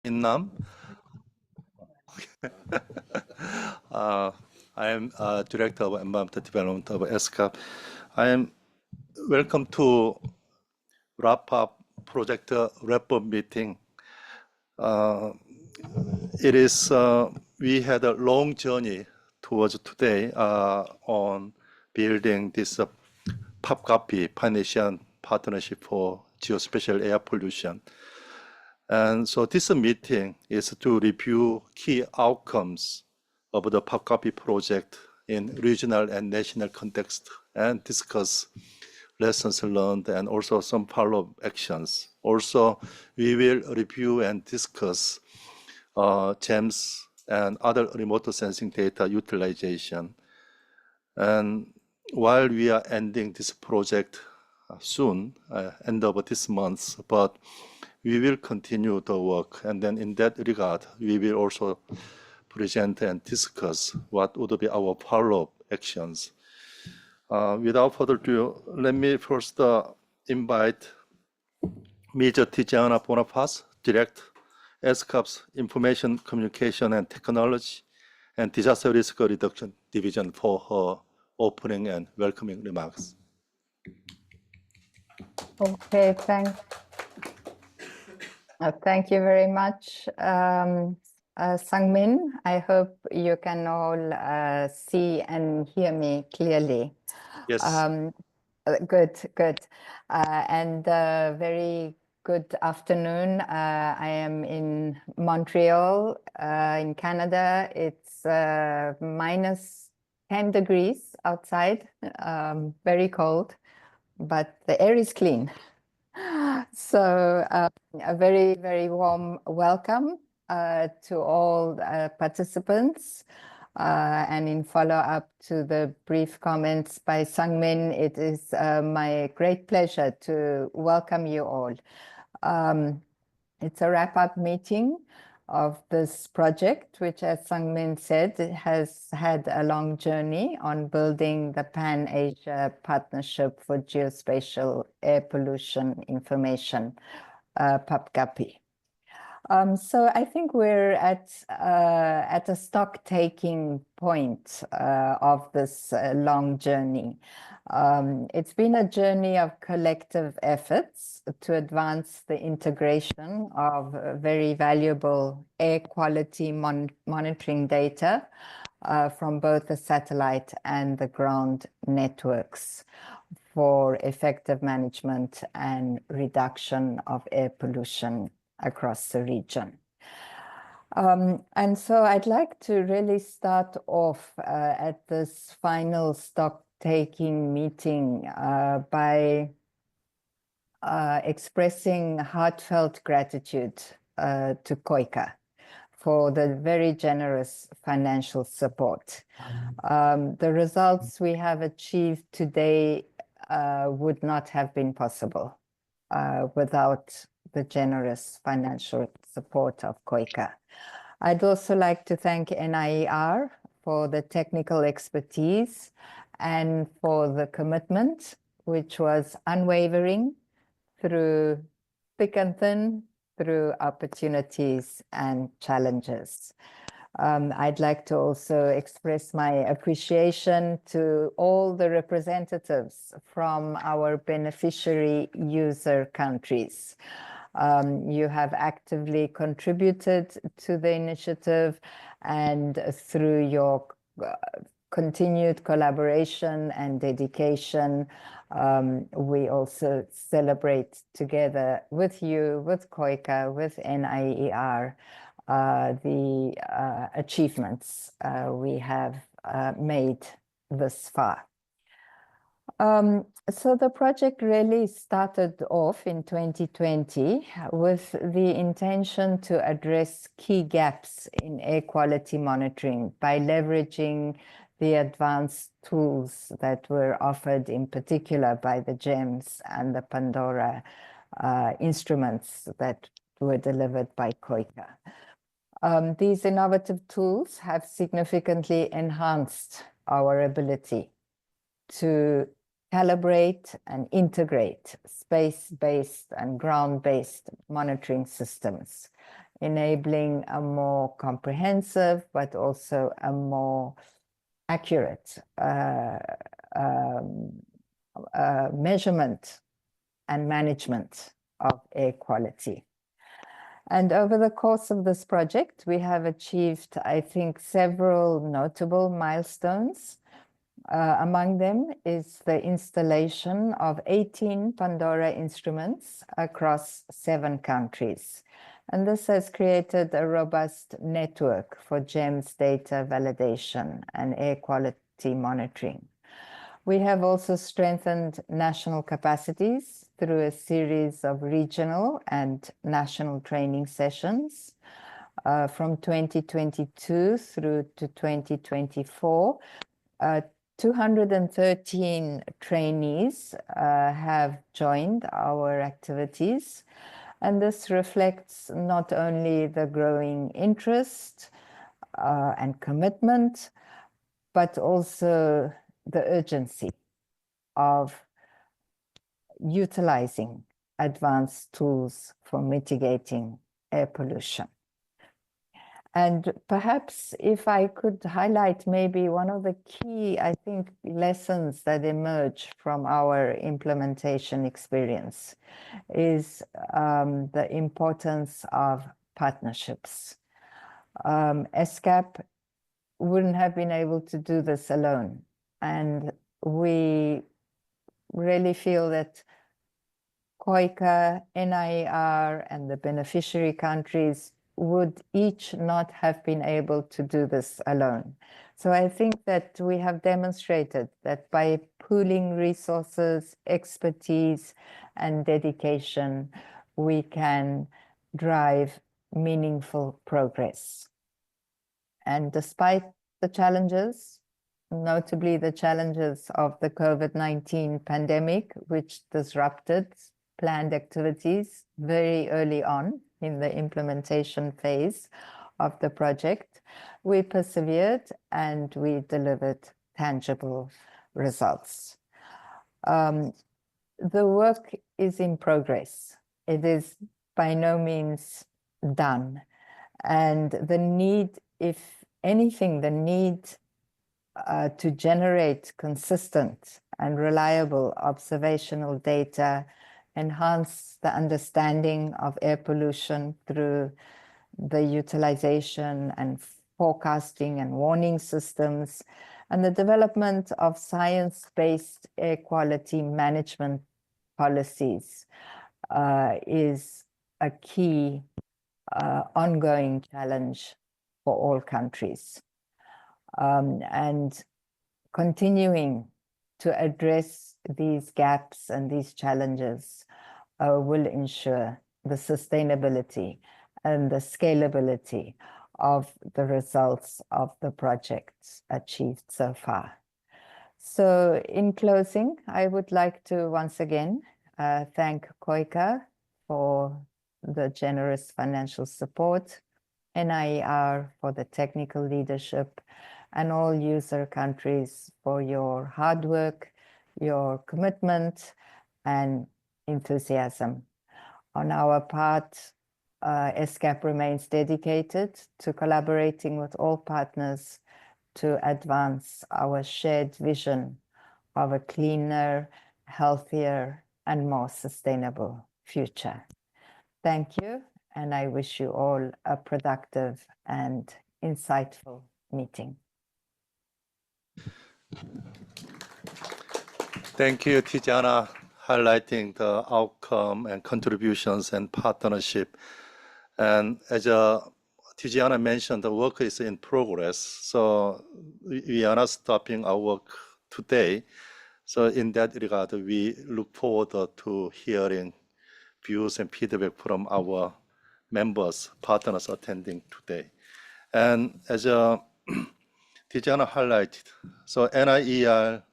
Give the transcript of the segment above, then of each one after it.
Vietnam. I am Director of Environmental Development of ESCAP. I am welcome to wrap up project wrap-up meeting. We had a long journey towards today on building this PopCopy Pan-Asian Partnership for Geospatial Air Pollution. And so this meeting is to review key outcomes of the PopCopy project in regional and national context and discuss lessons learned and also some follow-up actions. Also, we will review and discuss GEMS and other remote sensing data utilization. And while we are ending this project soon, end of this month, but we will continue the work. And then in that regard, we will also present and discuss what would be our follow-up actions. Without further ado, let me first invite Major Tiziana Bonifaz, Direct ESCAP's Information Communication and Technology and Disaster Risk Reduction Division for her opening and welcoming remarks. Okay, thank you very much, Sang-min. I hope you can all see and hear me clearly. Yes. Good. And very good afternoon. I am in Montreal, in Canada. It's minus 10 degrees outside, very cold, but the air is clean. So a very, very warm welcome to all participants. And in follow-up to the brief comments by Sang-min, it is my great pleasure to welcome you all. It's a wrap-up meeting of this project, which, as Sang-min said, has had a long journey on building the Pan-Asia Partnership for Geospatial Air Pollution Information, PopCopy. So I think we're at a stock-taking point of this long journey. It's been a journey of collective efforts to advance the integration of very valuable air quality monitoring data from both the satellite and the ground networks for effective management and reduction of air pollution across the region. And so I'd like to really start off at this final stock-taking meeting by expressing heartfelt gratitude to KOICA for the very generous financial support. The results we have achieved today would not have been possible without the generous financial support of KOICA. I'd also like to thank NIER for the technical expertise and for the commitment, which was unwavering through thick and thin, through opportunities and challenges. I'd like to also express my appreciation to all the representatives from our beneficiary user countries. You have actively contributed to the initiative, and through your continued collaboration and dedication, we also celebrate together with you, with KOICA, with NIER, the achievements we have made this far. So the project really started off in 2020 with the intention to address key gaps in air quality monitoring by leveraging the advanced tools that were offered in particular by the GEMS and the Pandora instruments that were delivered by KOICA. These innovative tools have significantly enhanced our ability to calibrate and integrate space-based and ground-based monitoring systems enabling a more comprehensive but also a more accurate measurement and management of air quality. And over the course of this project, we have achieved, I think, several notable milestones. Among them is the installation of 18 Pandora instruments across 7 countries. And this has created a robust network for GEMS data validation and air quality monitoring. We have also strengthened national capacities through a series of regional and national training sessions. From 2022 through to 2024, 213 trainees have joined our activities, and this reflects not only the growing interest and commitment, but also the urgency of utilizing advanced tools for mitigating air pollution. And perhaps if I could highlight maybe one of the key, I think, lessons that emerge from our implementation experience is the importance of partnerships. ESCAP wouldn't have been able to do this alone. And we really feel that COICA, NIER, and the beneficiary countries would each not have been able to do this alone. So I think that we have demonstrated that by pooling resources, expertise, and dedication, we can drive meaningful progress. And despite the challenges, notably the challenges of the COVID-19 pandemic, which disrupted planned activities very early on in the implementation phase of the project, we persevered and we delivered tangible results. The work is in progress. It is by no means done. And the need, if anything, the need to generate consistent and reliable observational data, enhance the understanding of air pollution through the utilization and forecasting and warning systems, and the development of science-based air quality management policies is a key ongoing challenge for all countries. And continuing to address these gaps and these challenges will ensure the sustainability and the scalability of the results of the projects achieved so far. So in closing, I would like to once again thank COICA for the generous financial support, NIER for the technical leadership, and all user countries for your hard work, your commitment, and enthusiasm. On our part, ESCAP remains dedicated to collaborating with all partners to advance our shared vision of a cleaner, healthier, and more sustainable future. Thank you, and I wish you all a productive and insightful meeting. Thank you, Tijana, highlighting the outcome and contributions and partnership. And as Tijana mentioned, the work is in progress. So we are not stopping our work today. So in that regard, we look forward to hearing views and feedback from our members, partners attending today. And as Tijana highlighted, so NIER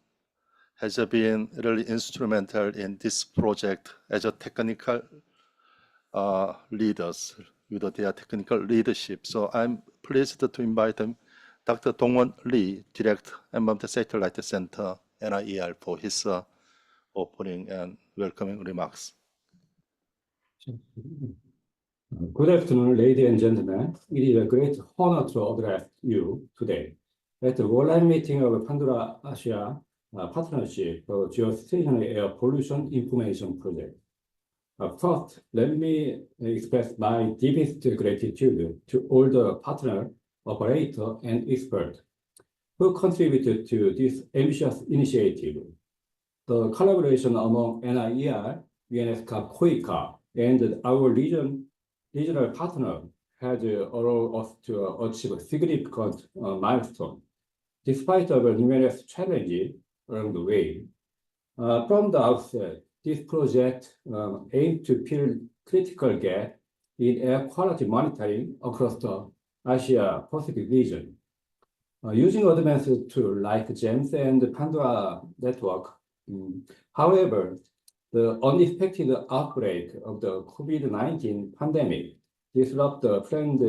has been really instrumental in this project as a technical leaders with their technical leadership. So I'm pleased to invite Dr. Dongwon Lee, Director, Environmental Satellite Center, NIER, for his opening and welcoming remarks. Good afternoon, ladies and gentlemen. It is a great honor to address you today at the worldwide meeting of Pandora Asia Partnership for Geostationary Air Pollution Information Project. First, let me express my deepest gratitude to all the partner, operator, and experts who contributed to this ambitious initiative. The collaboration among NIER, ESCAP, COICA, and our regional partner has allowed us to achieve a significant milestone, despite our numerous challenges along the way. From the outset, this project aimed to fill critical gap in air quality monitoring across the Asia-Pacific region. Using advanced tools like GEMS and Pandora network, however, the unexpected outbreak of the COVID-19 pandemic disrupted the planned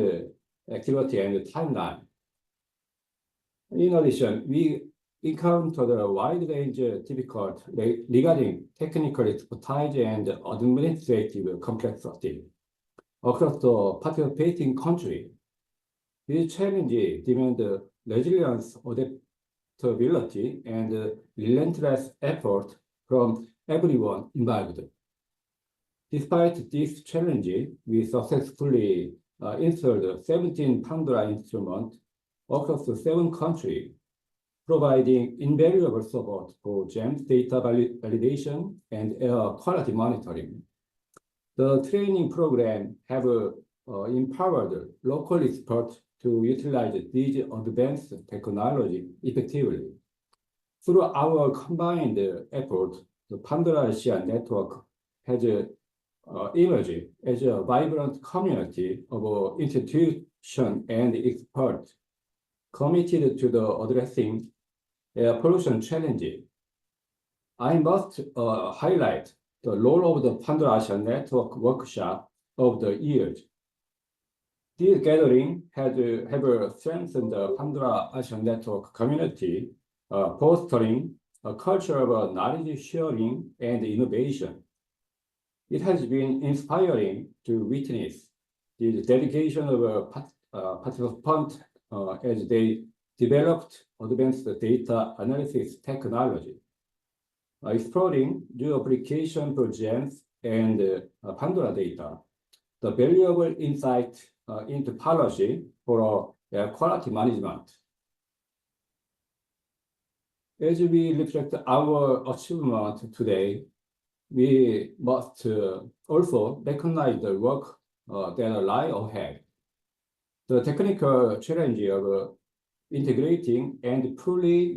activity and timeline. In addition, we encountered a wide range of difficulties regarding technical expertise and administrative complexity across the participating countries. These challenges demand resilience, adaptability, and relentless effort from everyone involved. Despite these challenges, we successfully installed 17 Pandora instruments across 7 countries, providing invaluable support for GEMS data validation and air quality monitoring. The training program have empowered local experts to utilize these advanced technology effectively. Through our combined effort, the Pandora Asia network has emerged as a vibrant community of institutions and experts committed to addressing air pollution challenges. I must highlight the role of the Pandora Asia network workshop of the years. These gatherings have strengthened the Pandora Asia network community, fostering a culture of knowledge sharing and innovation. It has been inspiring to witness the dedication of participants as they developed advanced data analysis technology, exploring new applications for GEMS and Pandora data. The valuable insight into policy for air quality management. As we reflect our achievement today, we must also recognize the work that lie ahead. The technical challenge of integrating and fully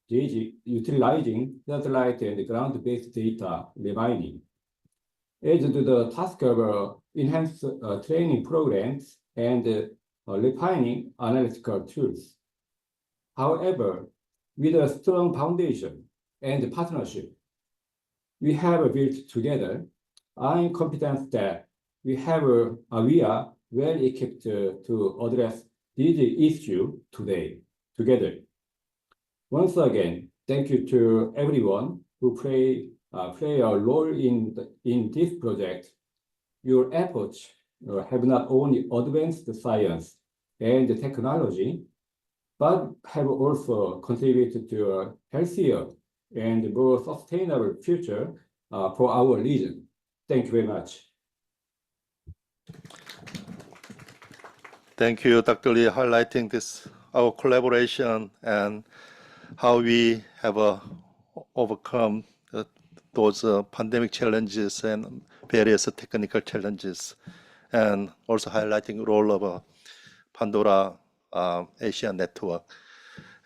utilizing satellite and ground-based data remaining. As to the task of enhanced training programs and refining analytical tools. However, with a strong foundation and partnership we have built together, I'm confident that we are well equipped to address these issues together. Once again, thank you to everyone who play a role in this project. Your efforts have not only advanced the science and the technology, but have also contributed to a healthier and more sustainable future for our region. Thank you very much. Thank you, Dr. Lee, highlighting our collaboration and how we have overcome those pandemic challenges and various technical challenges, and also highlighting the role of Pandora Asia network.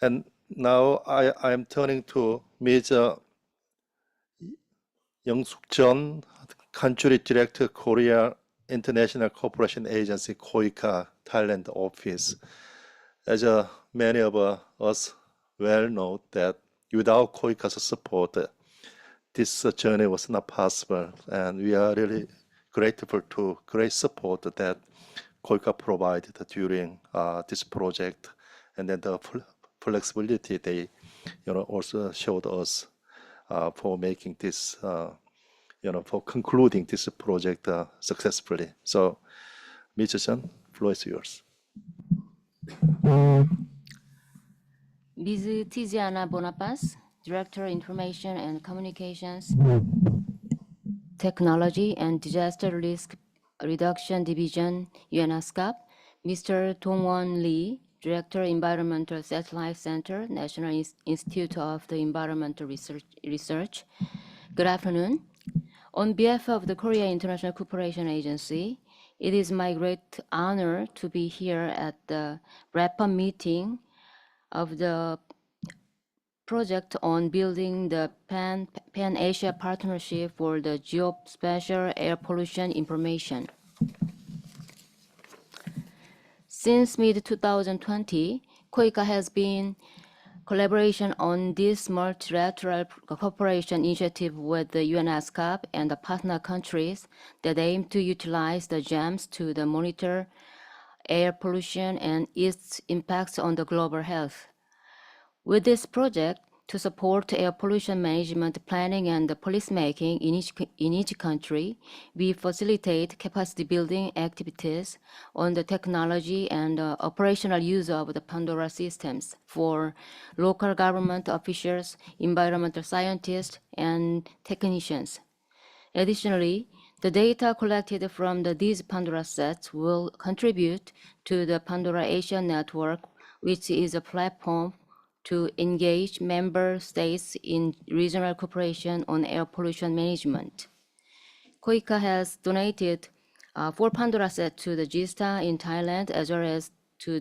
And now I am turning to Ms. Young-Suk Jeon, Country Director, Korea International Cooperation Agency, COICA, Thailand office. As many of us well know that without COICA's support, this journey was not possible, and we are really grateful to great support that COICA provided during this project, and then the flexibility they also showed us for making this for concluding this project successfully. So, Mr. Chen, floor is yours. Ms. Tiziana Bonapas, Director, Information and Communications, Technology and Disaster Risk Reduction Division, ESCAP. Mr. Dongwon Lee, Director, Environmental Satellite Center, National Institute of the Environmental Research. Good afternoon. On behalf of the Korea International Cooperation Agency, it is my great honor to be here at the wrap-up meeting of the project on building the Pan-Asia Partnership for the Geospatial Air Pollution Information. Since mid-2020, KOICA has been collaboration on this multilateral cooperation initiative with the ESCAP and the partner countries that aim to utilize the GEMS to monitor air pollution and its impacts on the global health. With this project, to support air pollution management planning and policymaking in each country, we facilitate capacity building activities on the technology and operational use of the Pandora systems for local government officials, environmental scientists, and technicians. Additionally, the data collected from these Pandora sets will contribute to the Pandora Asia Network, which is a platform to engage member states in regional cooperation on air pollution management. KOICA has donated 4 Pandora sets to the GISTA in Thailand, as well as to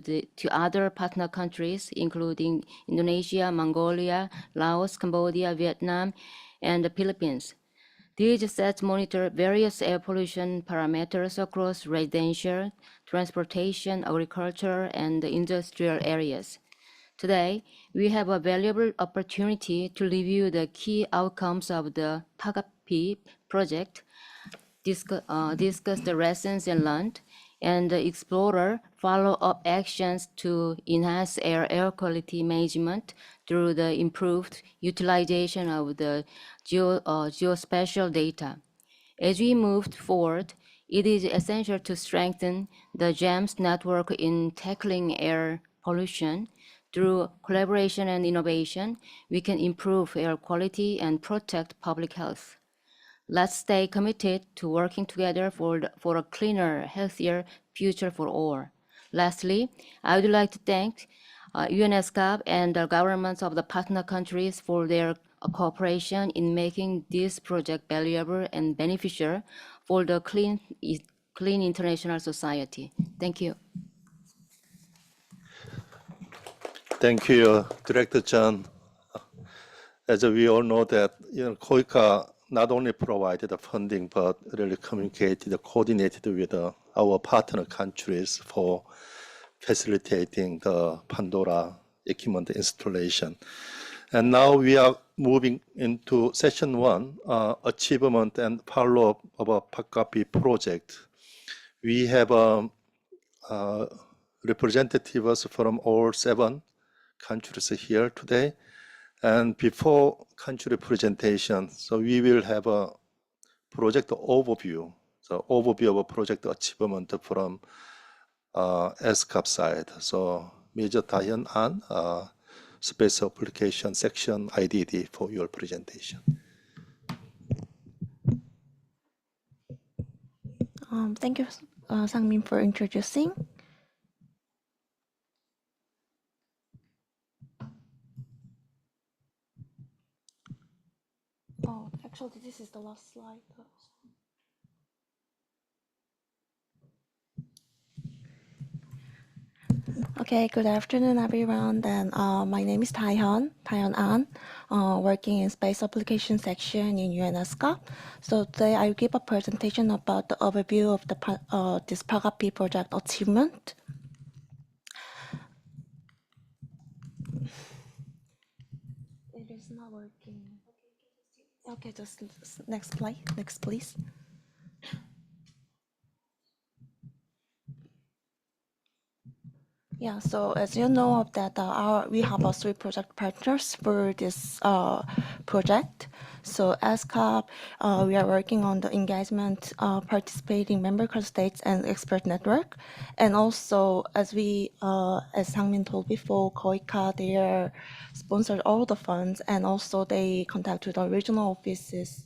other partner countries, including Indonesia, Mongolia, Laos, Cambodia, Vietnam, and the Philippines. These sets monitor various air pollution parameters across residential, transportation, agriculture, and industrial areas. Today, we have a valuable opportunity to review the key outcomes of the PAGAPI project, discuss the lessons learned, and explore follow-up actions to enhance air quality management through the improved utilization of the geospatial data. As we move forward, it is essential to strengthen the GEMS network in tackling air pollution. Through collaboration and innovation, we can improve air quality and protect public health. Let's stay committed to working together for a cleaner, healthier future for all. Lastly, I would like to thank ESCAP and the governments of the partner countries for their cooperation in making this project valuable and beneficial for the clean international society. Thank you. Thank you, Director Chan. As we all know that KOICA not only provided the funding, but really communicated, coordinated with our partner countries for facilitating the Pandora equipment installation. And now we are moving into session 1, achievement and follow-up of a PAGAPI project. We have representatives from all 7 countries here today. And before country presentation, so we will have a project overview, so overview of a project achievement from ESCAP side. So Major Taehyun An, Space Application Section IDD for your presentation. Thank you, Sang-min, for introducing. Oh, actually, this is the last slide. Okay, good afternoon, everyone. Then, my name is Taehyun An, working in Space Application Section in ESCAP. So today I will give a presentation about the overview of the this PAGAPI project achievement. It is not working. Okay, just next slide. Next, please. Yeah, so as you know of that, we have 3 project partners for this project. So ESCAP, we are working on the engagement, participating member states and expert network, and also as Sang-min told before, KOICA, they are sponsored all the funds, and also they contact to the regional offices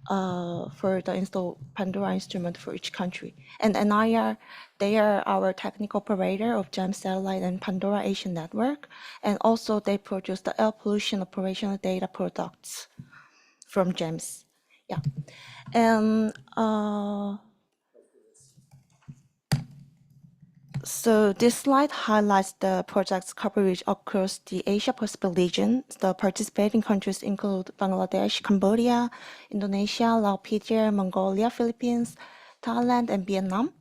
for the install Pandora instrument for each country. And NIR, they are our technical operator of GEMS satellite and Pandora Asian network. And also they produce the air pollution operational data products from GEMS. Yeah. And so this slide highlights the project's coverage across the Asia-Pacific region. The participating countries include Bangladesh, Cambodia, Indonesia, Laos, Mongolia, Philippines, Thailand, and Vietnam,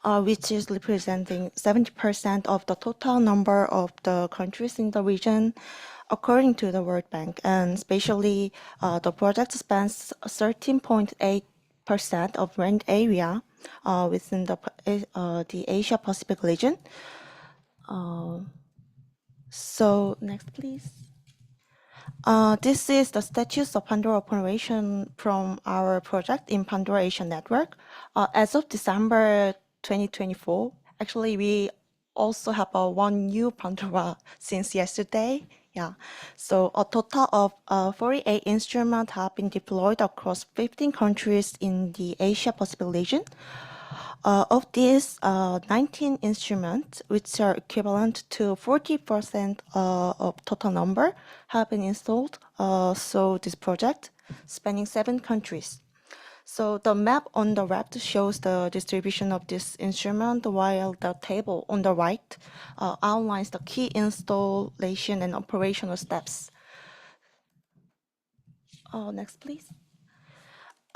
which is representing 70% of the total number of the countries in the region, according to the World Bank. And especially, the project spans 13.8% of land area within the Asia Pacific region. So next, please. This is the status of Pandora operation from our project in Pandora Asian Network. As of December 2024, actually we also have one new Pandora since yesterday. Yeah, so a total of 48 instruments have been deployed across 15 countries in the Asia Pacific region. Of these, 19 instruments, which are equivalent to 40% of total number, have been installed. So this project spanning 7 countries. So the map on the left shows the distribution of this instrument, while the table on the right outlines the key installation and operational steps. Next, please.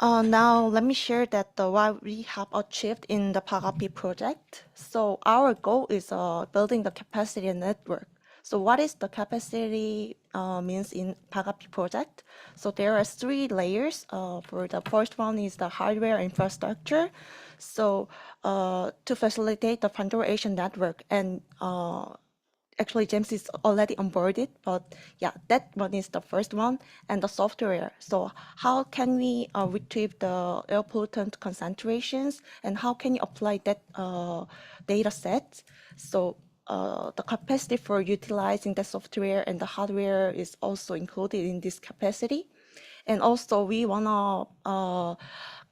Now, let me share that what we have achieved in the Pagapi project. So our goal is building the capacity and network. So what is the capacity means in Pagapi project? So there are 3 layers. For the first one is the hardware infrastructure. So to facilitate the Pandora Asian network, and actually GEMS is already onboarded, but yeah, that one is the first one. And the software. So how can we retrieve the air pollutant concentrations, and how can you apply that data set? So the capacity for utilizing the software and the hardware is also included in this capacity. And also we wanna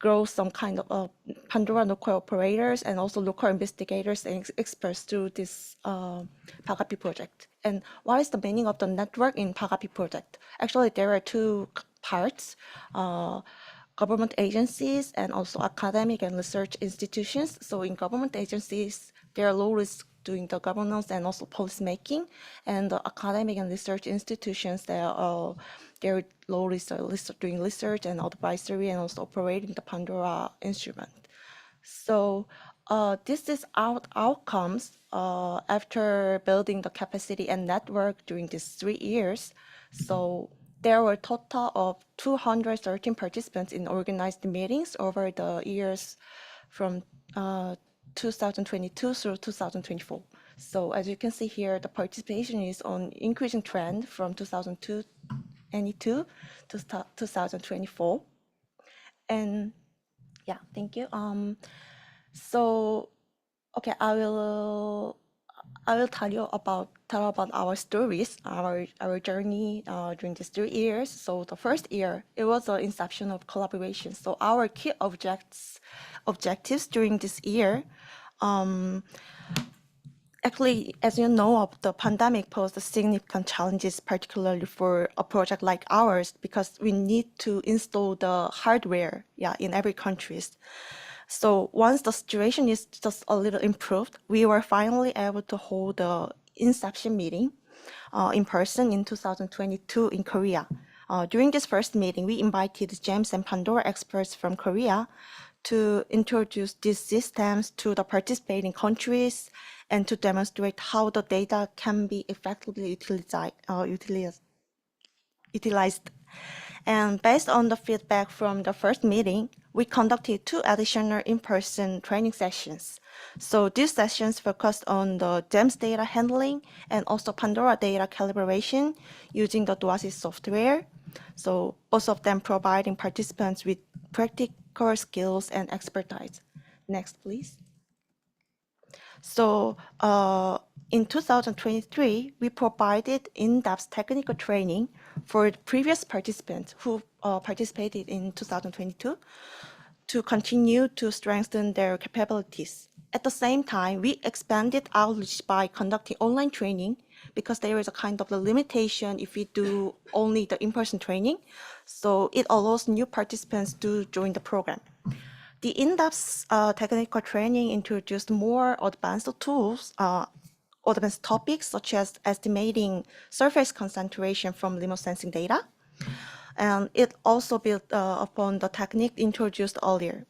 grow some kind of Pandora local operators and also local investigators and experts through this Pagapi project. And what is the meaning of the network in Pagapi project? Actually, there are 2 parts. Government agencies and also academic and research institutions. So in government agencies, their role is doing the governance and also policy making, and the academic and research institutions, their role is doing research and advisory and also operating the Pandora instrument. So this is our outcomes after building the capacity and network during these 3 years. So there were a total of 213 participants in organized meetings over the years from 2022 through 2024. So as you can see here, the participation is on increasing trend from 2022 to 2024. And yeah, thank you. So okay, I will tell about our stories, our journey during these 3 years. So the first year, it was the inception of collaboration. So our key objectives during this year, actually, as you know, the pandemic posed significant challenges, particularly for a project like ours, because we need to install the hardware, in every country. So once the situation is just a little improved, we were finally able to hold the inception meeting in person in 2022 in Korea. During this first meeting, we invited GEMS and Pandora experts from Korea to introduce these systems to the participating countries and to demonstrate how the data can be effectively utilized. And based on the feedback from the first meeting, we conducted 2 additional in-person training sessions. So these sessions focused on the GEMS data handling and also Pandora data calibration using the Oasis software. So both of them providing participants with practical skills and expertise. Next, please. So in 2023, we provided in-depth technical training for the previous participants who participated in 2022 to continue to strengthen their capabilities. At the same time, we expanded outreach by conducting online training because there is a kind of a limitation if we do only the in-person training. So it allows new participants to join the program. The in-depth technical training introduced more advanced tools, advanced topics such as estimating surface concentration from remote sensing data. And it also built upon the technique introduced earlier.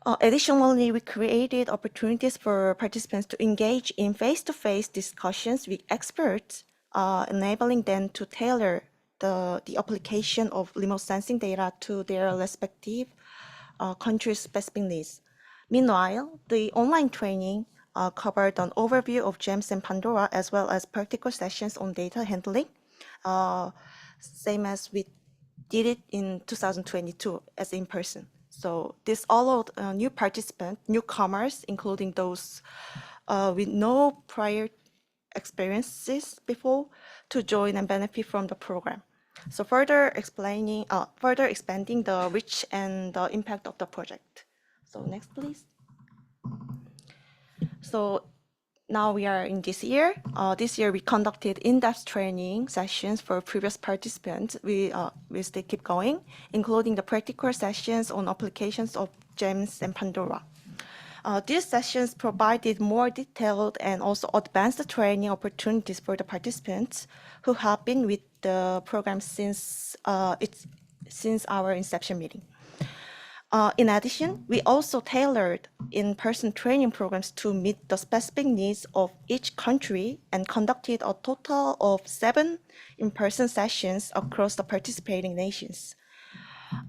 Additionally, we created opportunities for participants to engage in face-to-face discussions with experts, enabling them to tailor the application of remote sensing data to their respective country-specific needs. Meanwhile, the online training covered an overview of GEMS and Pandora, as well as practical sessions on data handling, same as we did it in 2022 as in person. So this allowed new participants, newcomers, including those with no prior experiences before, to join and benefit from the program. So further expanding the reach and the impact of the project. So next, please. So now we are in this year. This year we conducted in-depth training sessions for previous participants. We still keep going, including the practical sessions on applications of GEMS and Pandora. These sessions provided more detailed and also advanced training opportunities for the participants who have been with the program since our inception meeting. In addition, we also tailored in-person training programs to meet the specific needs of each country and conducted a total of 7 in-person sessions across the participating nations.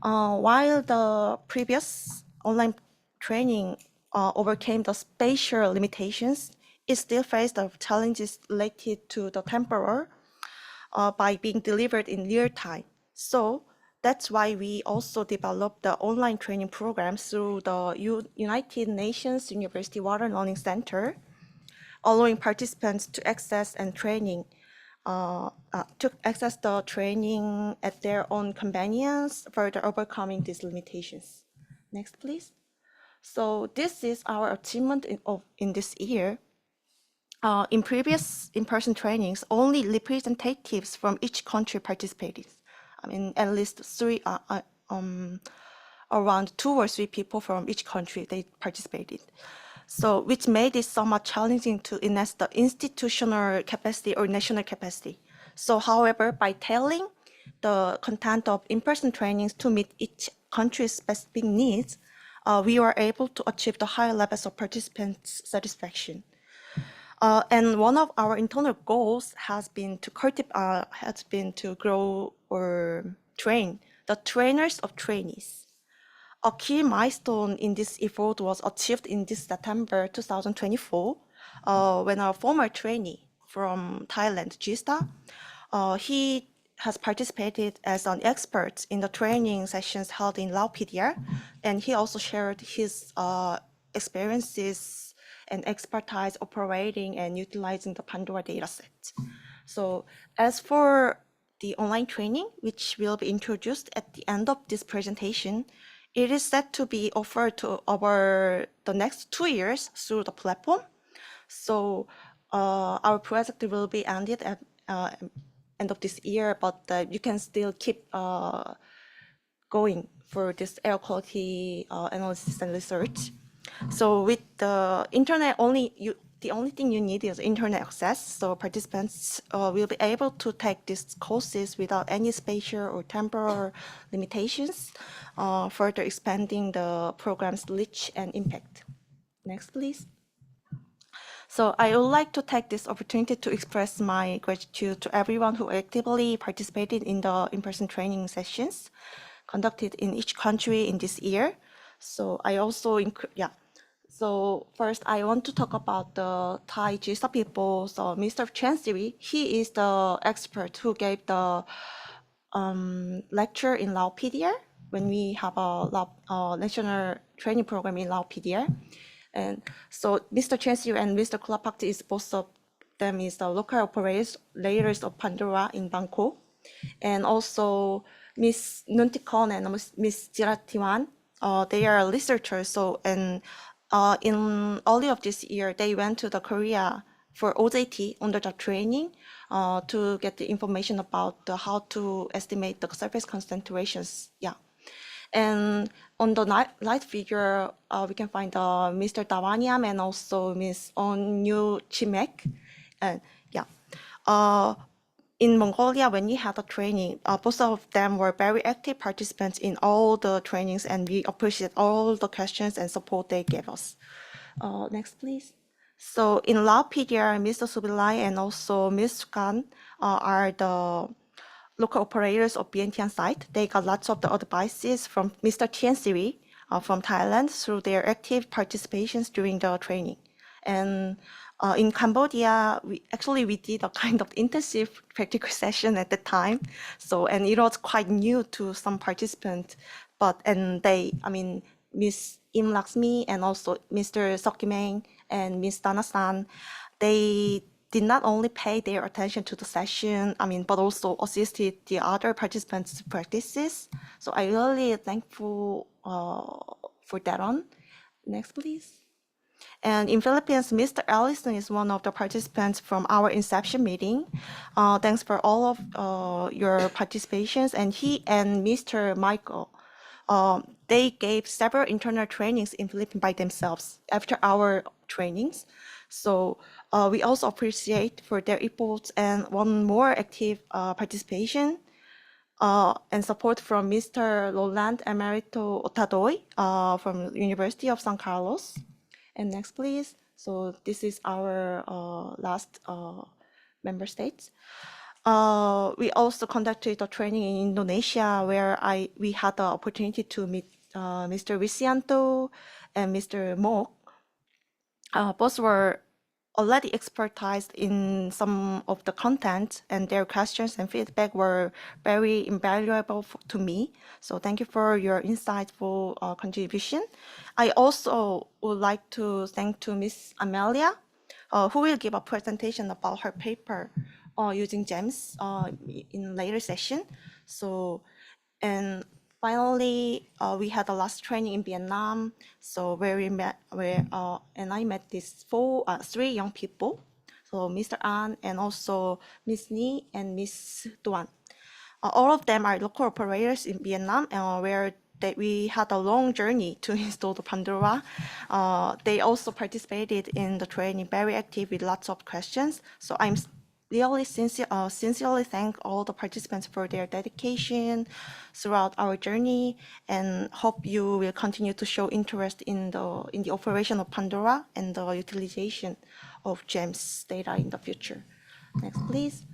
While the previous online training overcame the spatial limitations, it still faced the challenges related to the temporal by being delivered in real time. So that's why we also developed the online training program through the United Nations University Water Learning Center, allowing participants to access the training at their own convenience, further overcoming these limitations. Next, please. So this is our achievement in this year. In previous in-person trainings, only representatives from each country participated. I mean, at least around 2 or 3 people from each country, they participated. So, which made it somewhat challenging to enhance the institutional capacity or national capacity. So, however, by tailoring the content of in-person trainings to meet each country's specific needs, we were able to achieve the higher levels of participants' satisfaction. And one of our internal goals has been to grow or train the trainers of trainees. A key milestone in this effort was achieved in this September 2024, when our former trainee from Thailand, Gista, he has participated as an expert in the training sessions held in Laupedia, and he also shared his experiences and expertise operating and utilizing the Pandora dataset. So as for the online training, which will be introduced at the end of this presentation, it is set to be offered to the next 2 years through the platform. So our project will be ended at end of this year, but you can still keep going for this air quality analysis and research. So with the internet, the only thing you need is internet access. So participants will be able to take these courses without any spatial or temporal limitations, further expanding the program's reach and impact. Next, please. So I would like to take this opportunity to express my gratitude to everyone who actively participated in the in-person training sessions conducted in each country in this year. So I also So first, I want to talk about the Thai Geospatial people. So Mr. Chen Siri, he is the expert who gave the lecture in Laopedia when we have a national training program in Laopedia. And so Mr. Chen Siri and Mr. Kulapakti is both of them is the local operators layers of Pandora in Bangkok. And also Miss Nuntikon and Miss Jiratiwan, they are researchers. So and in early of this year, they went to the Korea for OJT under the training to get the information about how to estimate the surface concentrations. Yeah. And on the light figure, we can find Mr. Dawaniam and also Miss Onyu Chimek. And yeah. In Mongolia, when we had the training, both of them were very active participants in all the trainings, and we appreciate all the questions and support they gave us. Next, please. So in Laopedia, Mr. Subilai and also Ms. Kan are the local operators of BNTN site. They got lots of the advices from Mr. Tien Siri from Thailand through their active participations during the training. And in Cambodia, we did a kind of intensive practical session at the time. So, and it was quite new to some participants, Miss Im Laxmi and also Mr. Sokimeng and Miss Danasan, they did not only pay their attention to the session, but also assisted the other participants' practices. So I really thankful for that one. Next, please. And in Philippines, Mr. Allison is one of the participants from our inception meeting. Thanks for all of your participations. And he and Mr. Michael, they gave several internal trainings in Philippines by themselves after our trainings. So we also appreciate for their efforts and one more active participation and support from Mr. Roland Emerito Otadoy from University of San Carlos. And next, please. So this is our last member states. We also conducted a training in Indonesia where we had the opportunity to meet Mr. Visianto and Mr. Mok. Both were already expertised in some of the content, and their questions and feedback were very invaluable to me. So thank you for your insightful contribution. I also would like to thank to Miss Amelia, who will give a presentation about her paper using GEMS in later session. So, and finally, we had the last training in Vietnam. So where we met, and I met these three young people. So Mr. An and also Miss Ni and Miss Duan. All of them are local operators in Vietnam, where we had a long journey to install the Pandora. They also participated in the training, very active with lots of questions. So I'm really sincerely thank all the participants for their dedication throughout our journey, and hope you will continue to show interest in the operation of Pandora and the utilization of GEMS data in the future. Next, please.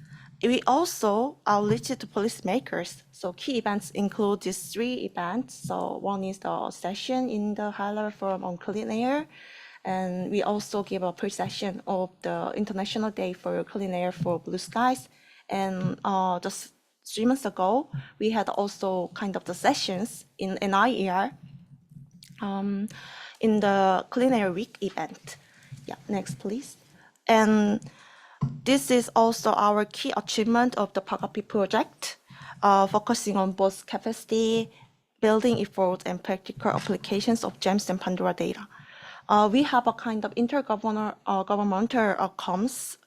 We also outreached to policymakers. So key events include these three events. So one is the session in the high-level forum on clean air. And we also gave a pre-session of the International Day for Clean Air for Blue Skies. And just 3 months ago, we had also kind of the sessions in NIER in the Clean Air Week event. Yeah, next, please. And this is also our key achievement of the PAGAPI project, focusing on both capacity, building efforts, and practical applications of GEMS and Pandora data. We have a kind of intergovernmental outcomes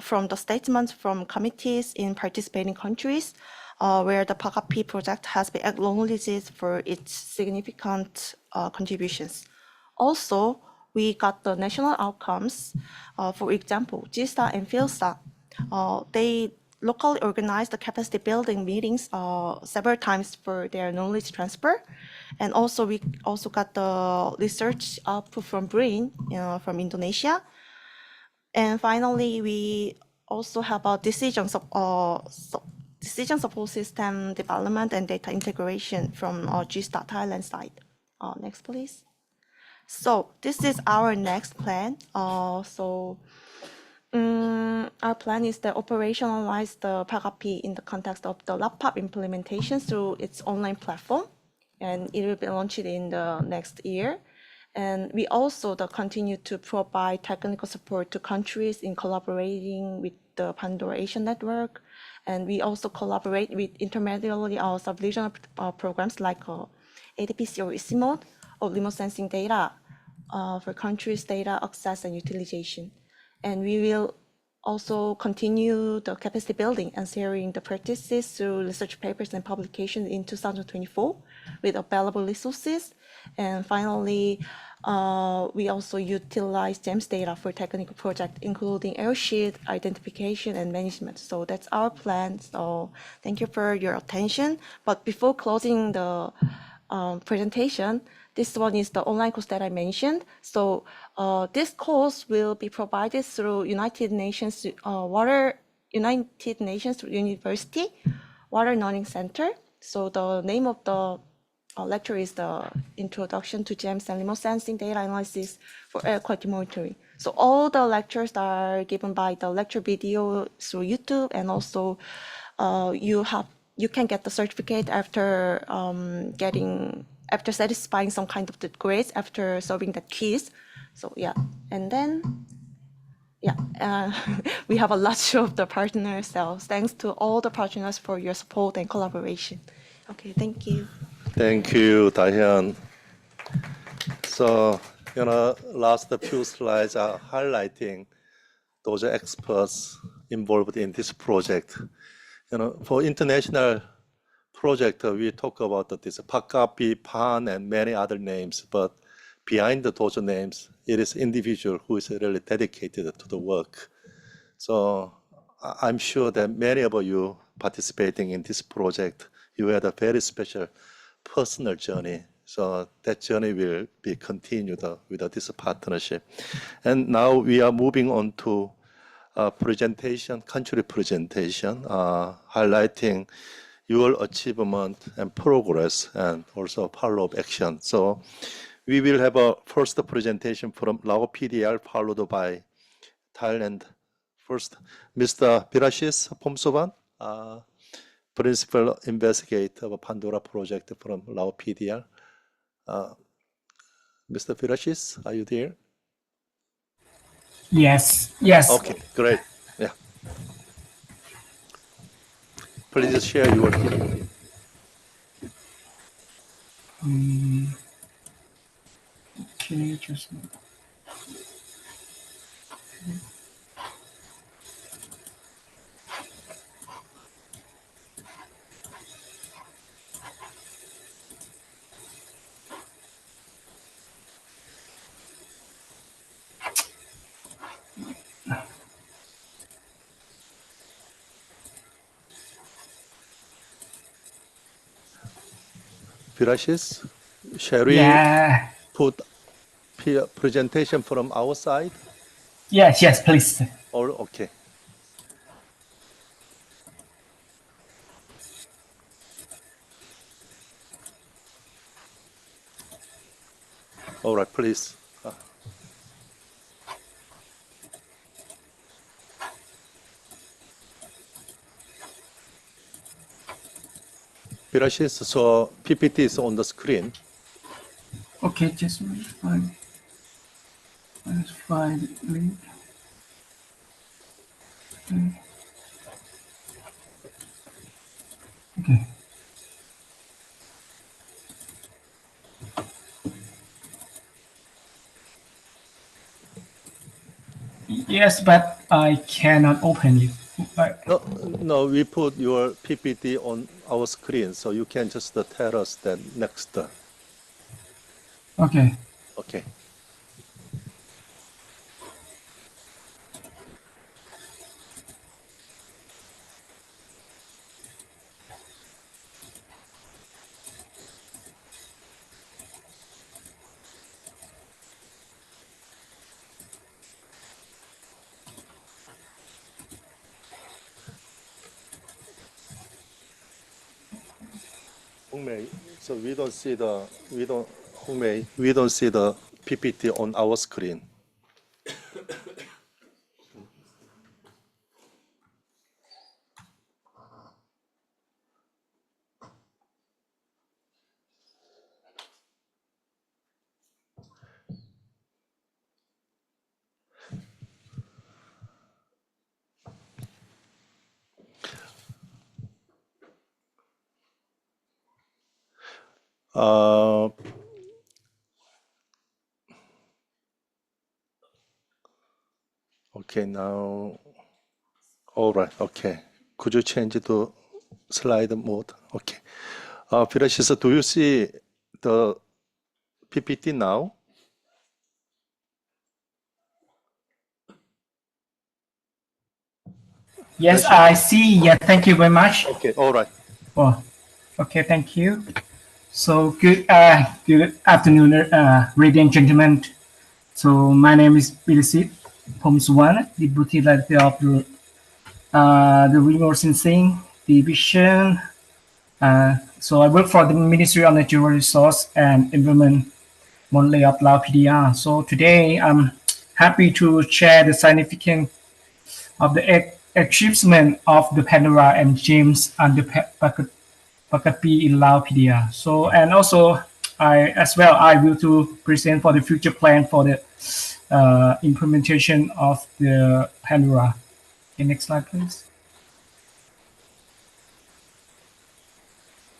from the statements from committees in participating countries, where the PAGAPI project has been acknowledged for its significant contributions. Also, we got the national outcomes. For example, GSTA and PhilSTA, they locally organized the capacity building meetings several times for their knowledge transfer. And also we also got the research output from BRIN from Indonesia. And finally, we also have a decision support system development and data integration from GSTA Thailand side. Next, please. So this is our next plan. Our plan is to operationalize the PAGAPI in the context of the laptop implementation through its online platform, and it will be launched in the next year. And we also continue to provide technical support to countries in collaborating with the Pandora Asian Network. And we also collaborate with intermediary sub-regional programs like ADPC or ICIMOD of remote sensing data for countries' data access and utilization. And we will also continue the capacity building and sharing the practices through research papers and publications in 2024 with available resources. And finally, we also utilize GEMS data for technical projects, including airsheet identification and management. So that's our plan. So thank you for your attention. But before closing the presentation, this one is the online course that I mentioned. So this course will be provided through United Nations University Water Learning Center. So the name of the lecture is the Introduction to GEMS and Remote Sensing Data Analysis for Air Quality Monitoring. So all the lectures are given by the lecture video through YouTube, and also you can get the certificate after satisfying some kind of the grades after solving the quiz. So yeah, and then we have a lot of the partners. So thanks to all the partners for your support and collaboration. Okay, thank you. Thank you, Dahyun. So, last few slides are highlighting those experts involved in this project. For international project, we talk about this PAGAPI, PAN, and many other names, but behind those names, it is individual who is really dedicated to the work. So I'm sure that many of you participating in this project, you had a very special personal journey. So that journey will be continued with this partnership. And now we are moving on to country presentation, highlighting your achievement and progress, and also follow-up action. So we will have a first presentation from Lao PDR, followed by Thailand. First, Mr. Birashis Pomsoban, Principal Investigator of Pandora Project from Lao PDR. Mr. Birashis, are you there? Yes. Okay, great. Yeah. Please share your PPT. Okay, just Birashis, shall we put presentation from our side? Yes, please. Or okay. All right, please. Birashis, so PPT is on the screen. Okay, just find link. Okay. Yes, but I cannot open it. No, we put your PPT on our screen, so you can just tell us then next. Okay. Okay. Hongmei, so we don't see the PPT on our screen. Okay, now, all right, okay. Could you change to slide mode? Okay. Pirashisa, do you see the PPT now? Yes, I see. Yeah, thank you very much. Okay, all right. Oh, okay, thank you. So good afternoon, ladies and gentlemen. So my name is Bilisit Pomswan, Deputy Director of the Remote Sensing Division. So I work for the Ministry of Natural Resource and Environment, Monthly of Lao PDR. So today I'm happy to share the significance of the achievement of the Pandora and James and the Pakapi in Lao PDR. So and also I will to present for the future plan for the implementation of the Pandora. Okay, next slide, please.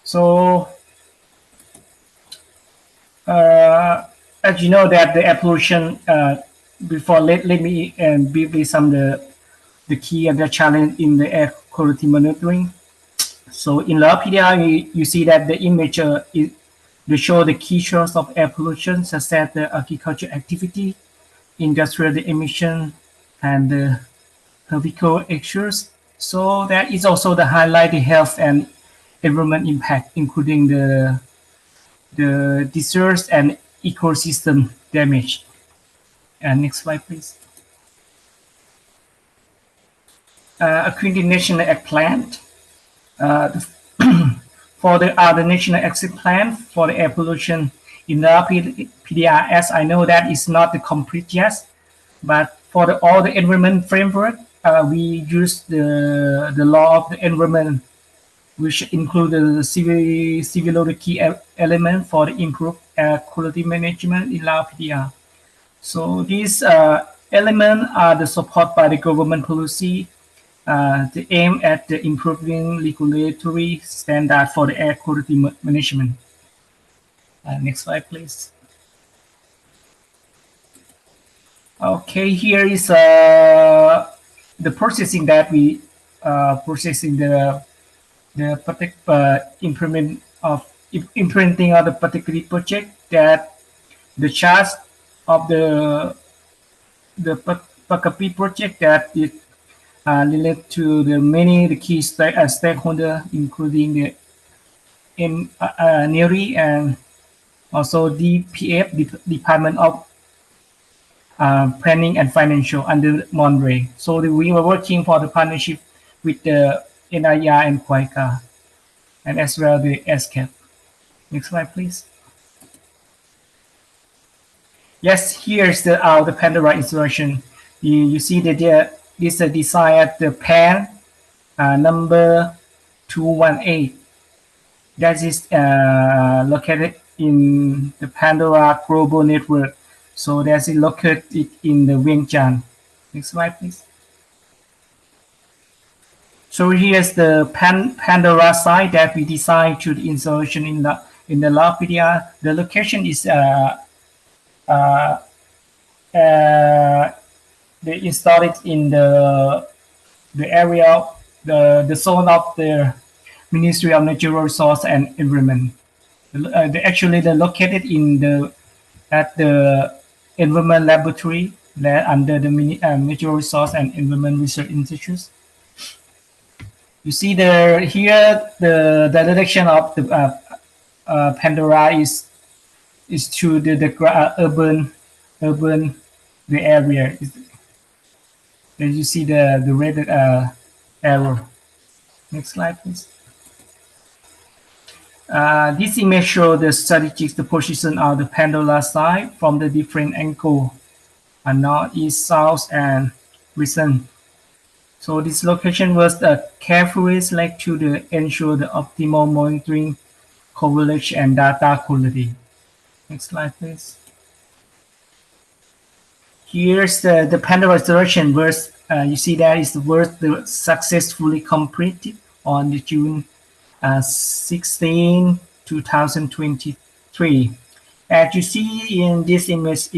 So, as you know that the evolution, before let me briefly some the key and the challenge in the air quality monitoring. So in LAPDA, you see that the image they show the key source of air pollution, such as the agriculture activity, industrial emission, and the vehicle exhaust. So that is also the highlight the health and environment impact, including the disorders and ecosystem damage. And next slide, please. According National Act Plan, for the National Action Plan for the air pollution in the PDRS, I know that is not the complete yet, but for all the environment framework, we use the law of the environment, which include the civil key element for the improved air quality management in Lao PDR. So these elements are the support by the government policy to aim at the improving regulatory standard for the air quality management. Next slide, please. Okay, here is the processing that we processing the implementing of the particular project, that the charge of the Pakapi project that is related to the many key stakeholders, including the NERI and also DPF, Department of Planning and Financial under Monterey. So we were working for the partnership with the NIR and Kwaika, and as well the ESCAP. Next slide, please. Yes, here's the Pandora installation. You see that there is a design at the pan number 218. That is located in the Pandora Global Network. So that's located in the Vientiane. Next slide, please. So here's the Pandora site that we designed to the installation in the LAPDA. The location is they installed it in the area, the zone of the Ministry of Natural Resource and Environment. They're located in at the Environment Laboratory under the Natural Resource and Environment Research Institute. You see here the direction of the Pandora is to the urban the area. Then you see the red arrow. Next slide, please. This image shows the strategic position of the Pandora site from the different angle, north, east, south, and western. So this location was carefully selected to ensure the optimal monitoring, coverage, and data quality. Next slide, please. Here's the Pandora installation was you see that is the work successfully completed on the June 16, 2023. As you see in this image,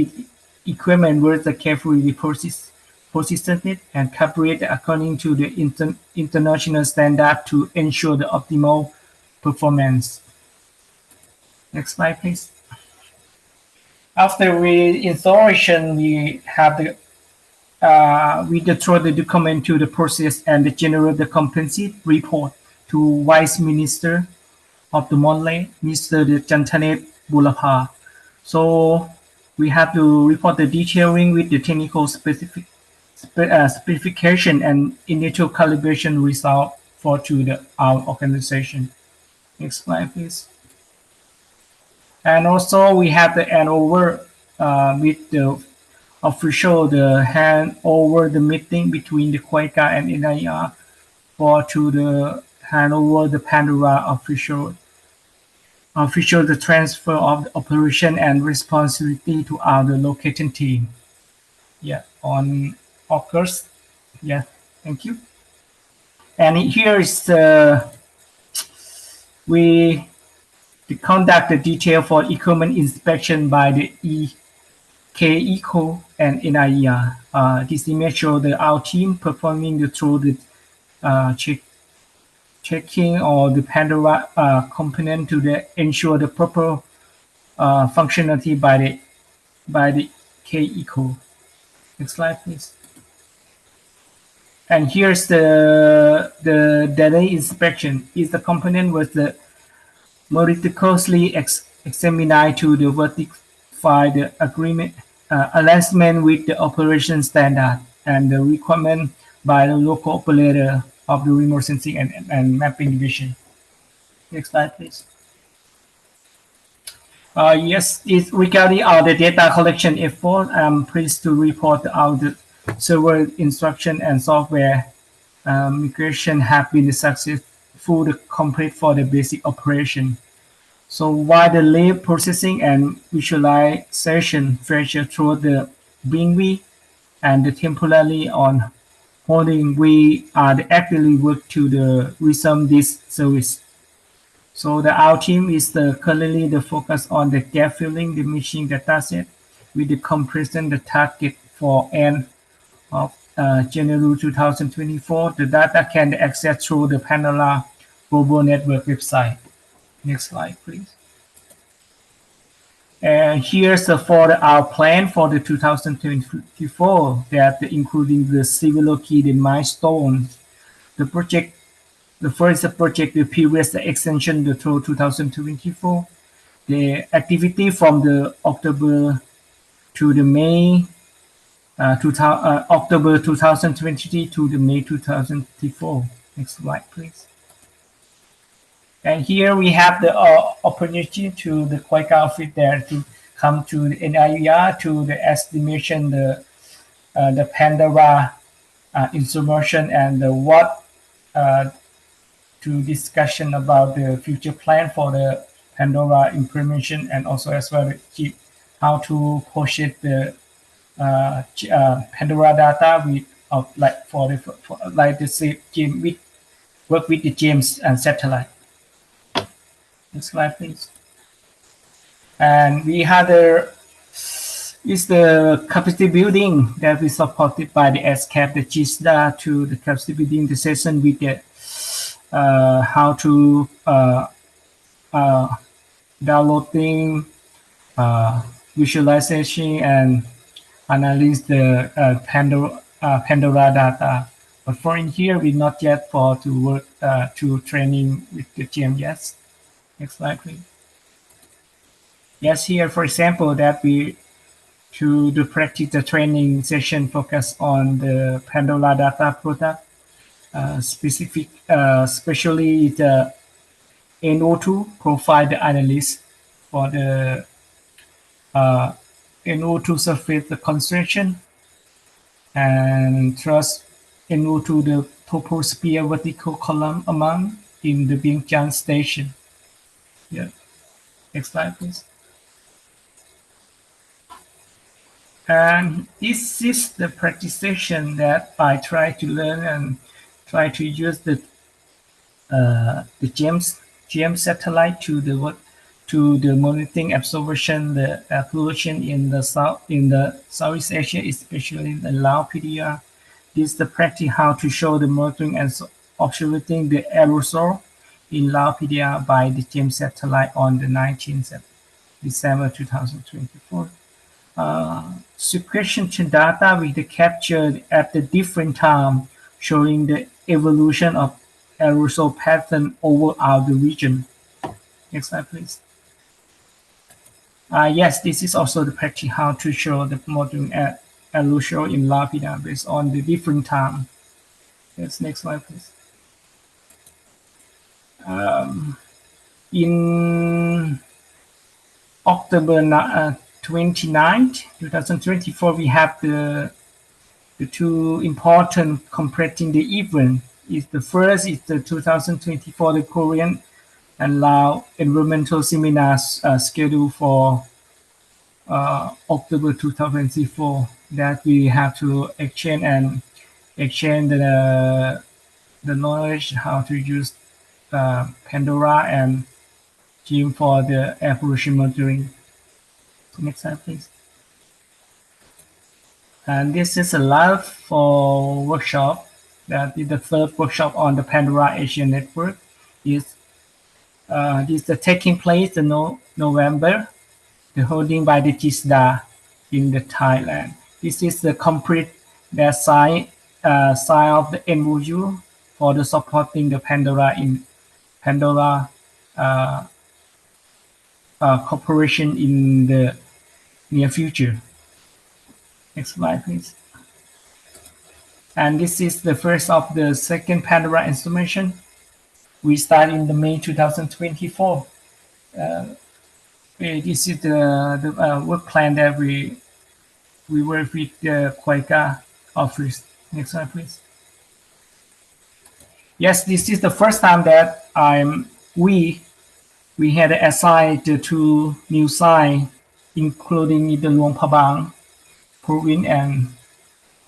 equipment was carefully positioned and covered according to the international standard to ensure the optimal performance. Next slide, please. After installation, we have the we throw the document to the process and generate the comprehensive report to Vice Minister of the Monley, Mr. Jantanet Bulapa. So we have to report the detailing with the technical specification and initial calibration result for our organization. Next slide, please. And also we have the handover with the official, the handover the meeting between the KOICA and NIR to the handover the Pandora official the transfer of the operation and responsibility to our locating team. Yeah, on August. Yeah, thank you. And here is we conduct the detail for equipment inspection by the ECO and NIR. This image shows our team performing through the checking all the Pandora component to ensure the proper functionality by the KECO. Next slide, please. And here's the daily inspection. Is the component with the meticulously examined to the verify the agreement alignment with the operation standard and the requirement by the local operator of the remote sensing and mapping division. Next slide, please. Yes, it's regarding the data collection effort. I'm pleased to report the server instruction and software migration have been successful to complete for the basic operation. So while the live processing and visualization feature through the Bingvi and the temporarily on holding, we are actively work to resume this service. So our team is currently the focus on the gap filling the machine dataset with the completion the target for end of January 2024. The data can be accessed through the Pandora Global Network website. Next slide, please. And here's for our plan for the 2024 that including the civil key, the milestones, the project, the first project, the previous extension, the 2024, the activity from the October to the May, October 2023 to the May 2024. Next slide, please. And here we have the opportunity to the KOICA office there to come to the NIR to the estimation the Pandora information and what to discussion about the future plan for the Pandora implementation and also as well how to push it the Pandora data with like for like the same with work with the James and satellite. Next slide, please. And we had the capacity building that is supported by the ESCAP, the GISDA to the capacity building the session with the how to downloading, visualization and analyze the Pandora data. But for in here, we not yet for to work to training with the GM yet. Next slide, please. Yes, here, for example, that we to the practice the training session focus on the Pandora data product, especially the NO2 profile the analysis for the NO2 surface concentration and trust NO2 the troposphere vertical column amount in the Vientiane station. Yeah. Next slide, please. And this is the practitioner that I try to learn and try to use the GEM satellite to the monitoring observation the pollution in the Southeast Asia, especially in the Laos PDR. This is the practice how to show the monitoring and observing the aerosol in Laos PDR by the GEM satellite on the 19th of December 2024. Sequential data with the captured at the different time, showing the evolution of aerosol pattern over the region. Next slide, please. Yes, this is also the practice how to show the modern aerosol in Lapida based on the different time. Yes, next slide, please. In October 29th, 2024, we have the two important completing the event. The first is the 2024 the Korean and Lao environmental seminars scheduled for October 2024 that we have to exchange the knowledge how to use Pandora and GEM for the air pollution monitoring. Next slide, please. And this is a live for workshop. That is the third workshop on the Pandora Asia Network. This is taking place in November, the holding by the TISDA in the Thailand. This is the complete sign of the MOU for the supporting the Pandora cooperation in the near future. Next slide, please. And this is the first of the second Pandora installation. We start in the May 2024. This is the work plan that we work with the Kwaika office. Next slide, please. Yes, this is the first time that we had assigned the two new sites, including the Luang Prabang province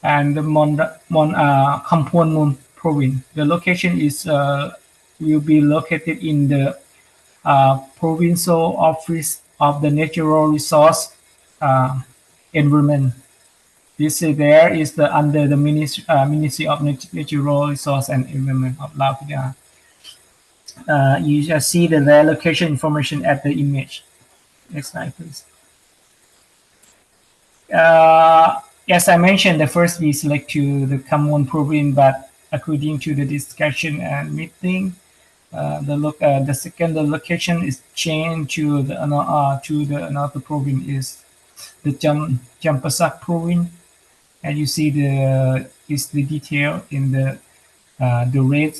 and the Kampong Mon province. The location is will be located in the provincial office of the natural resource environment. This there is under the Ministry of Natural Resource and Environment of Laos. You just see the location information at the image. Next slide, please. As I mentioned, the first we select to the Kampong province, but according to the discussion and meeting, the second location is changed to the another province is the Champasak province, and you see the detail in the red.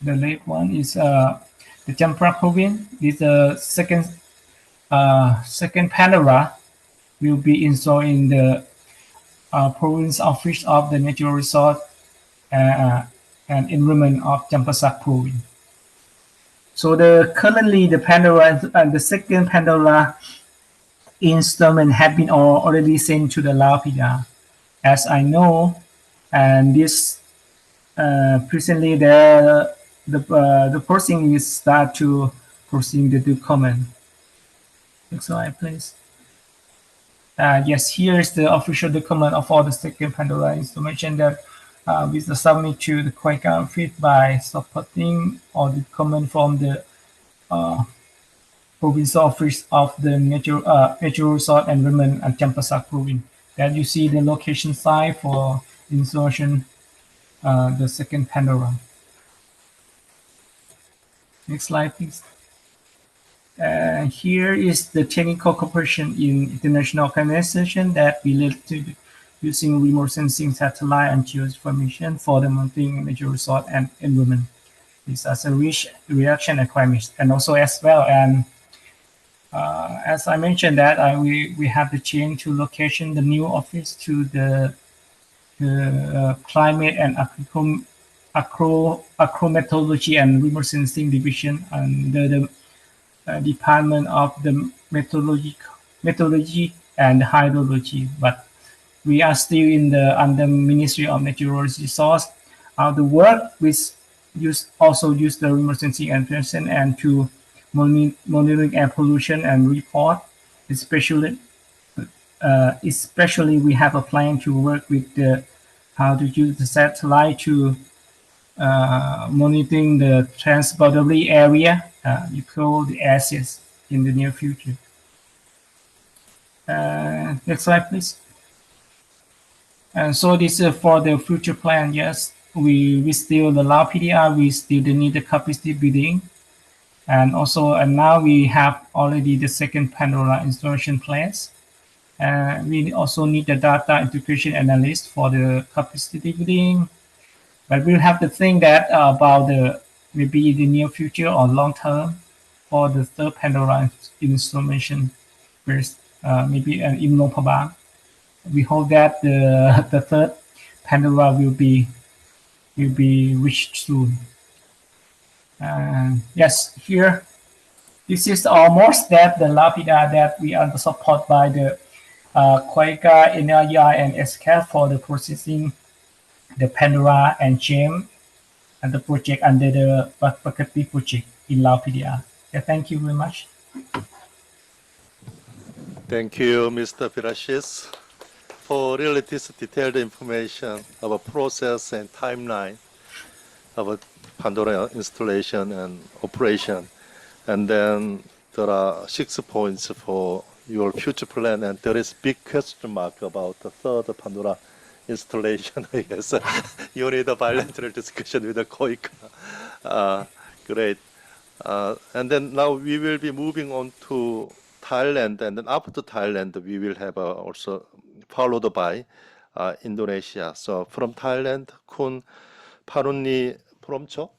The red one is the Champasak province. Is the second Pandora will be installed in the province office of the natural resource and environment of Champasak province. So currently the Pandora and the second Pandora installment have been already sent to the Laos PDR, as I know, and this presently the processing is start to processing the document. Next slide, please. Yes, here is the official document of all the second Pandora installation that with the submit to the Kwaika office by supporting all the comment from the province office of the natural resource environment and Champasak province. That you see the location site for installation the second Pandora. Next slide, please. Here is the technical cooperation in international organization that related to using remote sensing satellite and geoinformation for the monitoring natural resource and environment. disaster risk reduction requirements, and also as well. And as I mentioned that we have to change to location the new office to the climate and acrometallurgy and remote sensing division under the Department of the Metallurgy and Hydrology, but we are still in the under Ministry of Natural Resources. The work which also use the remote sensing and present and to monitoring air pollution and report, especially we have a plan to work with the how to use the satellite to monitoring the transportable area, you call the assets in the near future. Next slide, please. And so this is for the future plan. Yes, we still the Lao PDR, we still need the capacity building. And also, and now we have already the second Pandora installation plans. We also need the data integration analyst for the capacity building. But we'll have to think that about the maybe the near future or long term for the third Pandora installation first, maybe an Imlopaba. We hope that the third Pandora will be reached soon. Yes, here this is almost that the Lapida that we are supported by the Koika, NRI, and ESCAP for the processing the Pandora and Gem and the project under the Pakati project in Lapida. Yeah, thank you very much. Thank you, Mr. Pirashis, for really this detailed information about process and timeline of Pandora installation and operation. And then there are 6 points for your future plan, and there is big question mark about the third Pandora installation. I guess you need a bilateral discussion with the KOICA. Great. And then now we will be moving on to Thailand, and then after Thailand, we will have also followed by Indonesia. So from Thailand, Kun Parunni Promcho,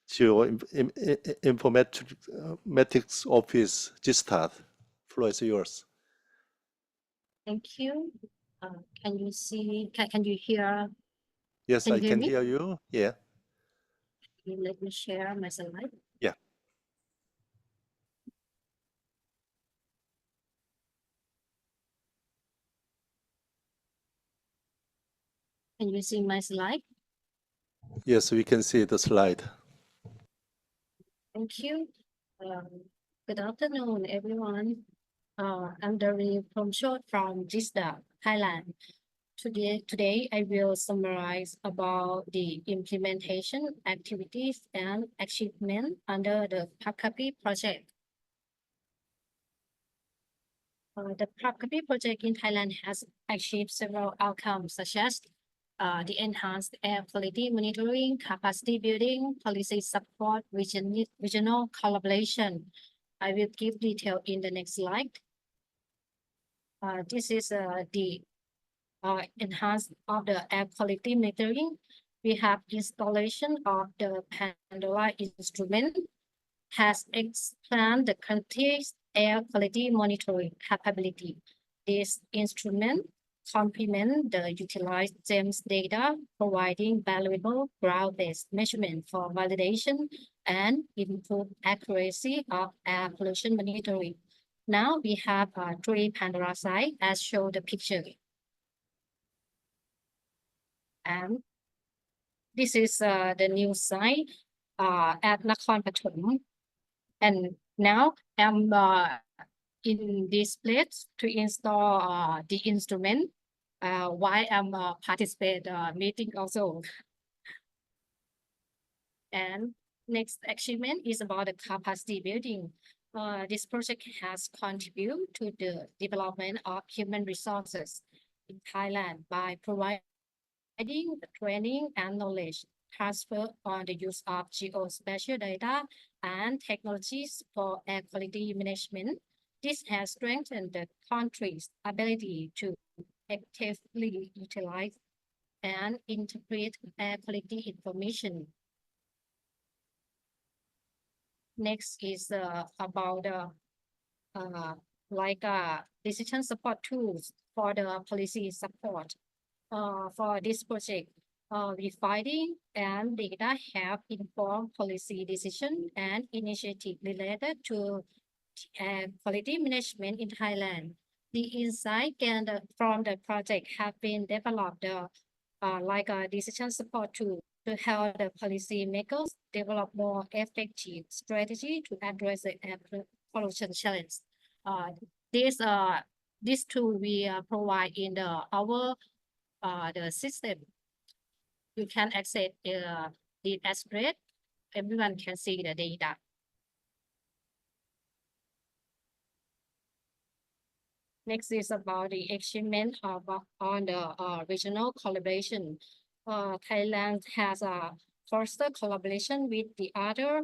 Geoinformatics Office, GSTAT. Floor is yours. Thank you. Can you see? Can you hear? Yes, Can I you hear can me? hear you. Yeah. Let me share my slide. Yeah. Can you see my slide? Yes, we can see the slide. Thank you. Good afternoon, everyone. I'm Dari Promchot from Jisda, Thailand. Today, I will summarize about the implementation activities and achievement under the Phapkapi project. The Phapkapi project in Thailand has achieved several outcomes, such as the enhanced air quality monitoring, capacity building, policy support, regional collaboration. I will give detail in the next slide. This is the enhanced of the air quality monitoring. We have installation of the Pandora instrument has expanded the country's air quality monitoring capability. This instrument complement the utilized GEMS data, providing valuable ground-based measurement for validation and improve accuracy of air pollution monitoring. Now we have 3 Pandora sites as shown the picture. And this is the new site at Nakhon Pathom. And now I'm in this place to install the instrument while I'm participate meeting also. And next achievement is about the capacity building. This project has contributed to the development of human resources in Thailand by providing the training and knowledge transfer on the use of geospatial data and technologies for air quality management. This has strengthened the country's ability to effectively utilize and interpret air quality information. Next is about decision support tools for the policy support. For this project, we finding and data have informed policy decision and initiative related to air quality management in Thailand. The insight gained from the project have been developed like a decision support tool to help the policy makers develop more effective strategy to address the air pollution challenge. This tool we provide in our the system. You can access the address. Everyone can see the data. Next is about the achievement of on the regional collaboration. Thailand has a fostered collaboration with the other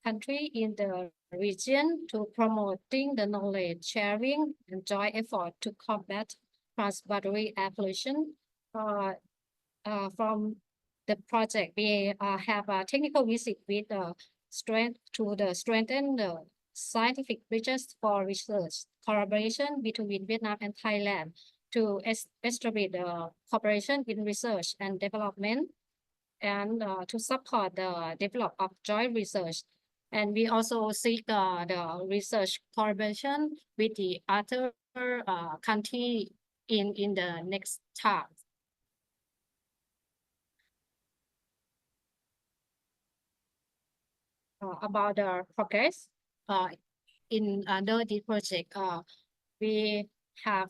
country in the region to promoting the knowledge sharing and joint effort to combat transboundary air pollution. From the project, we have a technical visit with strengthen the scientific bridges for research collaboration between Vietnam and Thailand to establish the cooperation in research and development and to support the development of joint research. And we also seek the research collaboration with the other country in the next time. About the progress in under the project, we have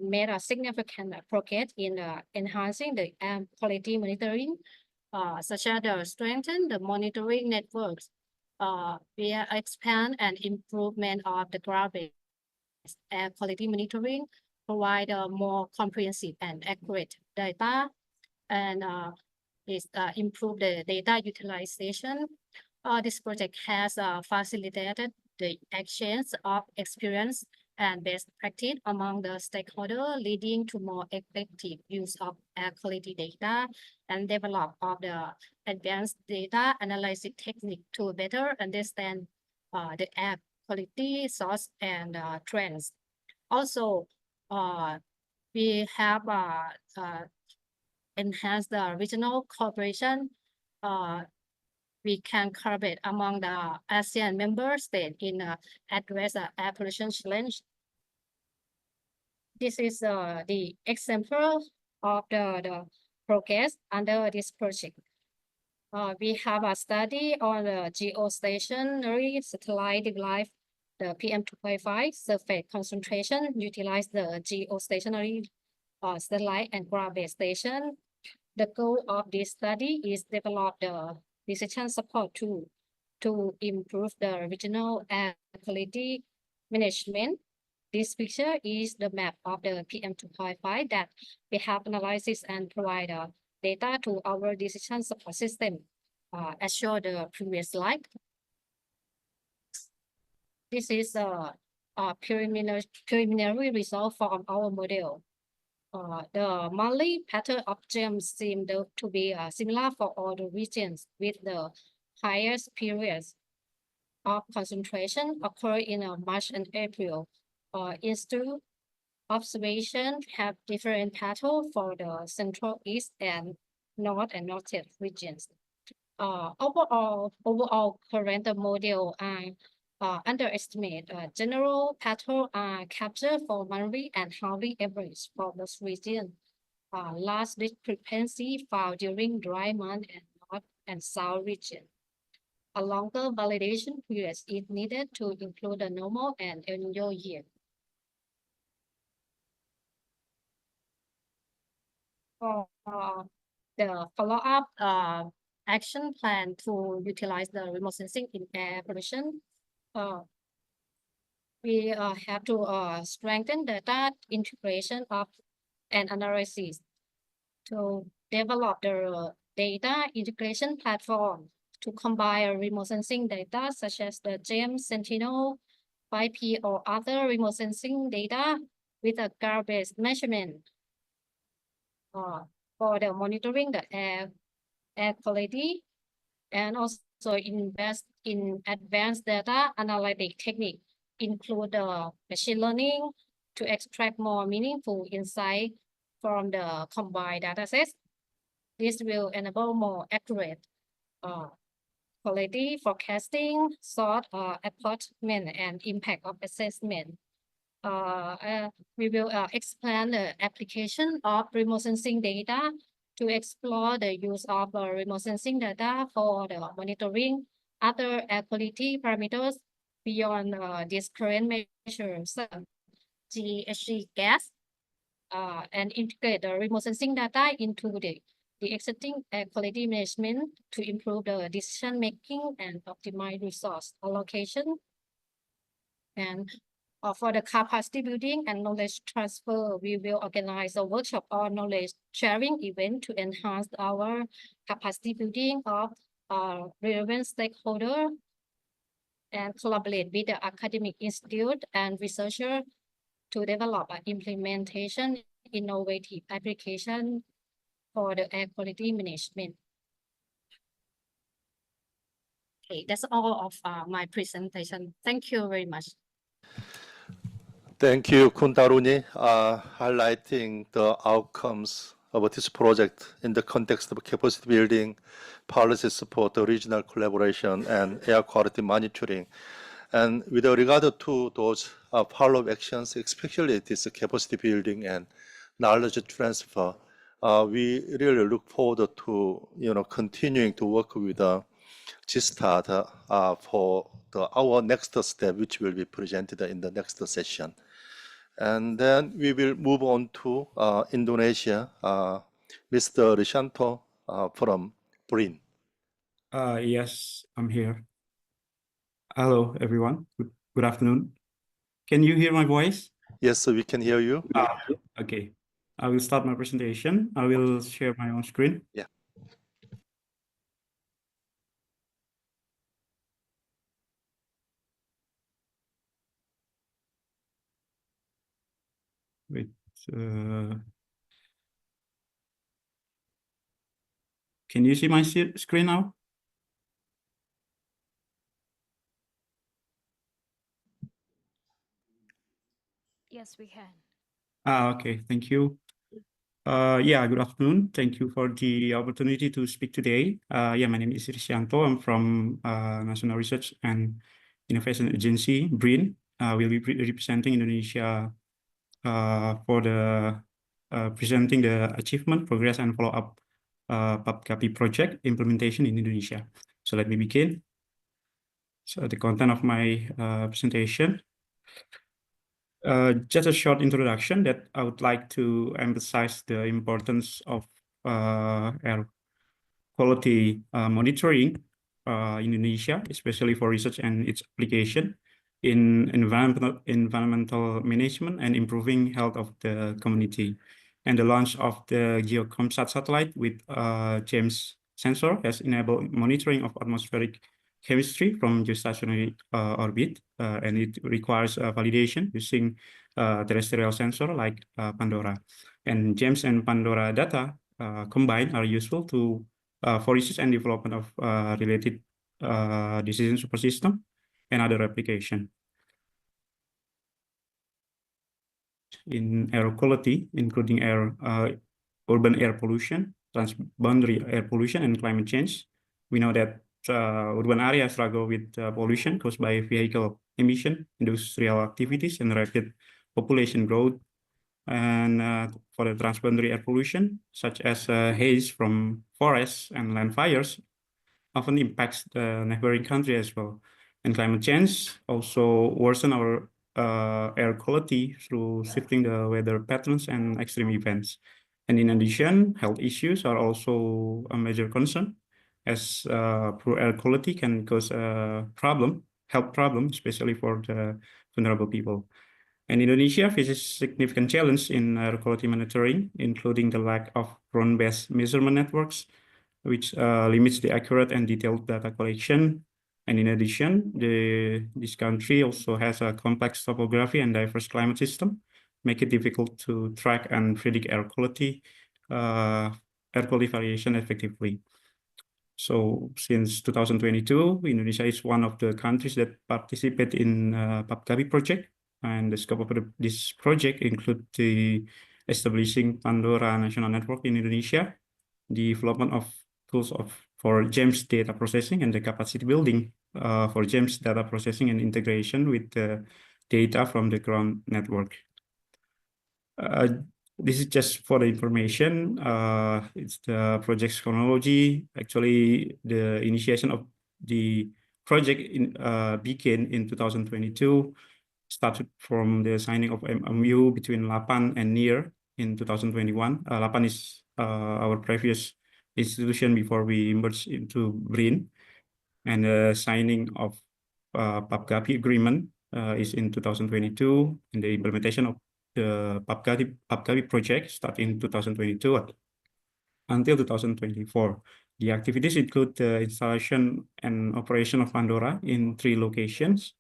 made a significant progress in enhancing the air quality monitoring, such as the strengthen the monitoring networks. We expand and improvement of the ground-based air quality monitoring, provide a more comprehensive and accurate data, and improve the data utilization. This project has facilitated the exchange of experience and best practice among the stakeholders, leading to more effective use of air quality data and develop of the advanced data analysis technique to better understand the air quality source and trends. Also, we have enhanced the regional cooperation. We can collaborate among the ASEAN member states in address the air pollution challenge. This is the example of the progress under this project. We have a study on the geostationary satellite derived the PM2.5 surface concentration, utilize the geostationary satellite and ground-based station. The goal of this study is develop the decision support tool to improve the regional air quality management. This picture is the map of the PM2.5 that we have analysis and provide data to our decision support system, as shown the previous slide. This is a preliminary result from our model. The monthly pattern of gems seem to be similar for all the regions, with the highest periods of concentration occur in March and April. Instead, observations have different patterns for the Central, East, and North and Northeast regions. Overall current model underestimate general pattern captured for monthly and hourly average for those regions. Large discrepancy found during dry month and North and South region. A longer validation period is needed to include the normal and El Niño year. The follow-up action plan to utilize the remote sensing in air pollution. We have to strengthen data integration of and analysis to develop the data integration platform to combine remote sensing data such as the GEM, Sentinel, 5P, or other remote sensing data with a ground-based measurement. for the monitoring the air quality, and also invest in advanced data analytic technique, include the machine learning to extract more meaningful insight from the combined datasets. This will enable more accurate quality forecasting, sort apportionment, and impact of assessment. We will expand the application of remote sensing data to explore the use of remote sensing data for the monitoring other air quality parameters beyond these current measures, GHG gas, and integrate the remote sensing data into the existing air quality management to improve the decision making and optimize resource allocation. And for the capacity building and knowledge transfer, we will organize a workshop or knowledge sharing event to enhance our capacity building of relevant stakeholder and collaborate with the academic institute and researcher to develop an implementation innovative application for the air quality management. Okay, that's all of my presentation. Thank you very much. Thank you, Kuntaruni, highlighting the outcomes of this project in the context of capacity building, policy support, regional collaboration, and air quality monitoring. And with regard to those follow-up actions, especially this capacity building and knowledge transfer, we really look forward to continuing to work with GSTAT for our next step, which will be presented in the next session. And then we will move on to Indonesia, Mr. Rishanto from BRIN. Yes, I'm here. Hello, everyone. Good afternoon. Can you hear my voice? Yes, so we can hear you. Okay. I will start my presentation. I will share my own screen. Yeah. Wait. Can you see my screen now? Yes, we can. Okay, thank you. Yeah, good afternoon. Thank you for the opportunity to speak today. Yeah, my name is Rishanto. I'm from National Research and Innovation Agency, BRIN. We'll be representing Indonesia for the presenting the achievement, progress, and follow-up PAPKAPI project implementation in Indonesia. So let me begin. So the content of my presentation. Just a short introduction that I would like to emphasize the importance of air quality monitoring in Indonesia, especially for research and its application in environmental management and improving health of the community. And the launch of the GeoComSat satellite with James sensor has enabled monitoring of atmospheric chemistry from geostationary orbit, and it requires validation using terrestrial sensor like Pandora. And James and Pandora data combined are useful to for research and development of related decision support system and other application. In air quality, including urban air pollution, transboundary air pollution, and climate change. We know that urban areas struggle with pollution caused by vehicle emission, industrial activities, and rapid population growth. And for the transboundary air pollution, such as haze from forests and land fires, often impacts the neighboring country as well. And climate change also worsen our air quality through shifting the weather patterns and extreme events. And in addition, health issues are also a major concern, as poor air quality can cause a health problem, especially for the vulnerable people. And Indonesia faces significant challenge in air quality monitoring, including the lack of ground-based measurement networks, which limits the accurate and detailed data collection. And in addition, this country also has a complex topography and diverse climate system, make it difficult to track and predict air quality air quality variation effectively. So since 2022, Indonesia is one of the countries that participate in PAPGABI project, and the scope of this project include the establishing Pandora National Network in Indonesia, the development of tools for GEMS data processing, and the capacity building for GEMS data processing and integration with the data from the ground network. This is just for the information. It's the project's chronology. Actually, the initiation of the project began in 2022, started from the signing of MOU between LAPAN and NIR in 2021. LAPAN is our previous institution before we merged into BRIN, and the signing of PAPGABI agreement is in 2022, and the implementation of the PAPGABI project started in 2022 until 2024. The activities include the installation and operation of Pandora in 3 locations,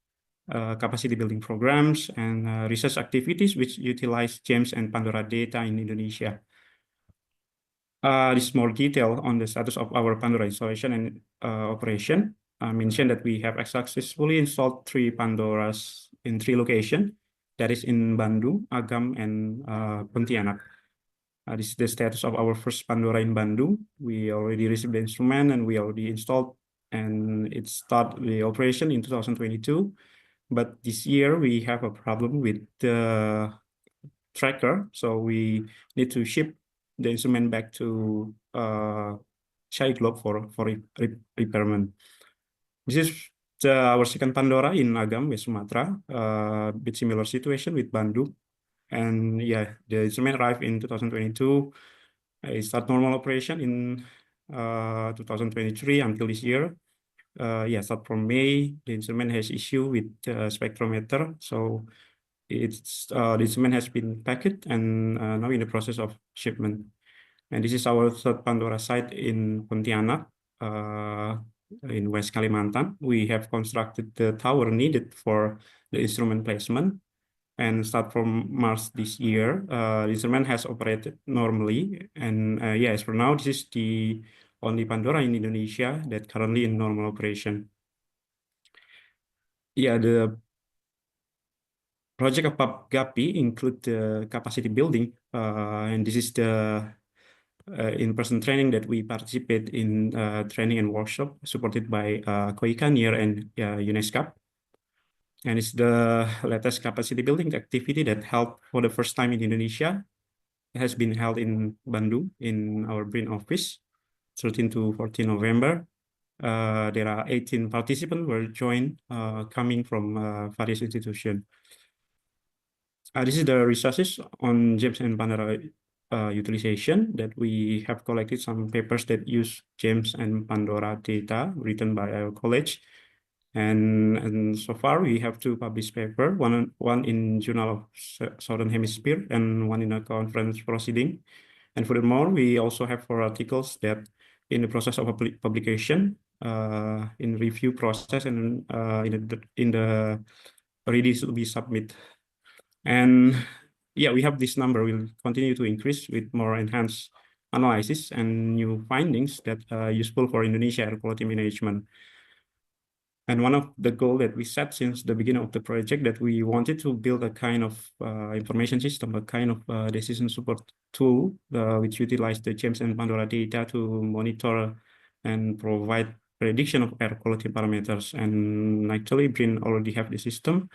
capacity building programs, and research activities which utilize GEMS and Pandora data in Indonesia. This more detail on the status of our Pandora installation and operation. I mentioned that we have successfully installed 3 Pandoras in 3 locations. That is in Bandung, Agam, and Pontianak. This is the status of our first Pandora in Bandung. We already received the instrument and we already installed, and it started the operation in 2022. But this year we have a problem with the tracker, so we need to ship the instrument back to Chai Globe for repairment. This is our second Pandora in Agam, West Sumatra, bit similar situation with Bandung. And yeah, the instrument arrived in 2022. It started normal operation in 2023 until this year. Yeah, start from May, the instrument has issue with spectrometer. So it's the instrument has been packed and now in the process of shipment. And this is our third Pandora site in Pontianak, in West Kalimantan. We have constructed the tower needed for the instrument placement, and start from March this year, the instrument has operated normally. And yeah, as for now, this is the only Pandora in Indonesia that currently in normal operation. Yeah, the project of PAPGABI include the capacity building, and this is the in-person training that we participate in, training and workshop supported by KOICA, NIR, and ESCAP. And it's the latest capacity building activity that held for the first time in Indonesia. It has been held in Bandung in our BRIN office, 13 to 14 November. There are 18 participants were joined, coming from various institutions. This is the resources on GEMS and Pandora utilization that we have collected some papers that use GEMS and Pandora data written by our college. And so far we have 2 published papers, one in Journal of Southern Hemisphere and one in a conference proceeding. And furthermore, we also have 4 articles that in the process of publication, in review process, and in the ready to be submitted. And yeah, we have this number will continue to increase with more enhanced analysis and new findings that are useful for Indonesia air quality management. And one of the goals that we set since the beginning of the project, that we wanted to build a kind of information system, a kind of decision support tool, which utilize the GEMS and Pandora data to monitor and provide prediction of air quality parameters. And actually, BRIN already have the system,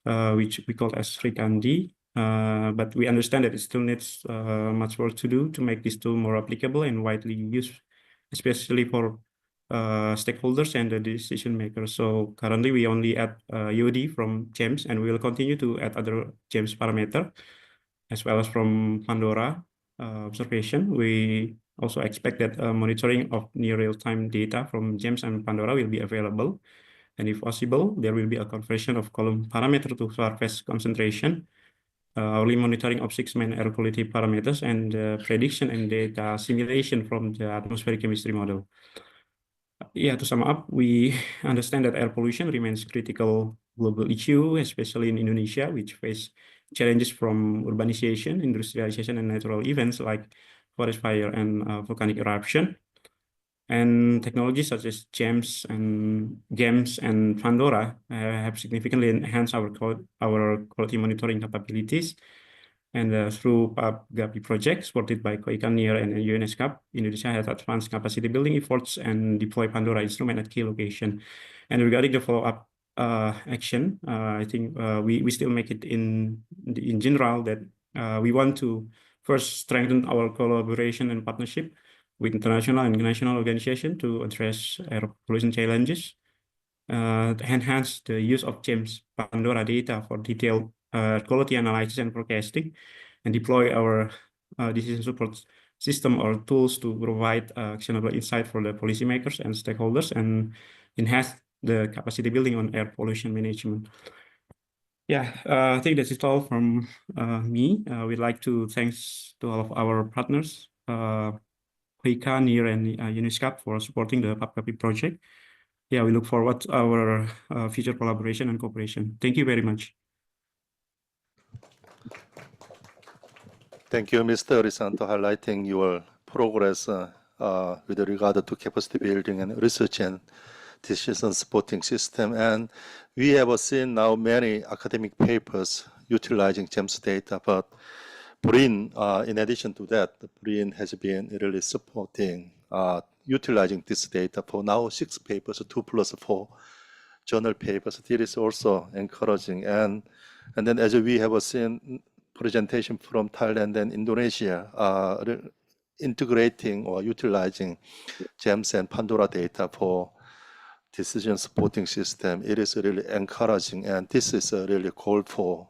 which we call as Rikandi. But we understand that it still needs much work to do to make this tool more applicable and widely used, especially for stakeholders and the decision makers. So currently we only add UD from GEMS, and we will continue to add other GEMS parameter as well as from Pandora observation. We also expect that monitoring of near real-time data from GEMS and Pandora will be available. And if possible, there will be a conversion of column parameter to surface concentration, early monitoring of 6 main air quality parameters, and prediction and data simulation from the atmospheric chemistry model. Yeah, to sum up, we understand that air pollution remains critical global issue, especially in Indonesia, which face challenges from urbanization, industrialization, and natural events like forest fire and volcanic eruption. And technologies such as GEMS and Pandora have significantly enhanced our quality monitoring capabilities. And through PAP-GAPI project supported by KOICA, NIR, and ESCAP, Indonesia has advanced capacity building efforts and deploy Pandora instrument at key location. And regarding the follow-up action, I think we still make it in general that we want to first strengthen our collaboration and partnership with international and national organizations to address air pollution challenges, enhance the use of GEMS Pandora data for detailed quality analysis and forecasting, and deploy our decision support system or tools to provide actionable insight for the policymakers and stakeholders, and enhance the capacity building on air pollution management. Yeah, I think that's it all from me. We'd like to thanks to all of our partners, KOICA, NIR, and ESCAP for supporting the PAP-GAPI project. Yeah, we look forward to our future collaboration and cooperation. Thank you very much. Thank you, Mr. Risanto, highlighting your progress with regard to capacity building and research and decision supporting system. And we have seen now many academic papers utilizing GEMS data, but BRIN, in addition to that, BRIN has been really supporting utilizing this data for now 6 papers, 2+4 journal papers. It is also encouraging. And then as we have seen presentation from Thailand and Indonesia, integrating or utilizing GEMS and Pandora data for decision supporting system, it is really encouraging. And this is a really call for,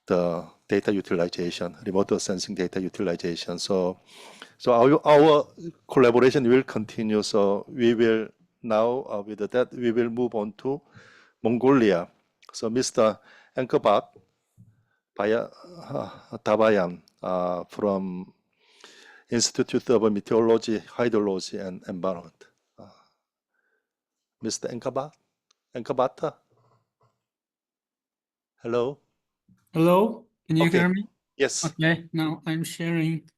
the data utilization, remote sensing data utilization. So our collaboration will continue. So we will now, with that, we will move on to Mongolia. So Mr. Angkor Dabayan from Institute of Meteorology, Hydrology, and Environment. Mr. Angkor. Hello. Hello, can you Okay. hear me? Yes. Okay, now I'm sharing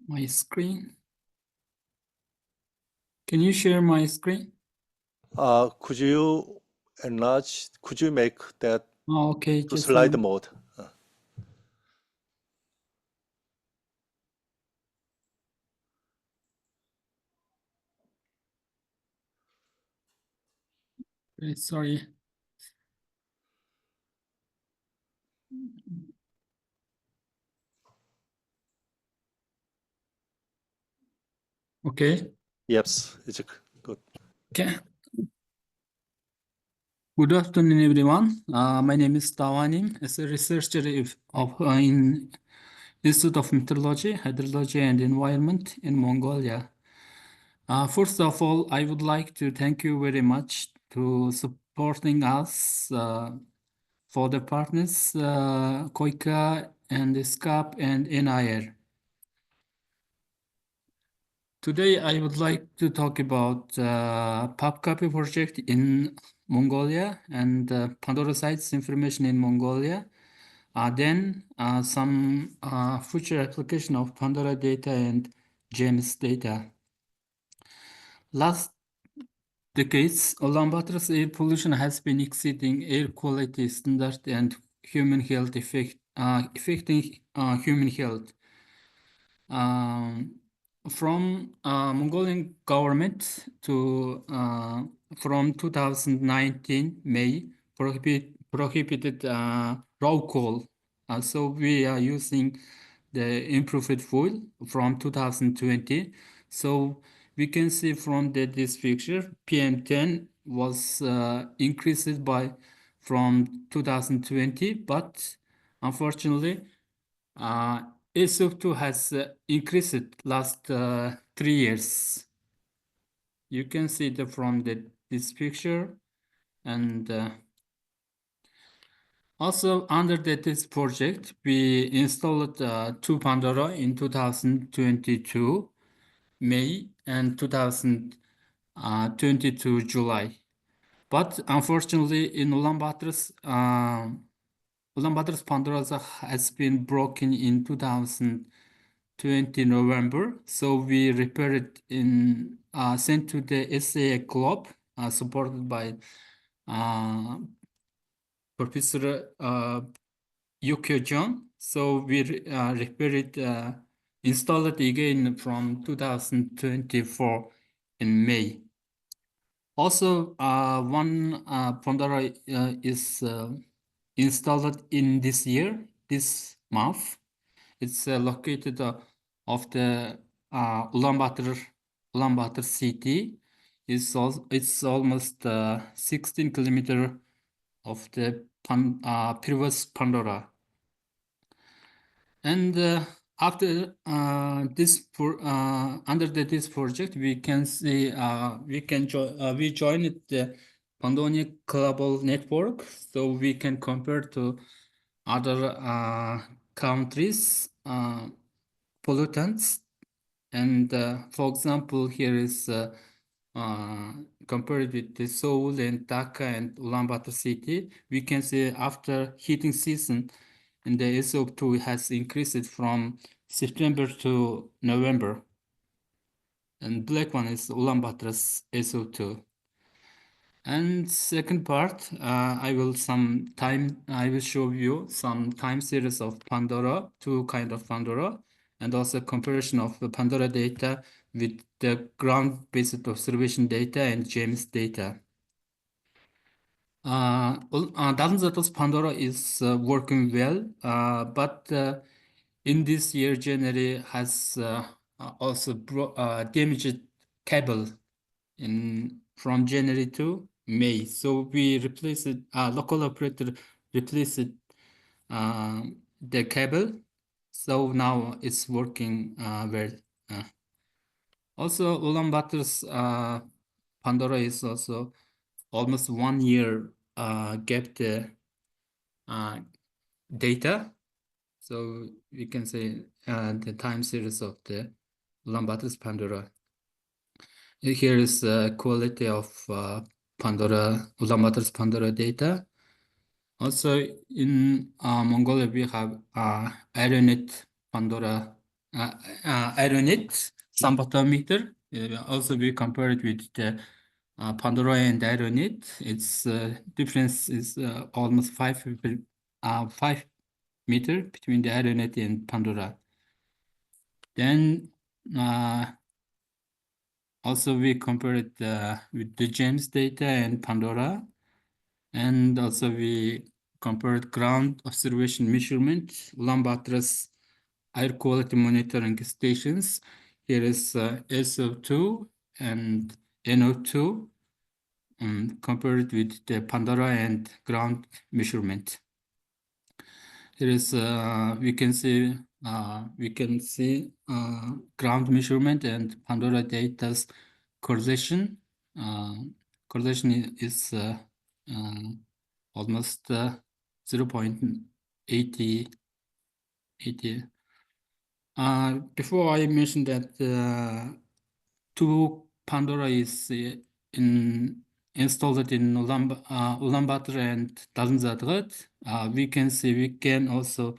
my screen. Can you share my screen? Could you enlarge? Could you make that Oh, okay, to just slide one- mode? sorry. Okay, Yes, it's good. okay. Good afternoon, everyone. My name is Tawanim. As a researcher in Institute of Meteorology, Hydrology, and Environment in Mongolia. First of all, I would like to thank you very much to supporting us for the partners, KOICA and ESCAP and NIR. Today, I would like to talk about PAP-GAPI project in Mongolia and Pandora sites information in Mongolia. Then some future application of Pandora data and GEMS data. Last decades, Ulaanbaatar's air pollution has been exceeding air quality standard and human health affecting human health. From Mongolian government to from 2019 May prohibited raw coal. So we are using the improved fuel from 2020. So we can see from this picture, PM10 was increased by from 2020, but unfortunately, SO2 has increased last 3 years. You can see from this picture, and also under this project, we installed 2 Pandora in 2022 May and 2022 July. But unfortunately, in Ulaanbaatar's Ulaanbaatar's Pandora has been broken in 2020 November, so we repaired it in sent to the SAA Club, supported by Professor Yukio John. So we repaired it, installed it again from 2024 in May. Also, one Pandora is installed in this year, this month. It's located off the Ulaanbaatar city. It's almost 16 kilometers of the previous Pandora. And after this under this project, we can see we joined the Pandora Global Network, so we can compare to other countries pollutants. And for example, here is compared with the Seoul and Dhaka and Ulaanbaatar city, we can see after heating season, and the SO2 has increased from September to November. And black one is Ulaanbaatar's SO2. And second part, I will show you some time series of Pandora, two kind of Pandora, and also comparison of the Pandora data with the ground-based observation data and GEMS data. Dalanzato's Pandora is working well, but in this year, January has also damaged cable from January to May. So we replaced it, local operator replaced the cable. So now it's working well. Also, Ulaanbaatar's Pandora is also almost 1 year gap the data. So we can say the time series of the Ulaanbaatar's Pandora. Here is the quality of Pandora, Ulaanbaatar's Pandora data. Also in Mongolia, we have Aeronet Pandora, Aeronet symptometer. Also, we compare it with the Pandora and Aeronet. Its difference is almost 5 meter between the Aeronet and Pandora. Then also we compare it with the GEMS data and Pandora. And also we compared ground observation measurement, Ulaanbaatar's air quality monitoring stations. Here is SO2 and NO2 compared with the Pandora and ground measurement. Here is we can see ground measurement and Pandora data's correlation. Correlation is almost 0.80. Before I mentioned that two Pandora is installed in Ulaanbaatar and Dalanzadgat. We can also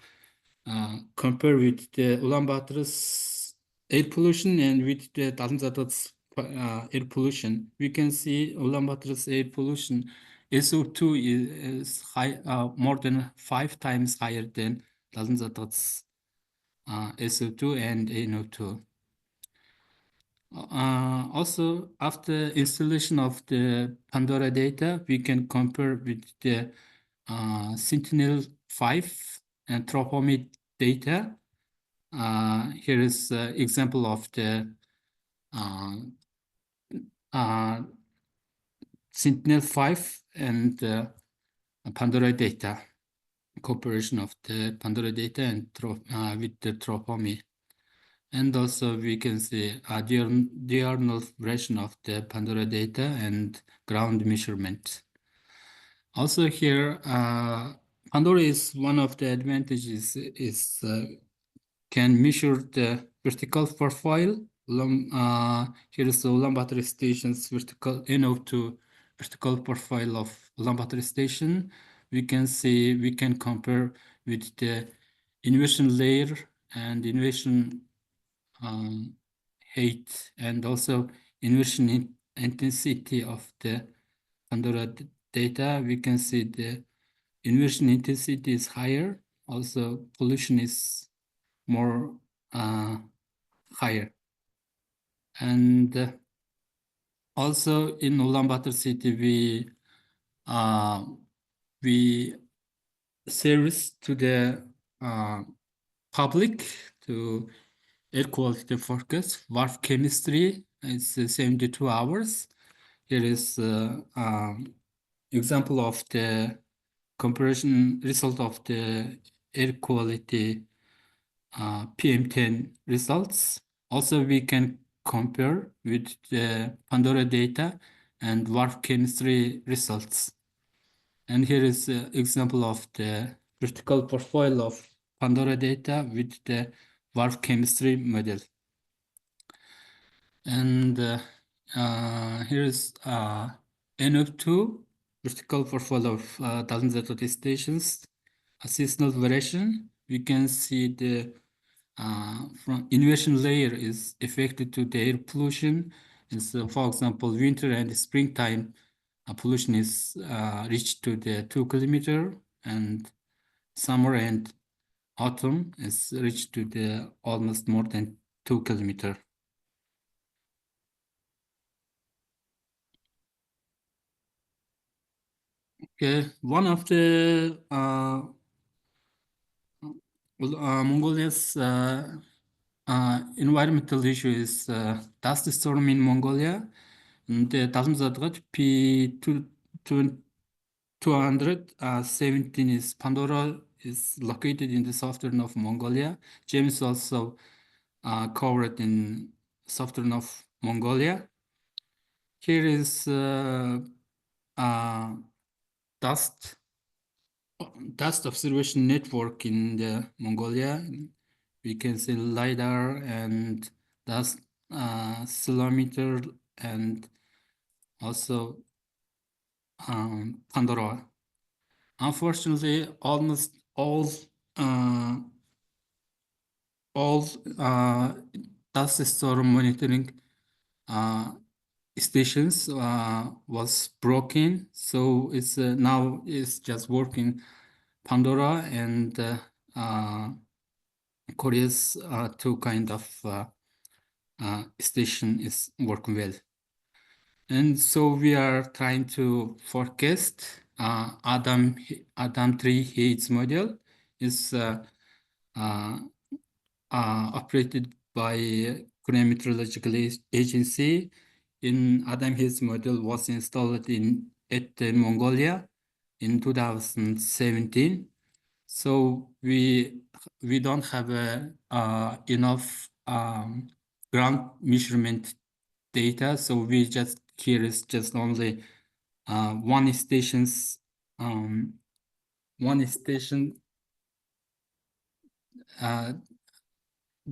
compare with the Ulaanbaatar's air pollution and with the Dalanzadgat's air pollution. We can see Ulaanbaatar's air pollution SO2 is high, more than 5 times higher than Dalanzadgat's SO2 and NO2. Also, after installation of the Pandora data, we can compare with the Sentinel-5 and Tropomi data. Here is an example of the Sentinel-5 and Pandora data, comparison of the Pandora data and with the Tropomi. And also we can see a diurnal version of the Pandora data and ground measurement. Also here, Pandora is one of the advantages is can measure the vertical profile. Here is the Ulaanbaatar station's vertical NO2 vertical profile of Ulaanbaatar station we can compare with the inversion layer and inversion height, and also inversion intensity of the Pandora data. We can see the inversion intensity is higher. Also, pollution is more higher. And also in Ulaanbaatar city, we service to the public to air quality forecast. Wharf chemistry is 72 hours. Here is example of the comparison result of the air quality PM10 results. Also, we can compare with the Pandora data and wharf chemistry results. And here is an example of the vertical profile of Pandora data with the wharf chemistry model. And here is NO2 vertical profile of dozen ZOT stations. A seasonal variation. We can see the from inversion layer is affected to the air pollution. And so, for example, winter and springtime pollution is reached to the 2 kilometer, and summer and autumn is reached to the almost more than 2 kilometer. Okay, one of the Mongolia's environmental issue is dust storm in Mongolia. And the Tasmazadgat P217 is Pandora is located in the southern of Mongolia. James also covered in southern of Mongolia. Here is dust observation network in the Mongolia. We can see LiDAR and dust ceilometer and also Pandora. Unfortunately, almost all dust storm monitoring stations was broken, so it's now it's just working Pandora and Korea's two kind of station is working well. And so we are trying to forecast Adam 3 Heights model is operated by Korean Meteorological Agency. In Adam Heights model was installed in Mongolia in 2017. So we don't have enough ground measurement data. So we just here is just only one station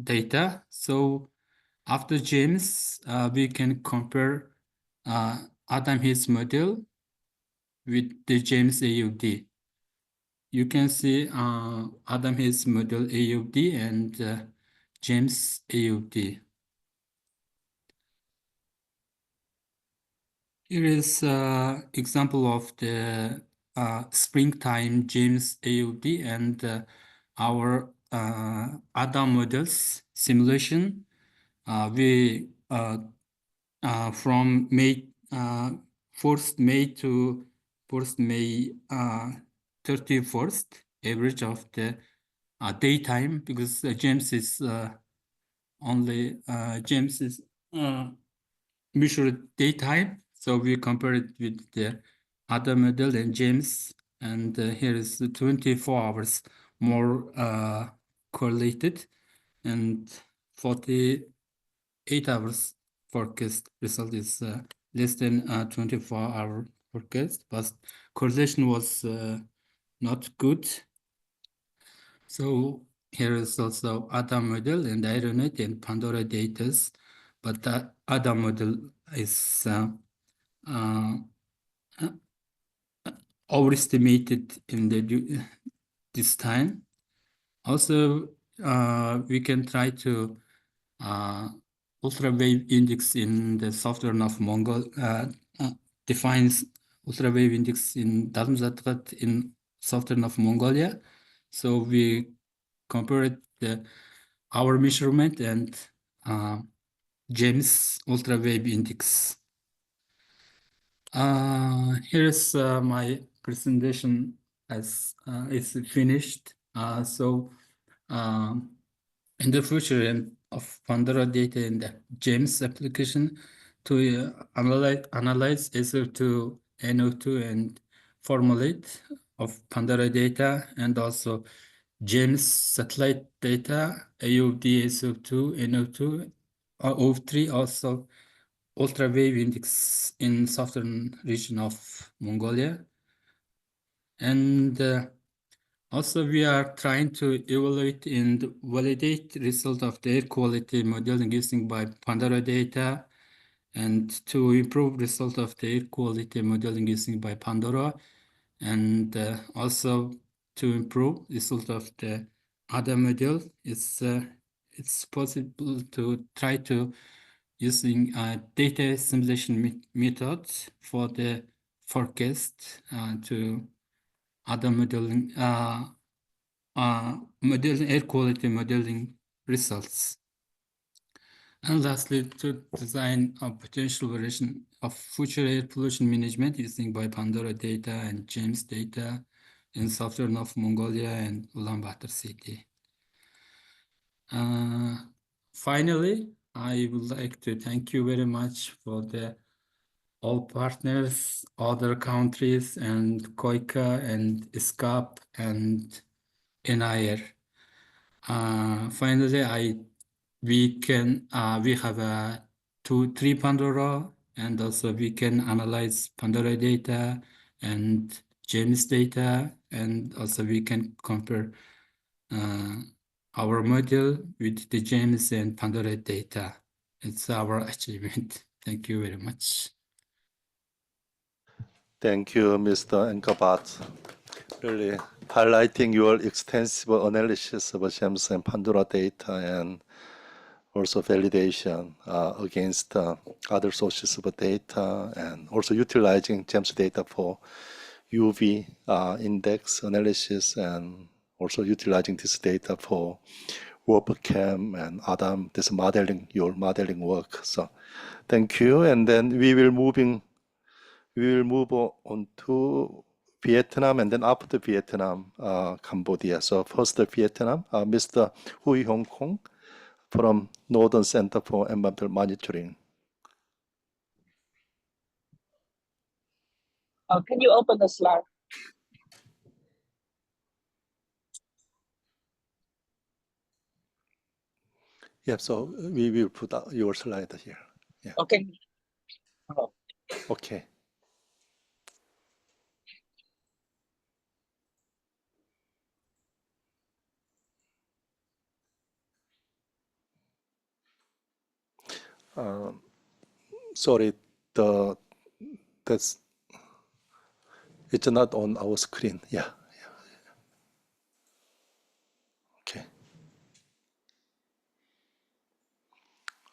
data. So after James, we can compare Adam Heights model with the James AUD. You can see Adam Heights model AUD and James AUD. Here is example of the springtime James AUD and our Adam models simulation. We from May 1st May to 1st May 31st average of the daytime, because James is only James is measured daytime. So we compare it with the other model and James, and here is the 24 hours more correlated, and 48 hours forecast result is less than 24-hour forecast, but correlation was not good. So here is also Adam model and Ironet and Pandora data, but the Adam model is overestimated in this time. Also, we can try to ultra-wave index in the software of Mongolia defines ultra-wave index in Darmstadt in software of Mongolia. So we compared our measurement and James ultra-wave index. Here's my presentation as it's finished. In the future of Pandora data in the James application to analyze SO2, NO2 and formulate of Pandora data, and also James satellite data, AOD, SO2, NO2, O3, also ultra-wave index in southern region of Mongolia. And also we are trying to evaluate and validate result of the air quality modeling using by Pandora data, and to improve result of the air quality modeling using by Pandora, and also to improve result of the other model. It's possible to try to using data simulation methods for the forecast to other modeling air quality modeling results. And lastly, to design a potential version of future air pollution management using by Pandora data and James data in southern of Mongolia and Ulaanbaatar city. Finally, I would like to thank you very much for all partners, other countries, and KOICA and ESCAP and NIR. Finally, we have 3 Pandora, and also we can analyze Pandora data and James data, and also we can compare our model with the James and Pandora data. It's our achievement. Thank you very much. Thank you, Mr. Enkabat. Really highlighting your extensive analysis of James and Pandora data, and also validation against other sources of data, and also utilizing James data for UV index analysis, and also utilizing this data for WorkCam and Adam, this modeling, your modeling work. So thank you. And then we will move on to Vietnam, and then after Vietnam, Cambodia. So first Vietnam, Mr. Hui Hong Kong from Northern Center for Environmental Monitoring. Can you open the slide? Yeah, so we will put your slide here. Yeah. Okay. Oh. Okay. Sorry, it's not on our screen. Yeah. Okay.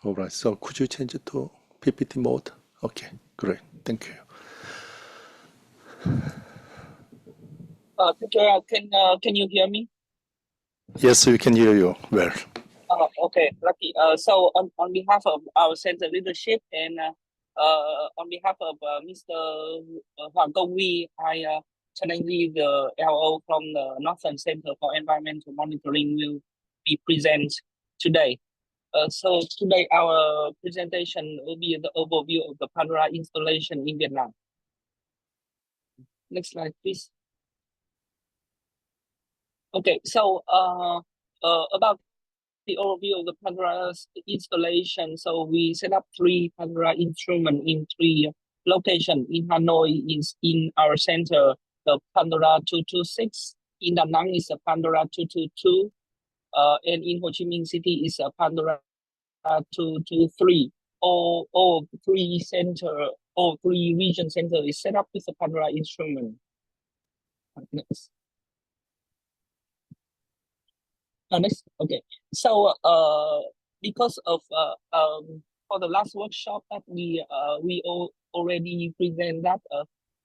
All right. So could you change it to PPT mode? Okay. Great. Thank you. Can you hear me? Yes, we can hear you well. Okay, lucky. So on behalf of our center leadership and on behalf of Mr. Hoàng Công Huy, I challenge the LO from the Northern Center for Environmental Monitoring will be present today. So today our presentation will be the overview of the Pandora installation in Vietnam. Next slide, please. Okay, so about the overview of the Pandora installation. So we set up 3 Pandora instruments in 3 locations. In Hanoi is in our center, the Pandora 226. In Da Nang is a Pandora 222. And in Ho Chi Minh City is a Pandora 223. All 3 region centers is set up with a Pandora instrument. Next. Next. Okay. So because of for the last workshop that we already present that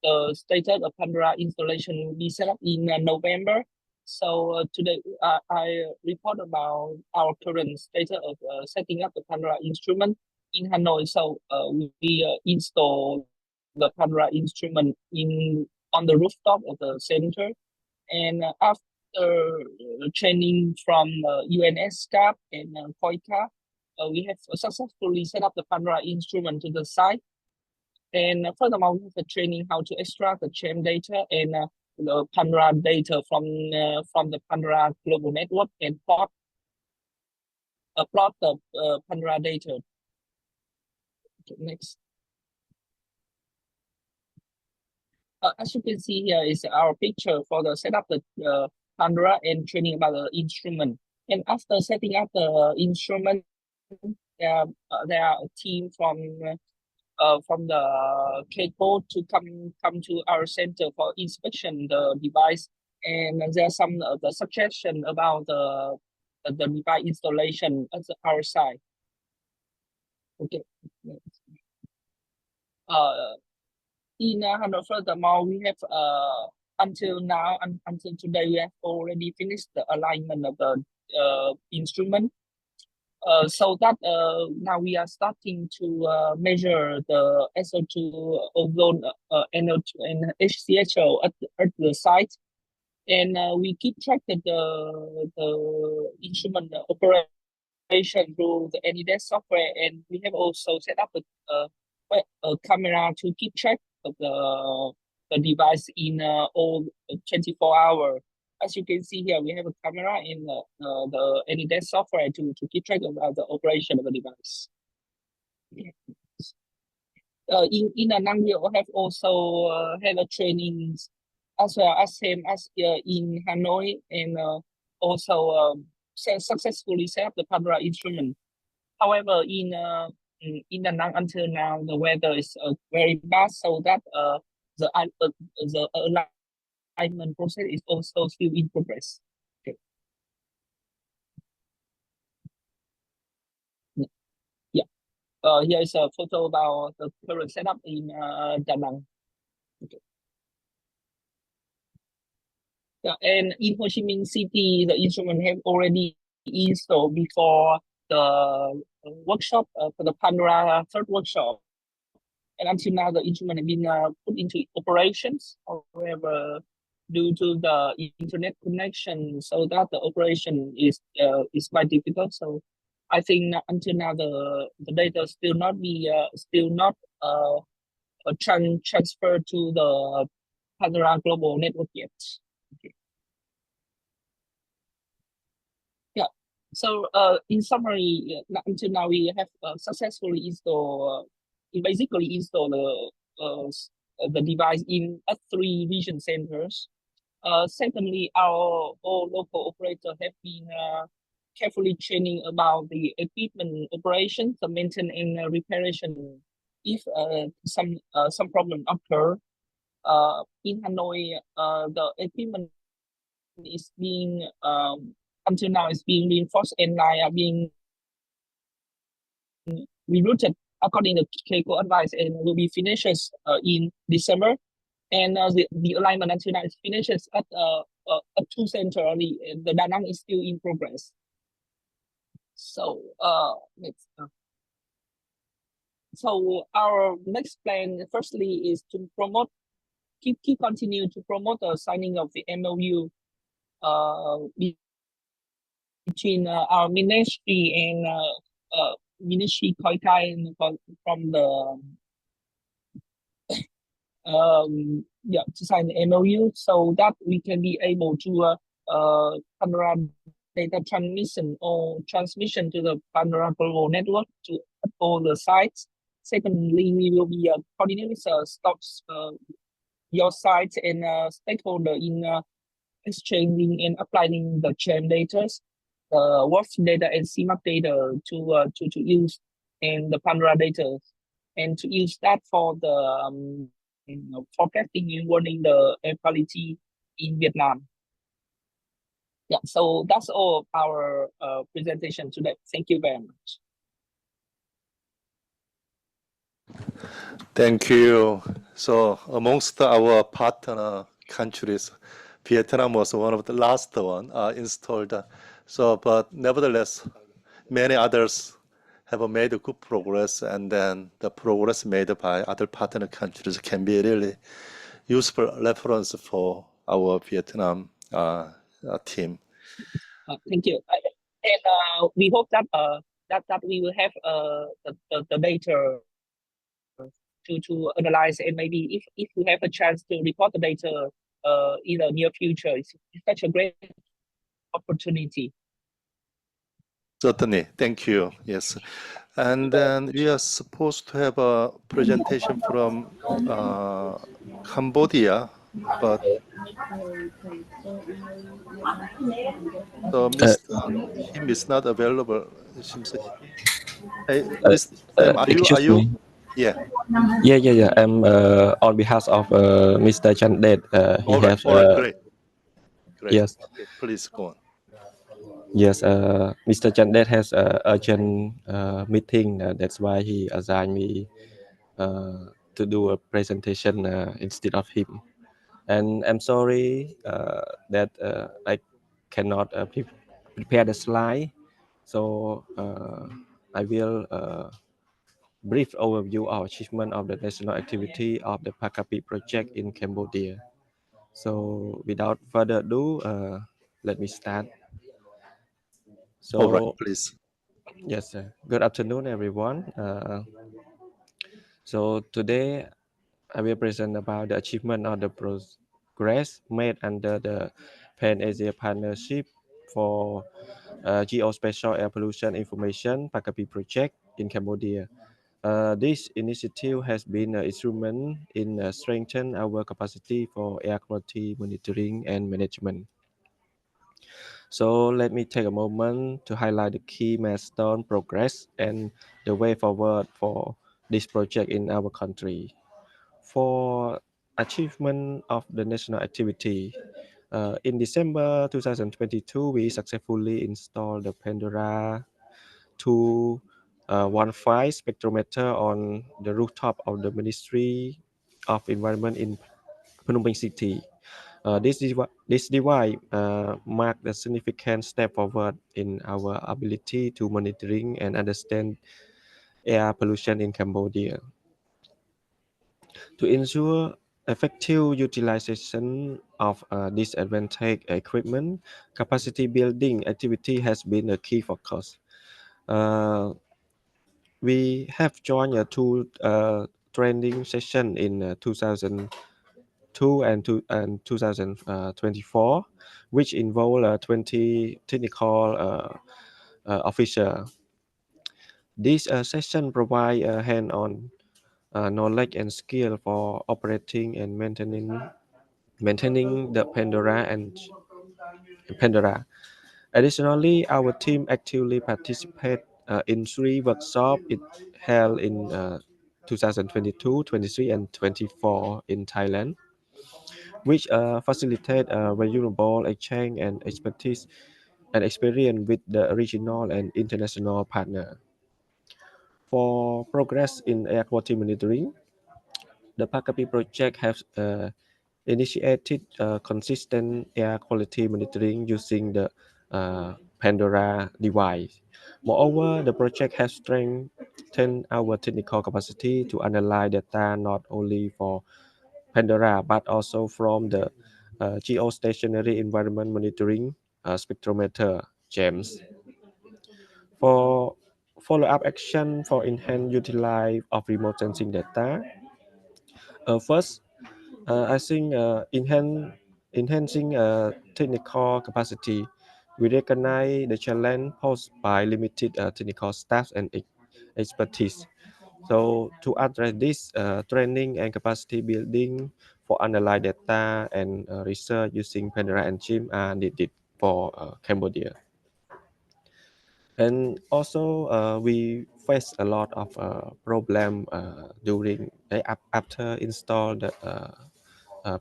the status of Pandora installation will be set up in November. So today I report about our current status of setting up the Pandora instrument in Hanoi. So we install the Pandora instrument on the rooftop of the center, and after training from ESCAP and COICA, we have successfully set up the Pandora instrument to the site. And furthermore, we have the training how to extract the CHAM data and the Pandora data from the Pandora global network and plot the Pandora data. Okay, next. As you can see here is our picture for the setup the Pandora and training about the instrument. And after setting up the instrument, there are a team from the Keiko to come to our center for inspection the device, and there's some the suggestion about the device installation at our side. Okay. In Hanoi, furthermore, we have until now until today we have already finished the alignment of the instrument. So that now we are starting to measure the SO2, ozone, NO2, and HCHO at the site, and we keep track of the instrument operation through the AnyDesk software, and we have also set up a camera to keep track of the device in all 24 hours. As you can see here, we have a camera in the AnyDesk software to keep track of the operation of the device. In Da Nang, we have also had a training as well as same as in Hanoi, and also successfully set up the Pandora instrument. However, in Da Nang until now, the weather is very bad, so that the alignment process is also still in progress. Okay. Yeah. Here is a photo about the current setup in Da Nang. Okay. Yeah, and in Ho Chi Minh City, the instrument have already installed before the workshop for the Pandora third workshop. And until now, the instrument has been put into operations. However, due to the internet connection, so that the operation is quite difficult. So I think until now the data still not transferred to the Pandora global network yet. Okay. Yeah. So in summary, until now we have successfully installed. Basically install the device at 3 vision centers. Secondly, our all local operators have been carefully training about the equipment operations, the maintenance and reparation if some problem occur. In Hanoi, the equipment is being until now is being reinforced and now are being rerouted according to Keiko advice, and will be finished in December. And the alignment until now is finished at 2 centers only. The Da Nang is still in progress. So next. So our next plan, firstly, is to continue to promote the signing of the MOU between our ministry and Ministry COICA from the to sign the MOU, so that we can be able to Pandora data transmission to the Pandora global network to all the sites. Secondly, we will be coordinating your sites and stakeholder in exchanging and applying the CHAM data, WRF data and CMAP data to use in the Pandora data, and to use that for the forecasting and warning the air quality in Vietnam. Yeah, so that's all our presentation today. Thank you very much. Thank you. So amongst our partner countries, Vietnam was one of the last one installed. So, but nevertheless, many others have made good progress, and then the progress made by other partner countries can be really useful reference for our Vietnam team. Thank you. And we hope that that we will have the data to analyze, and maybe if we have a chance to report the data in the near future, it's such a great opportunity. Certainly, thank you. Yes, and then we are supposed to have a presentation from Cambodia, but so Mr. Kim is not available. It seems. Hey, Mr. Kim, are Excuse you? me. Yeah. Yeah. I'm on behalf of Mr. Chandet. He All right. has. All right. Great. Great. Yes. Okay. Please go on. Yes. Mr. Chandet has a urgent meeting. That's why he assigned me to do a presentation instead of him. And I'm sorry that I cannot prepare the slide. So I will brief overview of achievement of the national activity of the Pakapi project in Cambodia. So without further ado, let me start. So All right. Please. yes, good afternoon, everyone. So today I will present about the achievement of the progress made under the Pan-Asia Partnership for Geospatial Air Pollution Information Pakapi project in Cambodia. This initiative has been an instrument in strengthening our capacity for air quality monitoring and management. So let me take a moment to highlight the key milestone progress and the way forward for this project in our country. For achievement of the national activity, in December 2022, we successfully installed the Pandora 215 spectrometer on the rooftop of the Ministry of Environment in Phnom Penh City. This device marked a significant step forward in our ability to monitoring and understand air pollution in Cambodia. To ensure effective utilization of this advanced equipment, capacity building activity has been a key focus. We have joined two training sessions in 2002 and 2024, which involve 20 technical officers. This session provide hand-on knowledge and skill for operating and maintaining the Pandora. Additionally, our team actively participate in 3 workshops it held in 2022, 23, and 24 in Thailand, which facilitate valuable exchange and expertise and experience with the regional and international partner. For progress in air quality monitoring, the Pakapi project has initiated consistent air quality monitoring using the Pandora device. Moreover, the project has strengthened our technical capacity to analyze data not only for Pandora but also from the geostationary environment monitoring spectrometer GEMS. For follow-up action for enhanced utilization of remote sensing data, first, I think enhancing technical capacity. We recognize the challenge posed by limited technical staff and expertise. So to address this, training and capacity building for analyze data and research using Pandora and GIM are needed for Cambodia. And also, we face a lot of problem during after install the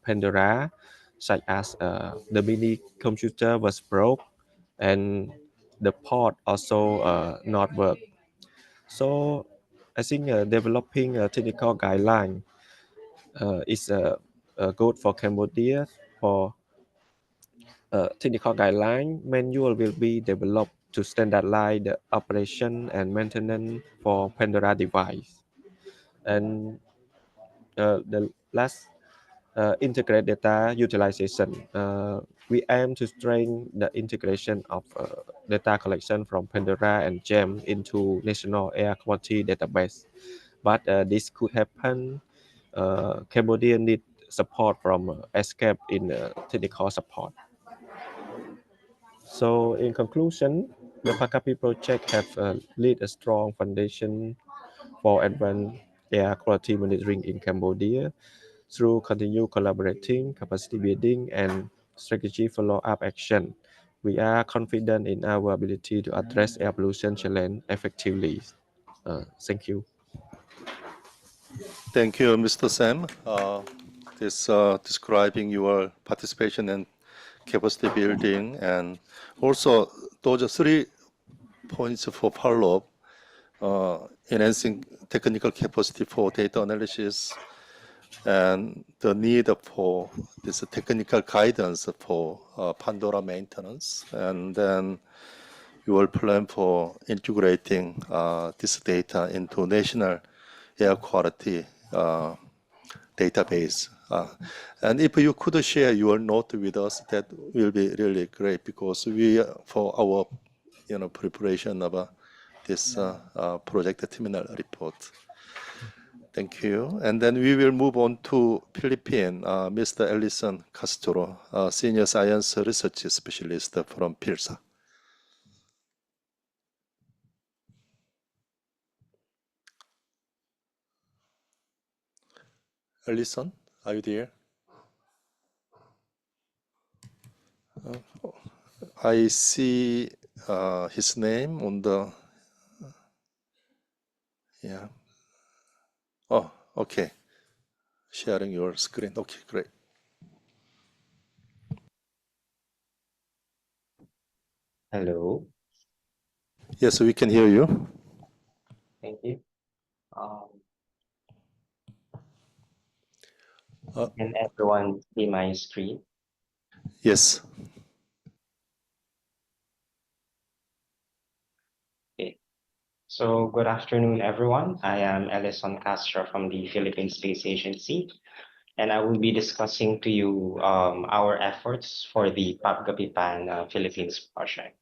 Pandora. such as the mini computer was broke and the port also not work. So I think developing a technical guideline is good for Cambodia. For technical guideline, manual will be developed to standardize the operation and maintenance for Pandora device. And the last, integrate data utilization. We aim to strengthen the integration of data collection from Pandora and GEM into National Air Quality Database. But this could happen. Cambodia need support from ESCAP in technical support. So in conclusion, the Pakapi project have laid a strong foundation for advanced air quality monitoring in Cambodia through continued collaborating, capacity building, and strategy follow-up action. We are confident in our ability to address air pollution challenge effectively. Thank you. Thank you, Mr. Sam. This describing your participation in capacity building, and also those are 3 points for follow-up, enhancing technical capacity for data analysis, and the need for this technical guidance for Pandora maintenance, and then your plan for integrating this data into national air quality database. And if you could share your note with us, that will be really great, because we, for our preparation of this project terminal report. Thank you. And then we will move on to Philippines, Mr. Ellison Castro, Senior Science Research Specialist from PIRSA. Ellison, are you there? I see his name on the, yeah. Oh, okay. Sharing your screen. Okay, great. Hello, Yes, we can hear you. thank you. Uh, Can everyone see my screen? Yes. Okay. So good afternoon, everyone. I am Ellison Castro from the Philippine Space Agency, and I will be discussing to you our efforts for the PAPGAPIPAN Philippines project.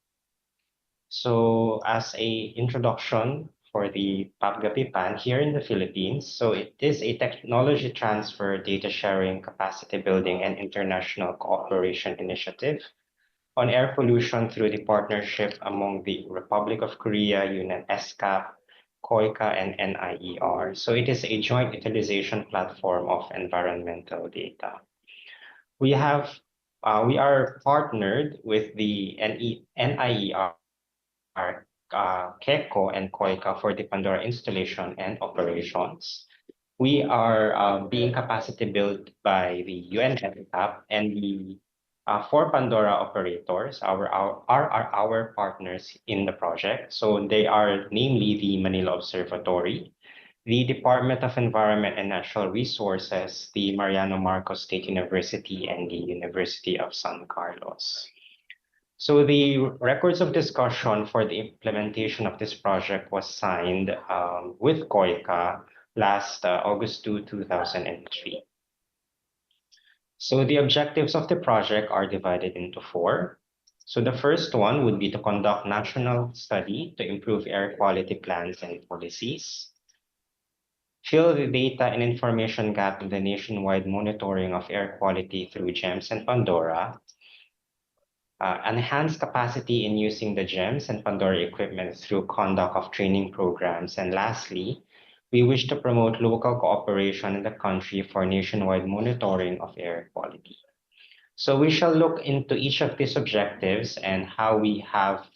So as a introduction for the PAPGAPIPAN here in the Philippines, so it is a technology transfer, data sharing, capacity building, and international cooperation initiative on air pollution through the partnership among the Republic of Korea, ESCAP, COICA, and NIER. So it is a joint utilization platform of environmental data. We are partnered with the NIER, KECO, and COICA for the Pandora installation and operations. We are being capacity built by the ESCAP, and the 4 Pandora operators are our partners in the project. So they are namely the Manila Observatory, the Department of Environment and Natural Resources, the Mariano Marcos State University, and the University of San Carlos. So the records of discussion for the implementation of this project was signed with COICA last August 2, 2003. So the objectives of the project are divided into 4. So the first one would be to conduct national study to improve air quality plans and policies, fill the data and information gap in the nationwide monitoring of air quality through GEMS and Pandora, enhance capacity in using the GEMS and Pandora equipment through conduct of training programs, and lastly, we wish to promote local cooperation in the country for nationwide monitoring of air quality. So we shall look into each of these objectives and how we have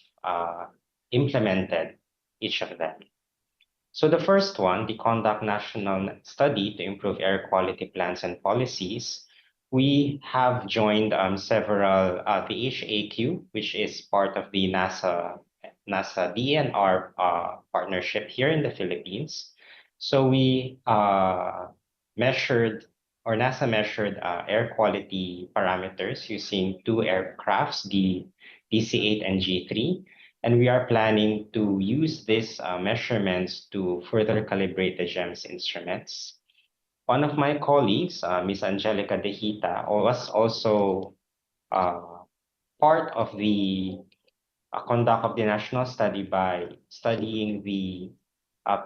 implemented each of them. So the first one, the conduct national study to improve air quality plans and policies. we have joined several the HAQ, which is part of the NASA DNR partnership here in the Philippines. So we measured, or NASA measured air quality parameters using two aircrafts, the DC-8 and G3. And we are planning to use these measurements to further calibrate the GEMS instruments. One of my colleagues, Ms. Angelica De Hita, was also part of the conduct of the national study by studying the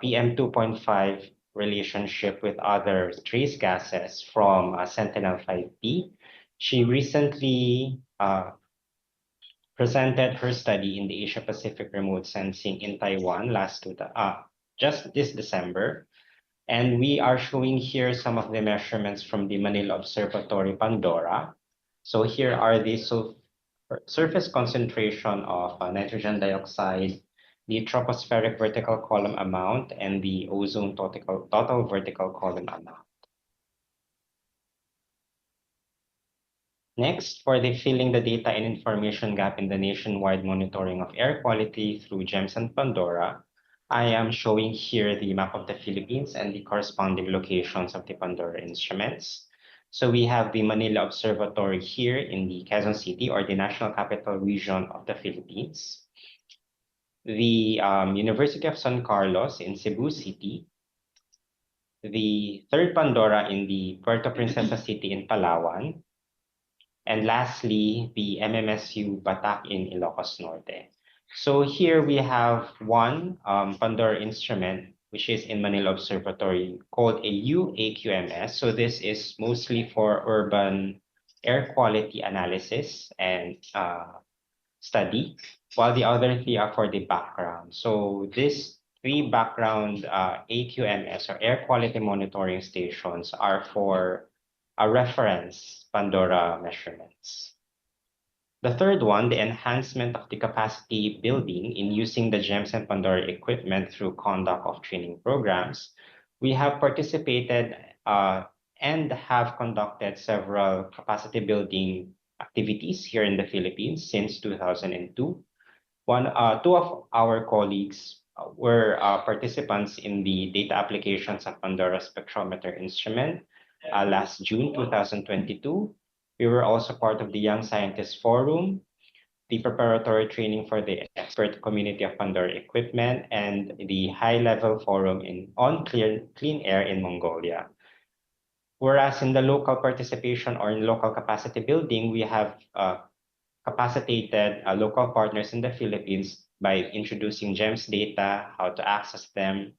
PM 2.5 relationship with other trace gases from Sentinel-5P. She recently presented her study in the Asia Pacific Remote Sensing in Taiwan just this December. And we are showing here some of the measurements from the Manila Observatory Pandora. So here are the surface concentration of nitrogen dioxide, the tropospheric vertical column amount, and the ozone total vertical column amount. Next, for the filling the data and information gap in the nationwide monitoring of air quality through GEMS and Pandora, I am showing here the map of the Philippines and the corresponding locations of the Pandora instruments. So we have the Manila Observatory here in the Quezon City, or the National Capital Region of the Philippines. The University of San Carlos in Cebu City. The third Pandora in the Puerto Princesa City in Palawan. And lastly, the MMSU Batak in Ilocos Norte. So here we have one Pandora instrument, which is in Manila Observatory, called a UAQMS. So this is mostly for urban air quality analysis and study, while the other three are for the background. So these three background AQMS, or air quality monitoring stations, are for a reference Pandora measurements. The third one, the enhancement of the capacity building in using the GEMS and Pandora equipment through conduct of training programs. We have participated and have conducted several capacity building activities here in the Philippines since 2002. Two of our colleagues were participants in the data applications of Pandora spectrometer instrument last June 2022. We were also part of the Young Scientists Forum, the preparatory training for the expert community of Pandora equipment, and the high-level forum on clean air in Mongolia. Whereas in the local participation or in local capacity building, we have capacitated local partners in the Philippines by introducing GEMS data, how to access them,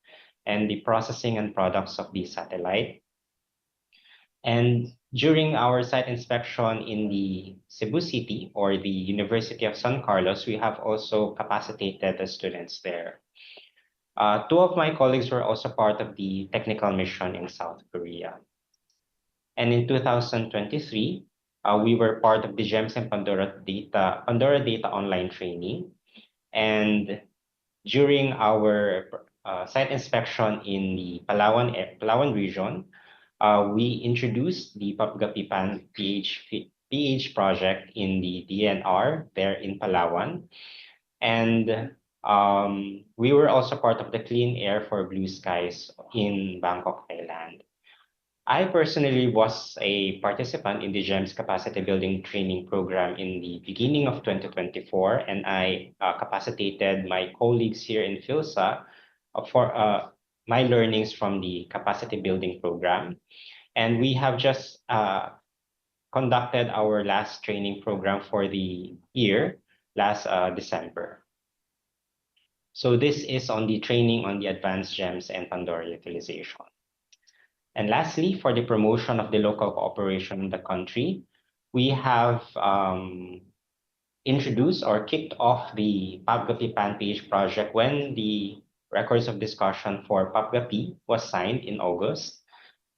and the processing and products of the satellite. And during our site inspection in the Cebu City, or the University of San Carlos, we have also capacitated the students there. Two of my colleagues were also part of the technical mission in South Korea. And in 2023, we were part of the GEMS and Pandora data online training. And during our site inspection in the Palawan region, we introduced the PAPGAPIPAN PH project in the DNR there in Palawan. And we were also part of the Clean Air for Blue Skies in Bangkok, Thailand. I personally was a participant in the GEMS capacity building training program in the beginning of 2024, and I capacitated my colleagues here in PhilSA for my learnings from the capacity building program. And we have just conducted our last training program for the year last December. So this is on the training on the advanced GEMS and Pandora utilization. And lastly, for the promotion of the local cooperation in the country, we have introduced or kicked off the PAPGAPI PAN-PH project when the records of discussion for PAPGAPI was signed in August.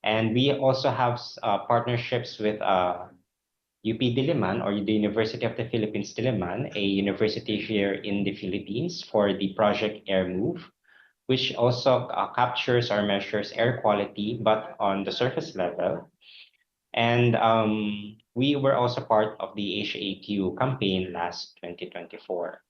And we also have partnerships with UP Diliman, or the University of the Philippines Diliman, a university here in the Philippines, for the project Air Move, which also captures or measures air quality, but on the surface level. And we were also part of the Asia AQ campaign last 2024.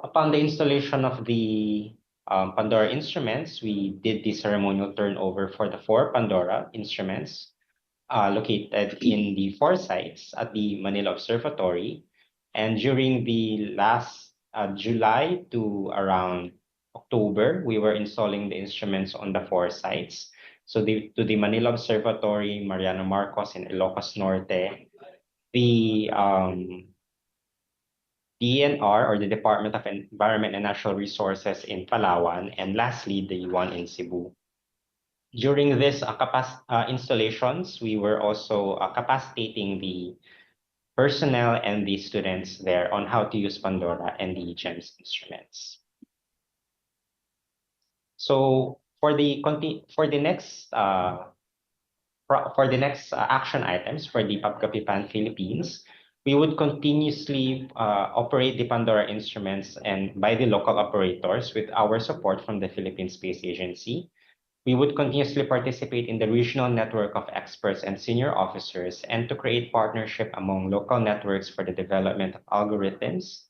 Upon the installation of the Pandora instruments, we did the ceremonial turnover for the 4 Pandora instruments located in the 4 sites at the Manila Observatory. And during the last July to around October, we were installing the instruments on the 4 sites. So to the Manila Observatory, Mariano Marcos in Ilocos Norte, the DNR or the Department of Environment and Natural Resources in Palawan, and lastly, the one in Cebu. During this installations, we were also capacitating the personnel and the students there on how to use Pandora and the GEMS instruments. So for the next action items for the PAPCAPIPAN Philippines, we would continuously operate the Pandora instruments and by the local operators with our support from the Philippine Space Agency. We would continuously participate in the regional network of experts and senior officers and to create partnership among local networks for the development of algorithms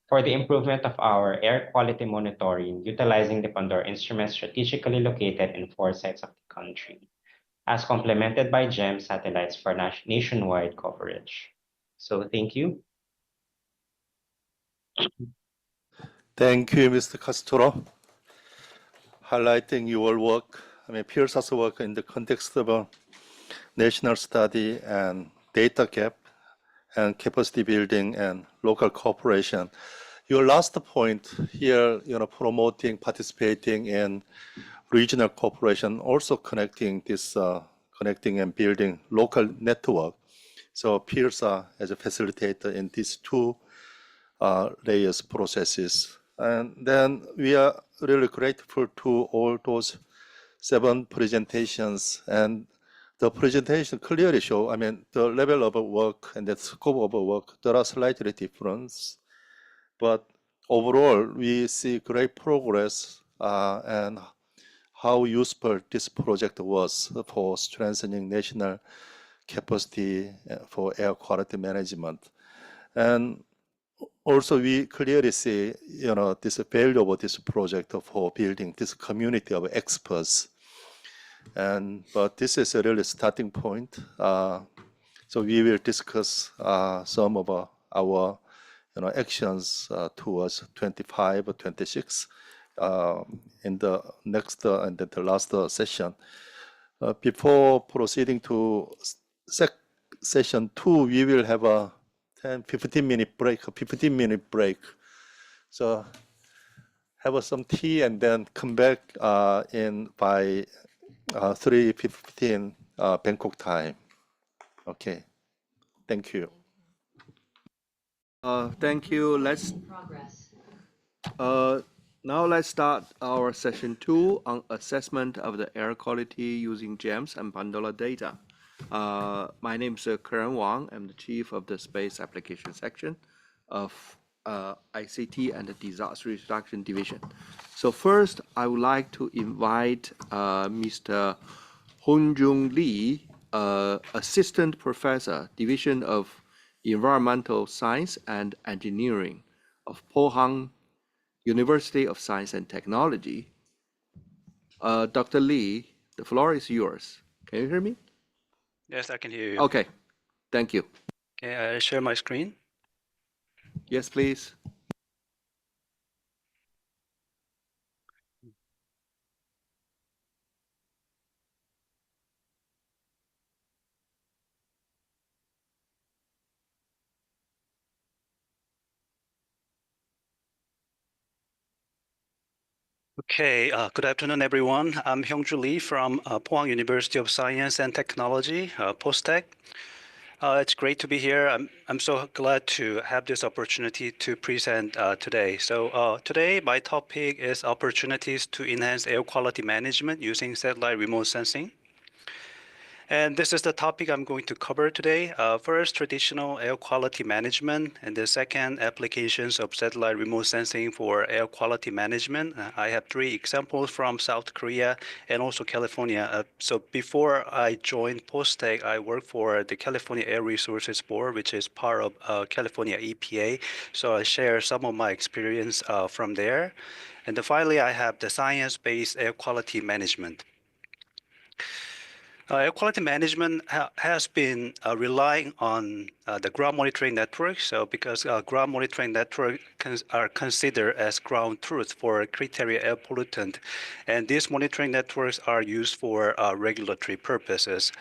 for the improvement of our air quality monitoring, utilizing the Pandora instruments strategically located in 4 sites of the country, as complemented by GEM satellites for nationwide coverage. So thank you. Thank you, Mr. Castro. Highlighting your work, PIRSA's work in the context of a national study and data gap and capacity building and local cooperation. Your last point here, promoting, participating in regional cooperation, also connecting and building local network. So PIRSA as a facilitator in these 2 layers processes. And then we are really grateful to all those 7 presentations, and the presentation clearly show, the level of work and the scope of work, there are slightly difference, but overall we see great progress and how useful this project was for strengthening national capacity for air quality management. And also, we clearly see, this value of this project for building this community of experts. But this is a really starting point. So we will discuss some of our, actions towards 25 or 26 in the next and the last session. Before proceeding to session 2, we will have a 15-minute break. So have some tea and then come back in by 3:15 Bangkok time. Okay. Thank you. Thank you. Now let's start our session 2 on assessment of the air quality using GEMS and Pandora data. My name is Karan Wang. I'm the chief of the space application section of ICT and the disaster reduction division. So first, I would like to invite Mr. Honjung Lee, assistant professor, division of environmental science and engineering of Pohang University of Science and Technology. Dr. Lee, the floor is yours. Can you hear me? Yes, I can hear you. Okay, thank you. Okay, I share my screen. Yes, please. Okay, good afternoon, everyone. I'm Hyungju Lee from Pohang University of Science and Technology, PostTech. It's great to be here. I'm so glad to have this opportunity to present today. So today, my topic is opportunities to enhance air quality management using satellite remote sensing. And this is the topic I'm going to cover today. First, traditional air quality management, and the second, applications of satellite remote sensing for air quality management. I have 3 examples from South Korea and also California. So before I joined Postech, I worked for the California Air Resources Board, which is part of California EPA. So I share some of my experience from there. And then finally, I have the science-based air quality management. Air quality management has been relying on the ground monitoring network. So because ground monitoring networks are considered as ground truth for criteria air pollutant, and these monitoring networks are used for regulatory purposes.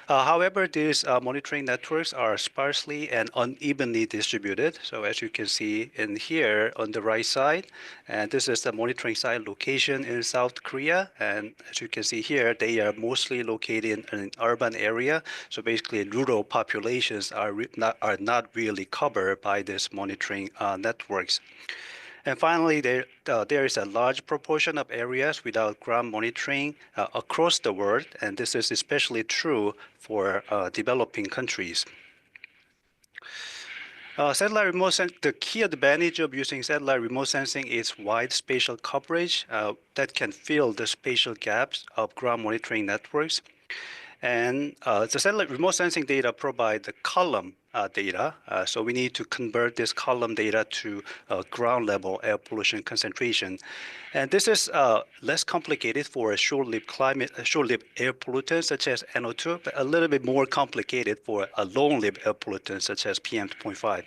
However, these monitoring networks are sparsely and unevenly distributed. So as you can see in here on the right side, and this is the monitoring site location in South Korea. And as you can see here, they are mostly located in an urban area. So basically, rural populations are not really covered by these monitoring networks. And finally, there is a large proportion of areas without ground monitoring across the world, and this is especially true for developing countries. The key advantage of using satellite remote sensing is wide spatial coverage that can fill the spatial gaps of ground monitoring networks. And the satellite remote sensing data provide the column data. So we need to convert this column data to ground level air pollution concentration. And this is less complicated for a short-lived air pollutant such as NO2, but a little bit more complicated for a long-lived air pollutant such as PM2.5.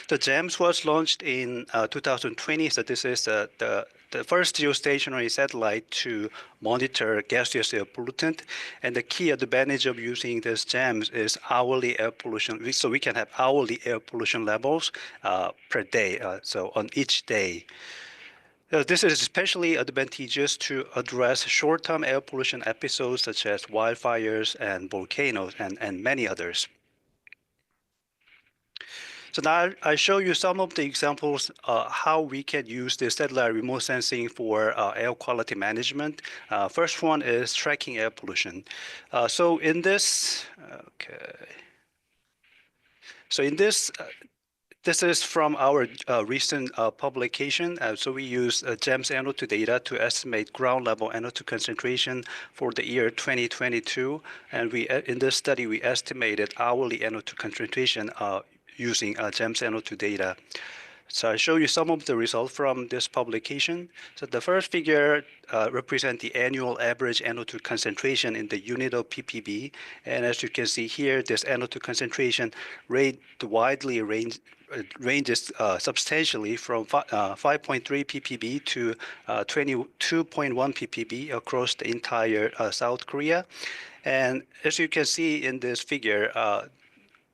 The GEMS was launched in 2020, so this is the first geostationary satellite to monitor gaseous air pollutant. And the key advantage of using this GEMS is hourly air pollution. So we can have hourly air pollution levels per day, so on each day. This is especially advantageous to address short-term air pollution episodes such as wildfires and volcanoes and many others. So now I show you some of the examples how we can use the satellite remote sensing for air quality management. First one is tracking air pollution. So in this, this is from our recent publication. So we use GEMS NO2 data to estimate ground level NO2 concentration for the year 2022. And in this study, we estimated hourly NO2 concentration using GEMS NO2 data. So I show you some of the results from this publication. So the first figure represents the annual average NO2 concentration in the unit of ppb. And as you can see here, this NO2 concentration rate widely ranges substantially from 5.3 ppb to 22.1 ppb across the entire South Korea. And as you can see in this figure,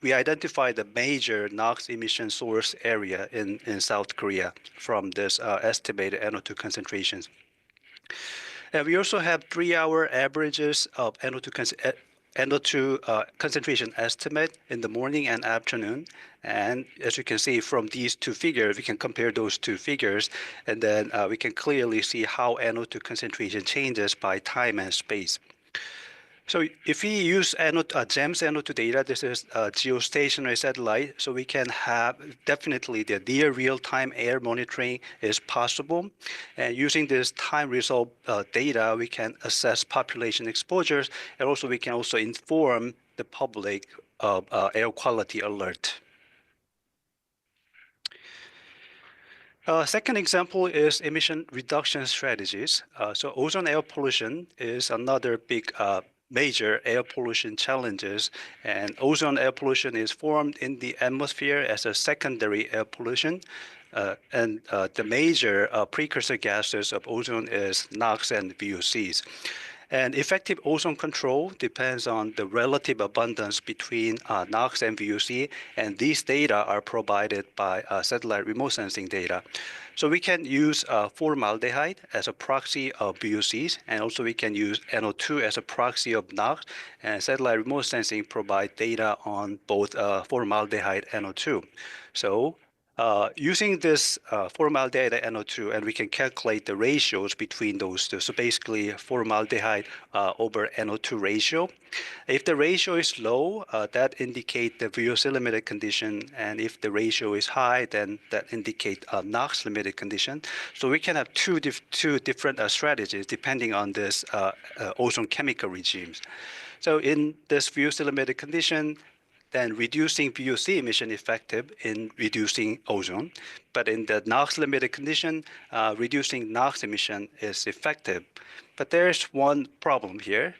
we identified the major NOx emission source area in South Korea from this estimated NO2 concentrations. And we also have 3-hour averages of NO2 concentration estimate in the morning and afternoon. And as you can see from these 2 figures, we can compare those 2 figures, and then we can clearly see how NO2 concentration changes by time and space. So if we use GEMS NO2 data, this is a geostationary satellite, so we can have definitely the near real-time air monitoring is possible. And using this time result data, we can assess population exposures, and also we can also inform the public of air quality alert. Second example is emission reduction strategies. So ozone air pollution is another big major air pollution challenges, and ozone air pollution is formed in the atmosphere as a secondary air pollution. And the major precursor gases of ozone is NOx and VOCs. And effective ozone control depends on the relative abundance between NOx and VOC, and these data are provided by satellite remote sensing data. So we can use formaldehyde as a proxy of VOCs, and also we can use NO2 as a proxy of NOx, and satellite remote sensing provide data on both formaldehyde and NO2. So Using this formaldehyde and NO2, and we can calculate the ratios between those two. So basically, formaldehyde over NO2 ratio. If the ratio is low, that indicate the VOC limited condition, and if the ratio is high, then that indicate NOx limited condition. So we can have two different strategies depending on this ozone chemical regimes. So in this VOC limited condition, then reducing VOC emission effective in reducing ozone. But in the NOx limited condition, reducing NOx emission is effective. But there's one problem here.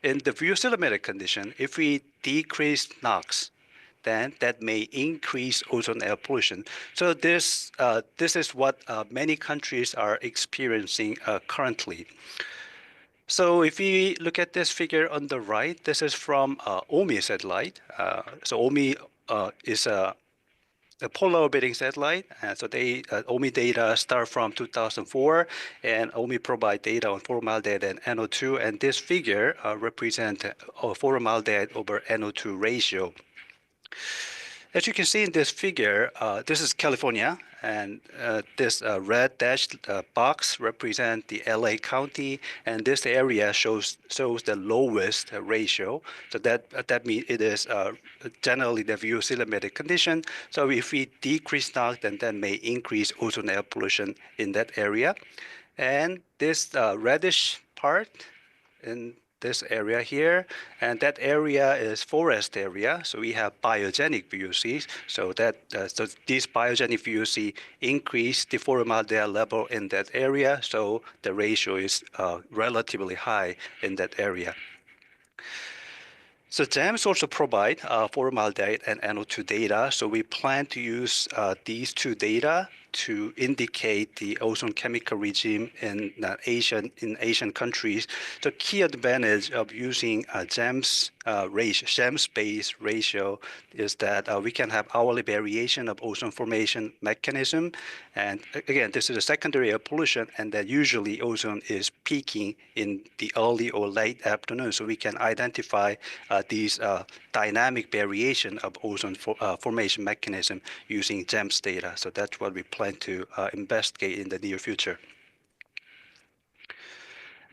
In the VOC limited condition, if we decrease NOx, then that may increase ozone air pollution. So this is what many countries are experiencing currently. So if we look at this figure on the right, this is from OMI satellite. So OMI is a polar orbiting satellite. So OMI data start from 2004, and OMI provide data on formaldehyde and NO2. And this figure represents formaldehyde over NO2 ratio. As you can see in this figure, this is California, and this red dashed box represents the LA County, and this area shows the lowest ratio. So that means it is generally the VOC limited condition. So if we decrease NOx, then that may increase ozone air pollution in that area. And this reddish part in this area here, and that area is forest area. So we have biogenic VOCs. So these biogenic VOC increase the formaldehyde level in that area. So the ratio is relatively high in that area. So GEMS also provide formaldehyde and NO2 data. So we plan to use these two data to indicate the ozone chemical regime in Asian countries. The key advantage of using GEMS-based ratio is that we can have hourly variation of ozone formation mechanism. And again, this is a secondary air pollution, and that usually ozone is peaking in the early or late afternoon. So we can identify these dynamic variation of ozone formation mechanism using GEMS data. So that's what we plan to investigate in the near future.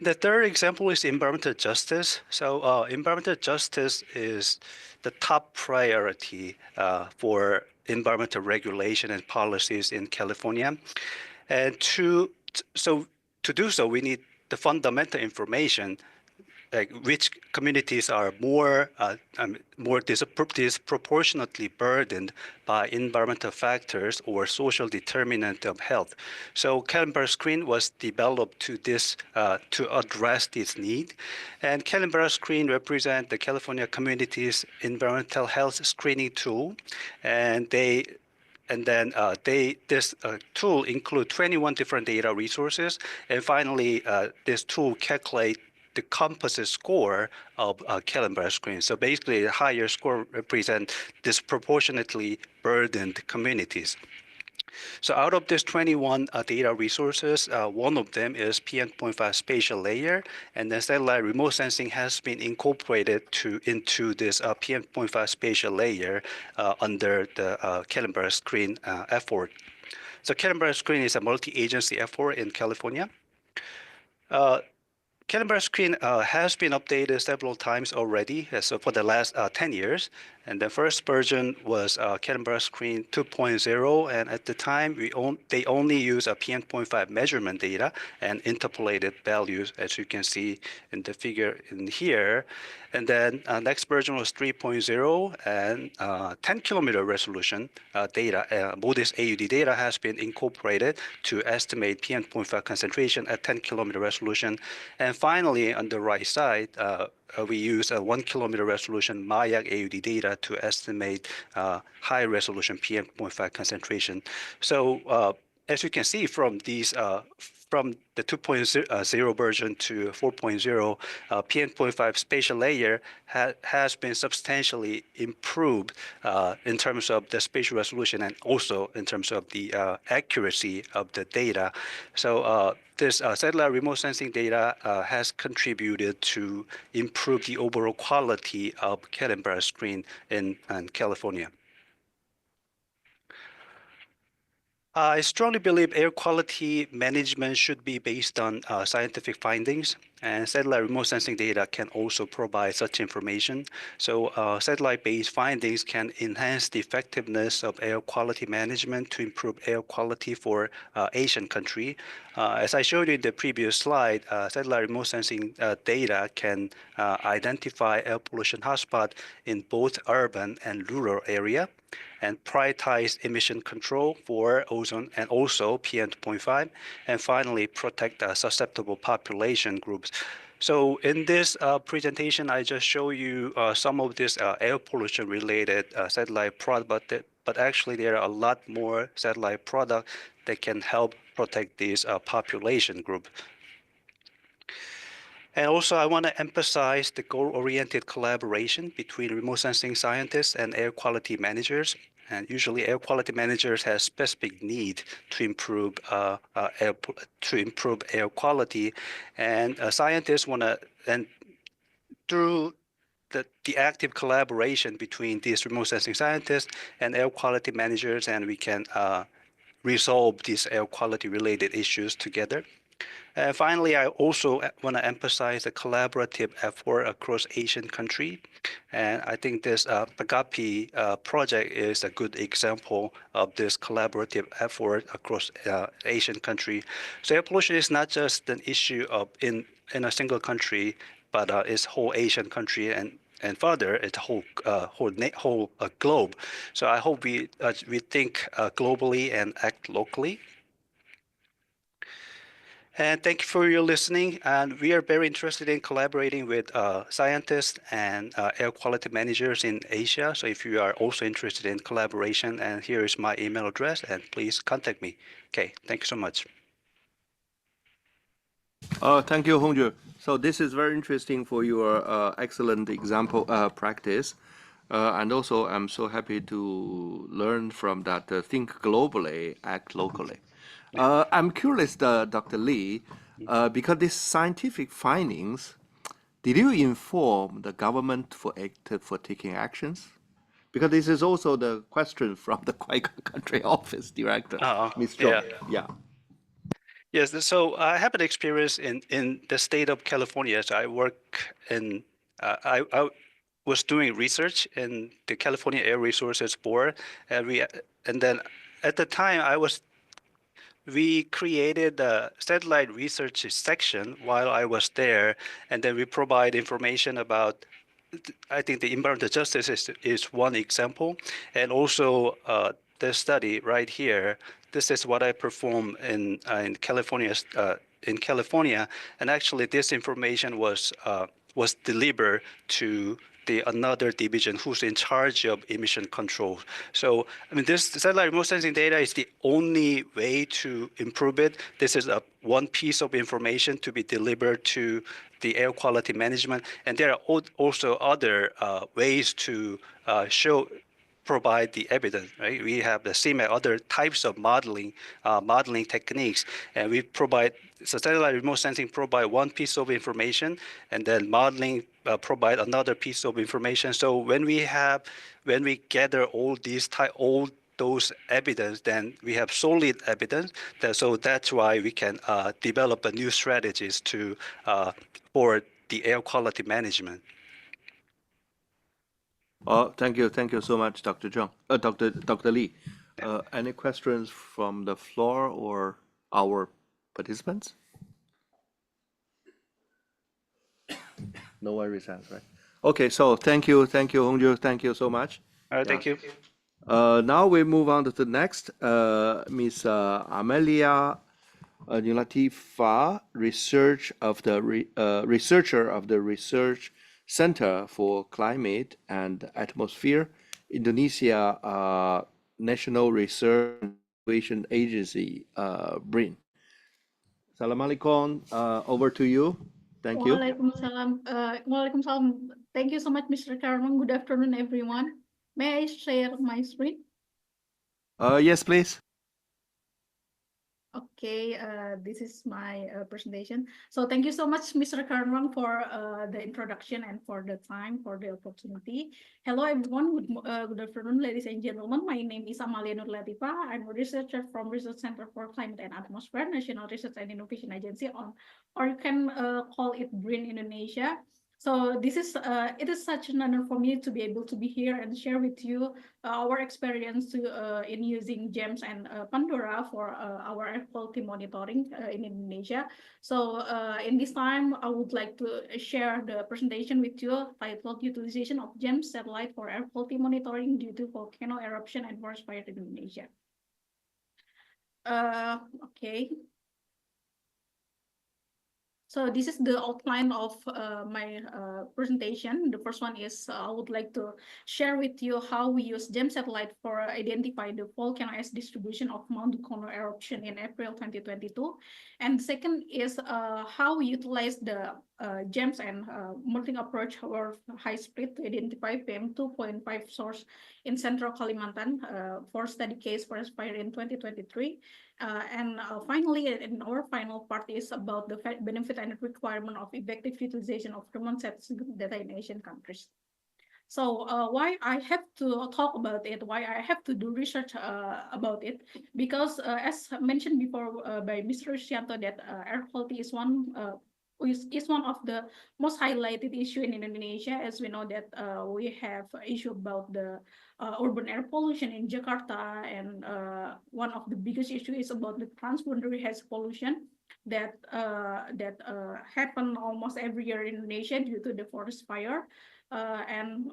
The third example is environmental justice. So environmental justice is the top priority for environmental regulation and policies in California. And to do so, we need the fundamental information, like which communities are more disproportionately burdened by environmental factors or social determinant of health. So Caliber Screen was developed to address this need, and Caliber Screen represents the California community's environmental health screening tool, and this tool includes 21 different data resources, and finally, this tool calculates the composite score of Caliber Screen. So basically, a higher score represents disproportionately burdened communities. So out of this 21 data resources, one of them is PM.5 spatial layer, and then satellite remote sensing has been incorporated into this PM.5 spatial layer under the Caliber Screen effort. So Caliber Screen is a multi-agency effort in California. Caliber Screen has been updated several times already, so for the last 10 years. And the first version was Caliber Screen 2.0, and at the time, they only use a PM.5 measurement data and interpolated values, as you can see in the figure in here. And then next version was 3.0, and 10 kilometer resolution data. MODIS AUD data has been incorporated to estimate PM.5 concentration at 10 kilometer resolution. And finally, on the right side, we use a 1 kilometer resolution MAYAC AUD data to estimate high resolution PM.5 concentration. So as you can see from these, from the 2.0 version to 4.0, PM.5 spatial layer has been substantially improved in terms of the spatial resolution and also in terms of the accuracy of the data. So this satellite remote sensing data has contributed to improve the overall quality of Caliber Screen in California. I strongly believe air quality management should be based on scientific findings, and satellite remote sensing data can also provide such information. So satellite-based findings can enhance the effectiveness of air quality management to improve air quality for Asian country. As I showed you in the previous slide, satellite remote sensing data can identify air pollution hotspot in both urban and rural area, and prioritize emission control for ozone and also PM2.5, and finally protect susceptible population groups. So in this presentation, I just show you some of this air pollution related satellite product, but actually there are a lot more satellite products that can help protect this population group. And also, I want to emphasize the goal-oriented collaboration between remote sensing scientists and air quality managers. And usually, air quality managers have specific need to improve air quality, and scientists want to, and through the active collaboration between these remote sensing scientists and air quality managers, and we can resolve these air quality related issues together. Finally, I also want to emphasize the collaborative effort across Asian countries. And I think this Pagapi project is a good example of this collaborative effort across Asian countries. So air pollution is not just an issue of in a single country, but it's whole Asian country and further, it's whole globe. So I hope we think globally and act locally. And thank you for your listening. And we are very interested in collaborating with scientists and air quality managers in Asia. So if you are also interested in collaboration, and here is my email address, and please contact me. Okay, thank you so much. Thank you, Hongju. So this is very interesting for your excellent example practice. And also, I'm so happy to learn from that. Think globally, act locally. I'm curious, Dr. Lee, because these scientific findings, did you inform the government for taking actions? Because this is also the question from the KOICA country office director, Ms. Zhou. Yeah. Yes, so I have an experience in the state of California. So I work in, I was doing research in the California Air Resources Board, and then at the time we created a satellite research section while I was there, and then we provide information about, I think the environmental justice is one example, and also the study right here. This is what I performed in California. And actually, this information was delivered to another division who's in charge of emission control. So, I mean, this satellite remote sensing data is the only way to improve it. This is one piece of information to be delivered to the air quality management, and there are also other ways to provide the evidence, right? We have the CMAC, other types of modeling techniques, and we provide, so satellite remote sensing provide one piece of information, and then modeling provide another piece of information. So when we gather all those evidence, then we have solid evidence. So that's why we can develop new strategies for the air quality management. Thank you so much, Dr. Zhang, Dr. Lee. Any questions from the floor or our participants? No one raised hands, right? Okay, so thank you, Hongju, thank you so much. Thank you. Now we move on to the next, Ms. Amelia Nilatifa, researcher of the Research Center for Climate and Atmosphere, Indonesia National Research and Innovation Agency, BRIN. Assalamualaikum, over to you. Thank you. Waalaikumsalam. Thank you so much, Mr. Karman. Good afternoon, everyone. May I share my screen? Yes, please. Okay, this is my presentation. So thank you so much, Mr. Karnwang, for the introduction and for the time, for the opportunity. Hello, everyone. Good afternoon, ladies and gentlemen. My name is Amalia Nur Latifa. I'm a researcher from Research Center for Climate and Atmosphere, National Research and Innovation Agency, or you can call it BRIN Indonesia. So it is such an honor for me to be able to be here and share with you our experience in using GEMS and Pandora for our air quality monitoring in Indonesia. So in this time, I would like to share the presentation with you titled Utilization of GEMS Satellite for Air Quality Monitoring Due to Volcano Eruption and Forest Fire in Indonesia. Okay. So this is the outline of my presentation. The first one is I would like to share with you how we use GEM satellite for identify the volcano ash distribution of Mount Dukono eruption in April 2022. And the second is how we utilize the GEMS and monitoring approach or high speed to identify PM 2.5 source in Central Kalimantan for study case forest fire in 2023. And finally, in our final part is about the benefit and requirement of effective utilization of remote sensing data in Asian countries. So why I have to talk about it, why I have to do research about it, because as mentioned before by Mr. Shanto, that air quality is one of the most highlighted issue in Indonesia, as we know that we have issue about the urban air pollution in Jakarta, and one of the biggest issue is about the transboundary haze pollution that happen almost every year in Indonesia due to the forest fire. And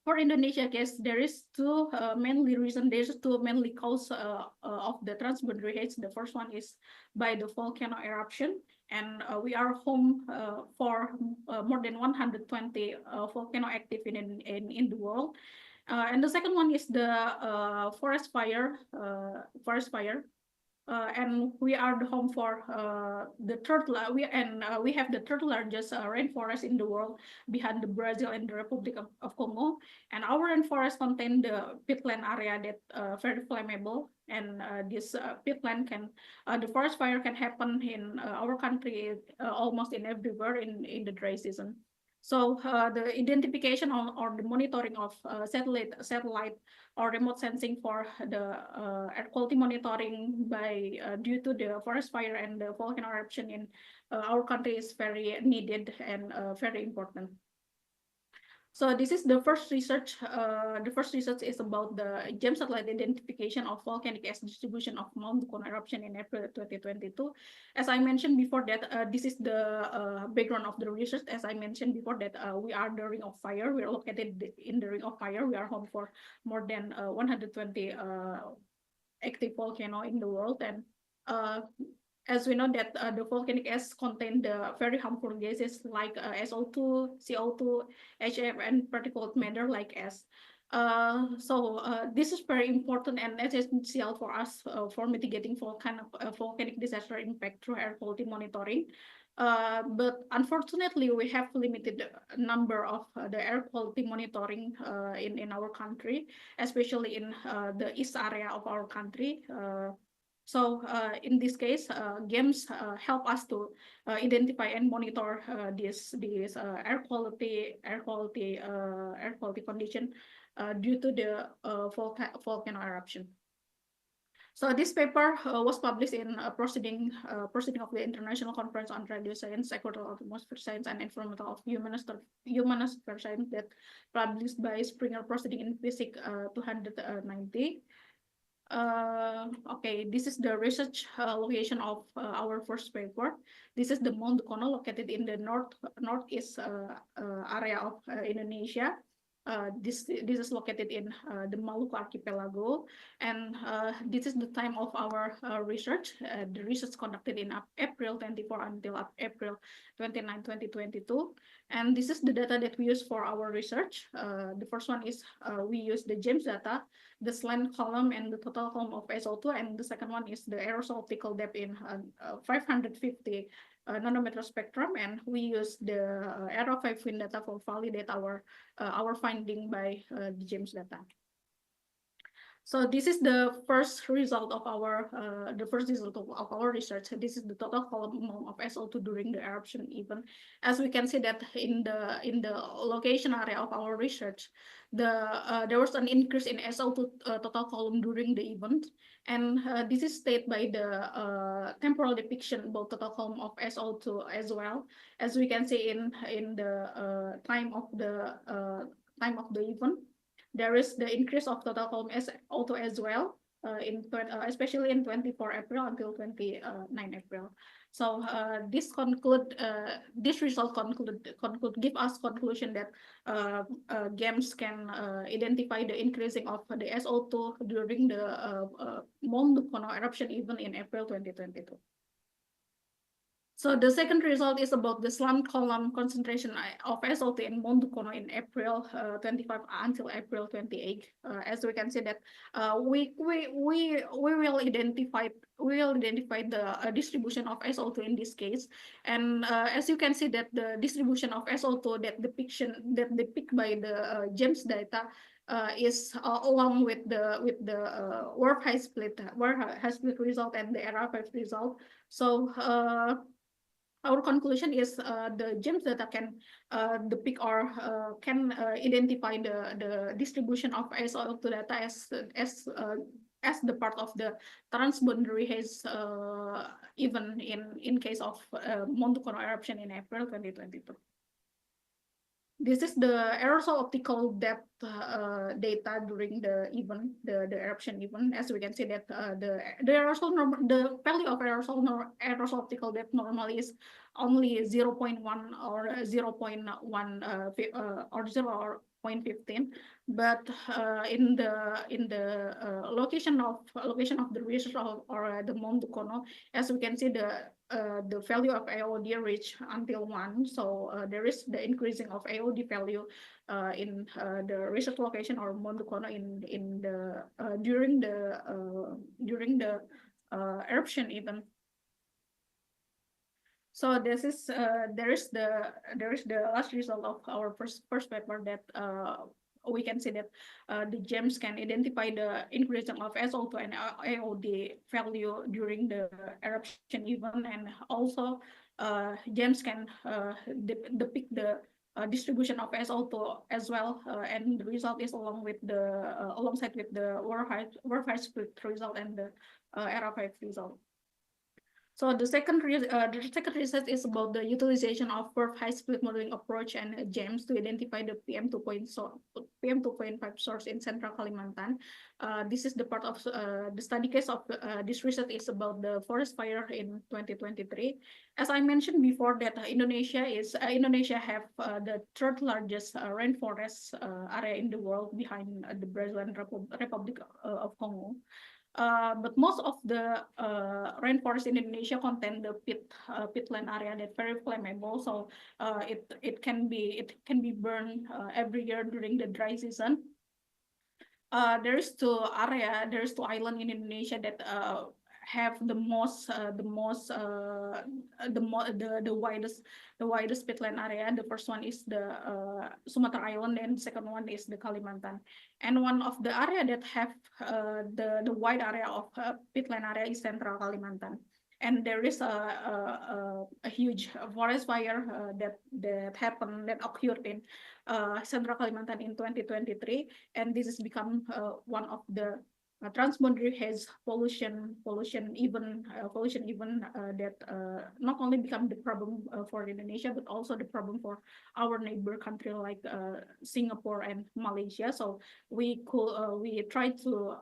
for Indonesia case, there is two mainly reason. There's two mainly cause of the transboundary haze. The first one is by the volcano eruption, and we are home for more than 120 volcano active in the world. And the second one is the forest fire. And we are the home for we have the third largest rainforest in the world behind the Brazil and the Republic of Congo. And our rainforest contain the peatland area that very flammable. And this peatland the forest fire can happen in our country almost in everywhere in the dry season. So the identification or the monitoring of satellite or remote sensing for the air quality monitoring by due to the forest fire and the volcano eruption in our country is very needed and very important. So this is the first research. The first research is about the GEM satellite identification of volcanic ash distribution of Mount Dukono eruption in April 2022. As I mentioned before that, this is the background of the research. As I mentioned before that, we are the Ring of Fire. We are located in the Ring of Fire. We are home for more than 120 active volcano in the world. And as we know that the volcanic ash contain the very harmful gases like SO2, CO2, HF, and particulate matter like ash. So this is very important and essential for us for mitigating volcanic disaster impact through air quality monitoring. But unfortunately, we have limited number of the air quality monitoring in our country, especially in the east area of our country. So in this case, GEMS help us to identify and monitor this air quality condition due to the volcano eruption. So this paper was published in a proceeding of the International Conference on Radio Science, Equatorial Atmosphere Science, and Environmental of Humanosphere Science that published by Springer Proceeding in Physics 290. Okay, this is the research location of our first paper. This is the Mount Dukono located in the northeast area of Indonesia. This is located in the Maluku Archipelago, and this is the time of our research. The research conducted in April 24 until April 29, 2022. And this is the data that we use for our research. The first one is we use the GEMS data, the slant column and the total column of SO2, and the second one is the aerosol optical depth in 550 nanometer spectrum, and we use the Aero 5 wind data for validate our finding by the GEMS data. So this is the first result of our research. This is the total column amount of SO2 during the eruption event. As we can see that in the location area of our research, there was an increase in SO2 total column during the event, and this is stated by the temporal depiction about total column of SO2 as well. As we can see in the time of the event, there is the increase of total column SO2 as well, especially in 24 April until 29 April. So this result give us conclusion that GAMS can identify the increasing of the SO2 during the Mount Dukono eruption event in April 2022. So the second result is about the slant column concentration of SO2 in Mount Dukono in April 25 until April 28. As we can see that we will identify the distribution of SO2 in this case, and as you can see that the distribution of SO2 that depicted by the GEMS data is along with the warp high split result and the RFF result. So our conclusion is the GEMS data can depict or can identify the distribution of SO2 data as the part of the transboundary haze even in case of Mount Dukono eruption in April 2022. This is the aerosol optical depth data during the event, the eruption event. As we can see that the value of aerosol optical depth normally is only 0.1 or 0.1 or 0.15, but in the location of the research or the Mount Dukono, as we can see the value of AOD reach until 1, so there is the increasing of AOD value in the research location or Mount Dukono during the eruption event. So this is there is the last result of our first paper that we can see that the GEMS can identify the increasing of SO2 and AOD value during the eruption event, and also GEMS can depict the distribution of SO2 as well, and the result is alongside with the warp split result and the RFF result. So the second research is about the utilization of warp high split modeling approach and GEMS to identify the PM2.5 source in Central Kalimantan. This is the part of the study case of this research is about the forest fire in 2023. As I mentioned before, that Indonesia have the third largest rainforest area in the world behind the Brazilian Republic of Congo. But most of the rainforest in Indonesia contain the peatland area that very flammable. So it can be burned every year during the dry season. There's two islands in Indonesia that have the widest peatland area. The first one is the Sumatra Island, and the second one is the Kalimantan. And one of the area that have the wide area of peatland area is Central Kalimantan. And there is a huge forest fire that occurred in Central Kalimantan in 2023, and this has become one of the transboundary haze pollution event that not only become the problem for Indonesia, but also the problem for our neighbor country like Singapore and Malaysia. So we try to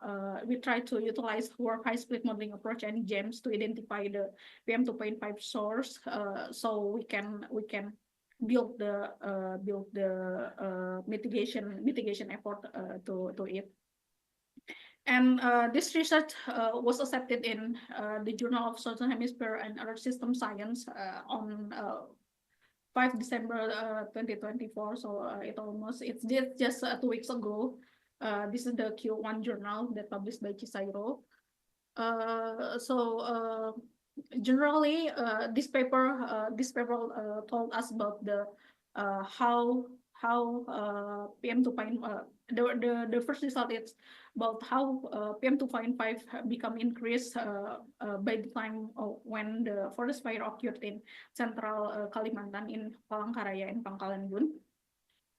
utilize warp high split modeling approach and GEMS to identify the PM2.5 source, so we can build the mitigation effort to it. And this research was accepted in the Journal of Southern Hemisphere and Earth System Science on 5 December 2024. So it's just 2 weeks ago. This is the Q1 journal that published by Chisairo. Generally, this paper told us about the how how PM2.5 the first result is about how PM2.5 become increased by the time when the forest fire occurred in central Kalimantan in Palangkaraya and Pangkalan Bun.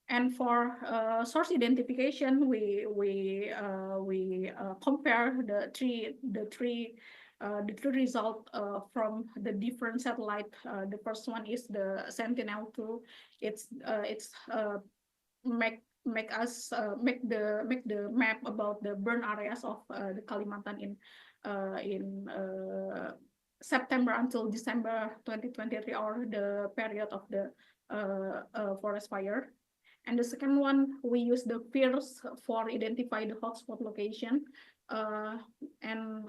And for source identification, we compare the three result from the different satellite. The first one is the Sentinel-2. It's make the map about the burn areas of the Kalimantan in September until December 2023, or the period of the forest fire. And the second one, we use the FIRS for identify the hotspot location. And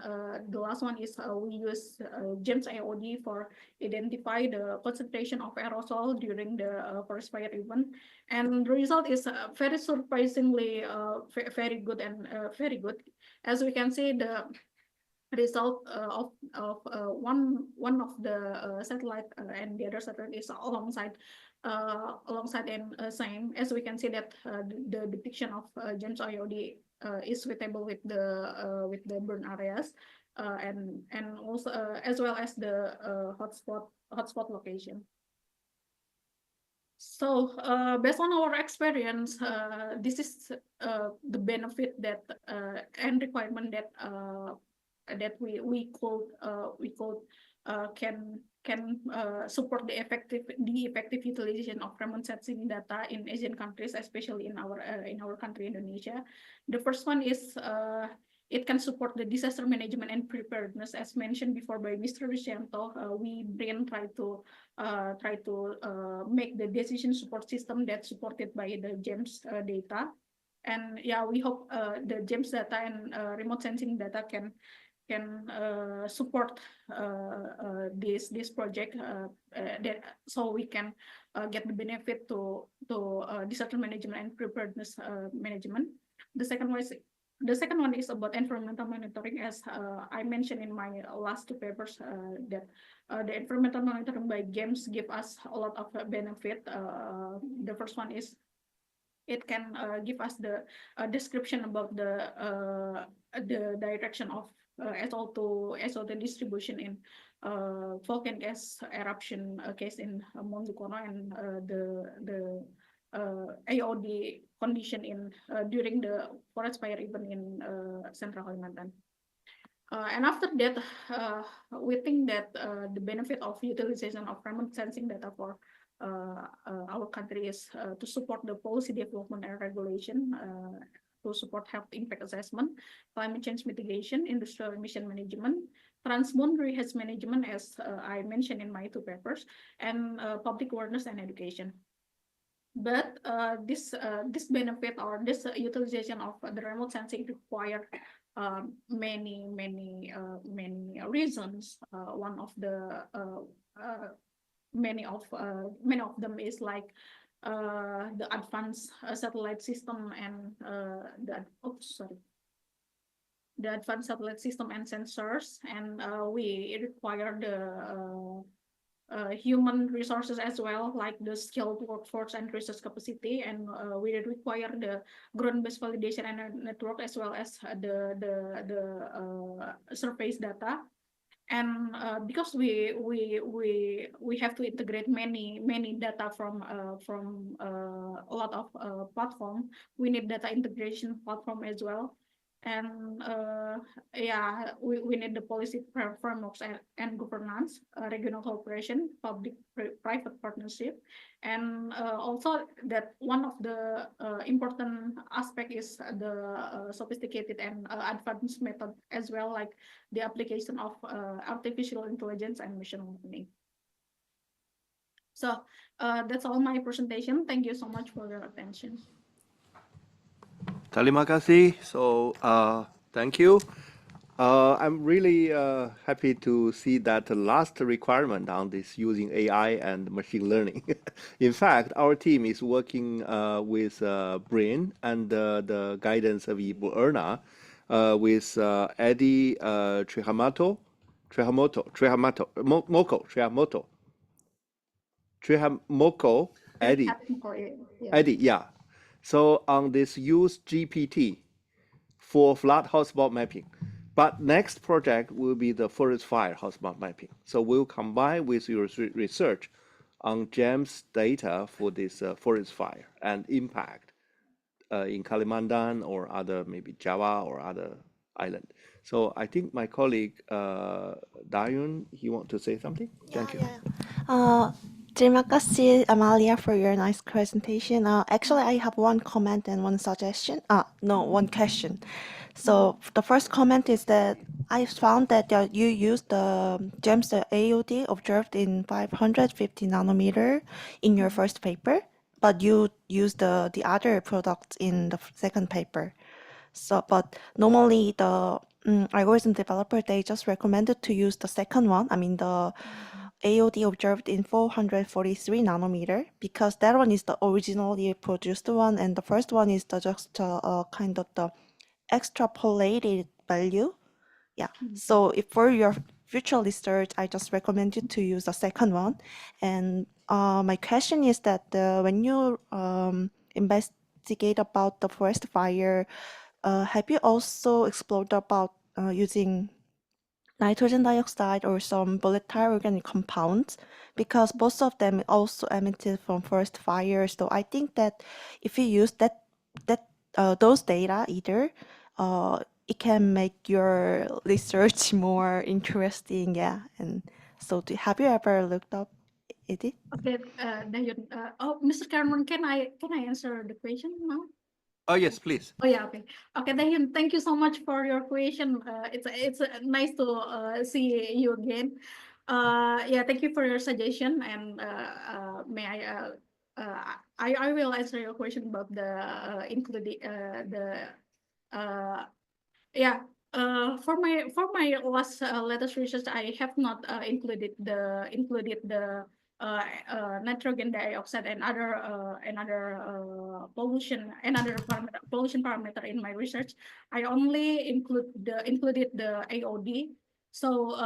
the last one is we use GEMS IOD for identify the concentration of aerosol during the forest fire event. And the result is very surprisingly very good and very good. As we can see, the result of one of the satellite and the other satellite is alongside and same. As we can see that the depiction of GEMS IOD is suitable with the burn areas and also as well as the hotspot location. So based on our experience, this is the benefit that and requirement that that we can support the effective utilization of remote sensing data in Asian countries, especially in our country, Indonesia. The first one is it can support the disaster management and preparedness, as mentioned before by Mr. Riscianto. We try to make the decision support system that's supported by the GEMS data. And yeah, we hope the GEMS data and remote sensing data can support this project that so we can get the benefit to disaster management and preparedness management. The second one is about environmental monitoring, as I mentioned in my last two papers, that the environmental monitoring by GEMS give us a lot of benefit. The first one is it can give us the description about the direction of SO2 distribution in volcanic gas eruption case in Monzukono, and the AOD condition in during the forest fire event in Central Kalimantan. And after that, we think that the benefit of utilization of remote sensing data for our country is to support the policy development and regulation, to support health impact assessment, climate change mitigation, industrial emission management, transboundary hazard management, as I mentioned in my two papers, and public awareness and education. But this benefit or this utilization of the remote sensing require many reasons. One of the many of them is like the advanced satellite system and the advanced satellite system and sensors, and we require the human resources as well, like the skilled workforce and research capacity, and we require the ground-based validation and network, as well as the surface data. And because we have to integrate many data from a lot of platform, we need data integration platform as well. And yeah, we need the policy frameworks and governance, regional cooperation, public-private partnership, and also that one of the important aspect is the sophisticated and advanced method as well, like the application of artificial intelligence and machine learning. So that's all my presentation. Thank you so much for your attention. Terima kasih. So thank you. I'm really happy to see that the last requirement on this using AI and machine learning. In fact, our team is working with Brain and the guidance of Ibu Erna with Eddie Trihamoto, Very Eddie. happy for you. Yeah. Eddie, yeah. So on this use GPT for flood hotspot mapping. But next project will be the forest fire hotspot mapping. So we'll combine with your research on GEMS data for this forest fire and impact in Kalimantan or other, maybe Java or other island. So I think my colleague Dayun, he want to say something? Thank you. Terima kasih, Amalia, for your nice presentation. Actually, I have one comment and one suggestion. No, one question. So the first comment is that I found that you used the GEMS AOD observed in 550 nanometer in your first paper, but you used the other products in the second paper. So, but normally the algorithm developer, they just recommended to use the second one. I mean, the AOD observed in 443 nanometer, because that one is the originally produced one, and the first one is just kind of the extrapolated value. Yeah. So if for your future research, I just recommend you to use the second one. And my question is that when you investigate about the forest fire, have you also explored about using nitrogen dioxide or some volatile organic compounds? Because both of them also emitted from forest fires. So I think that if you use those data either, it can make your research more interesting. Yeah. And so have you ever looked up it? Okay, Dayun. Mr. Cameron, can I answer the question now? Oh, yes, please. Oh yeah, okay. Okay, Dayun, thank you so much for your question. It's nice to see you again. Yeah, thank you for your suggestion, and may I will answer your question about the including the yeah. For my last latest research, I have not included the nitrogen dioxide and other pollution parameter in my research. I only included the AOD. So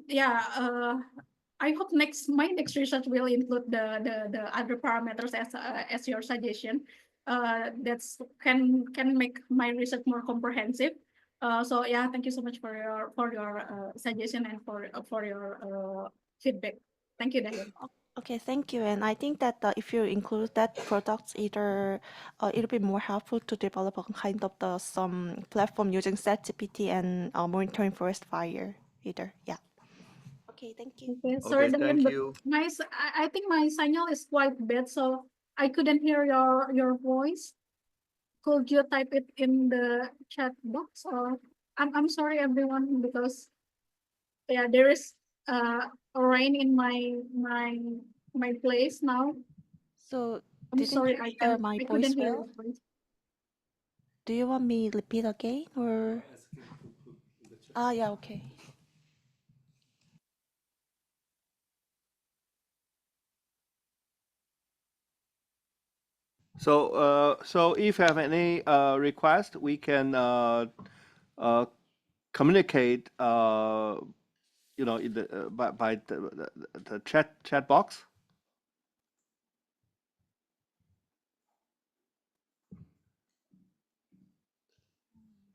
yeah, I hope my next research will include the other parameters as your suggestion. That's can make my research more comprehensive. So yeah, thank you so much for your suggestion and for your feedback. Thank you, Daniel. Okay, thank you. And I think that if you include that products, either it'll be more helpful to develop a kind of some platform using ChatGPT and monitoring forest fire either. Yeah. Okay, thank you. Okay, sorry, Okay, Daniel, thank but you. I think my signal is quite bad, so I couldn't hear your voice. Could you type it in the chat box? Or I'm sorry, everyone, because yeah, there is a rain in my place now. So I'm didn't sorry, you hear my I voice couldn't hear well? your voice. Do you want me to repeat again or? Yeah, okay. So if you have any request, we can communicate, in the by the chat box.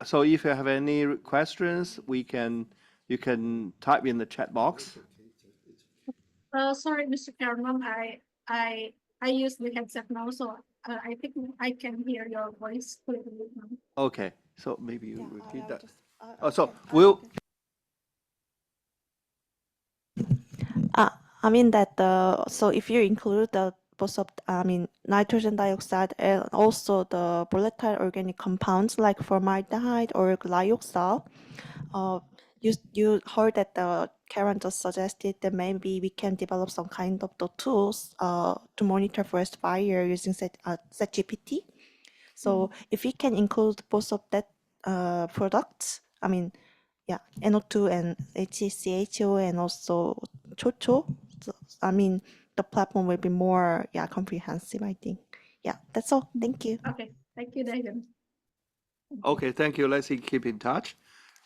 So if you have any questions, you can type in the chat box. Sorry, Mr. Cameron, I use the headset now, so I think I can hear your voice clearly now. Okay, so maybe you repeat that. So we'll. I mean that so if you include the both of nitrogen dioxide and also the volatile organic compounds like formaldehyde or glycol, you heard that Karen just suggested that maybe we can develop some kind of the tools to monitor forest fire using ChatGPT. So if we can include both of that products, yeah, NO2 and HCHO and also CHO. So, the platform will be more comprehensive, I think. Yeah, that's all. Thank you. Okay, thank you, Dagan. Okay, thank you. Let's keep in touch.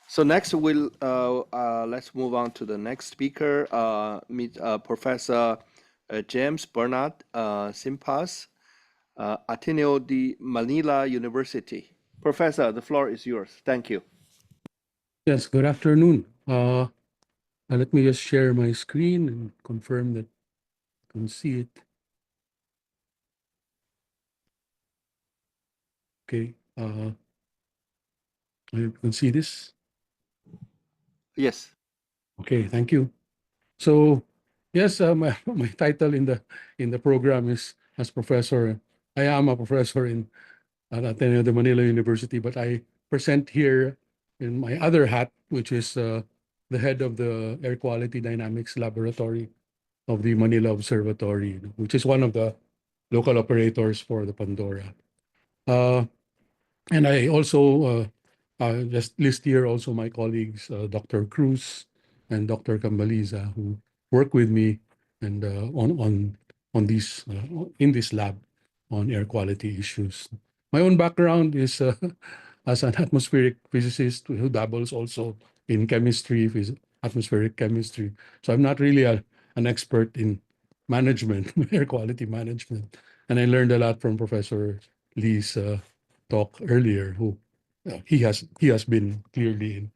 So next let's move on to the next speaker, meet Professor James Bernard Simpas, Ateneo de Manila University. Professor, the floor is yours. Thank you. Yes, good afternoon. Let me just share my screen and confirm that you can see it. Okay, you can see this? Yes. Okay, thank you. So, yes, my title in the program is as professor. I am a professor in Ateneo de Manila University, but I present here in my other hat, which is the head of the Air Quality Dynamics Laboratory of the Manila Observatory, which is one of the local operators for the Pandora. And I also just list here also my colleagues, Dr. Cruz and Dr. Cambaliza, who work with me and on these in this lab on air quality issues. My own background is as an atmospheric physicist who dabbles also in chemistry, atmospheric chemistry. So I'm not really an expert in management, air quality management. And I learned a lot from Professor Lee's talk earlier, who he has been clearly in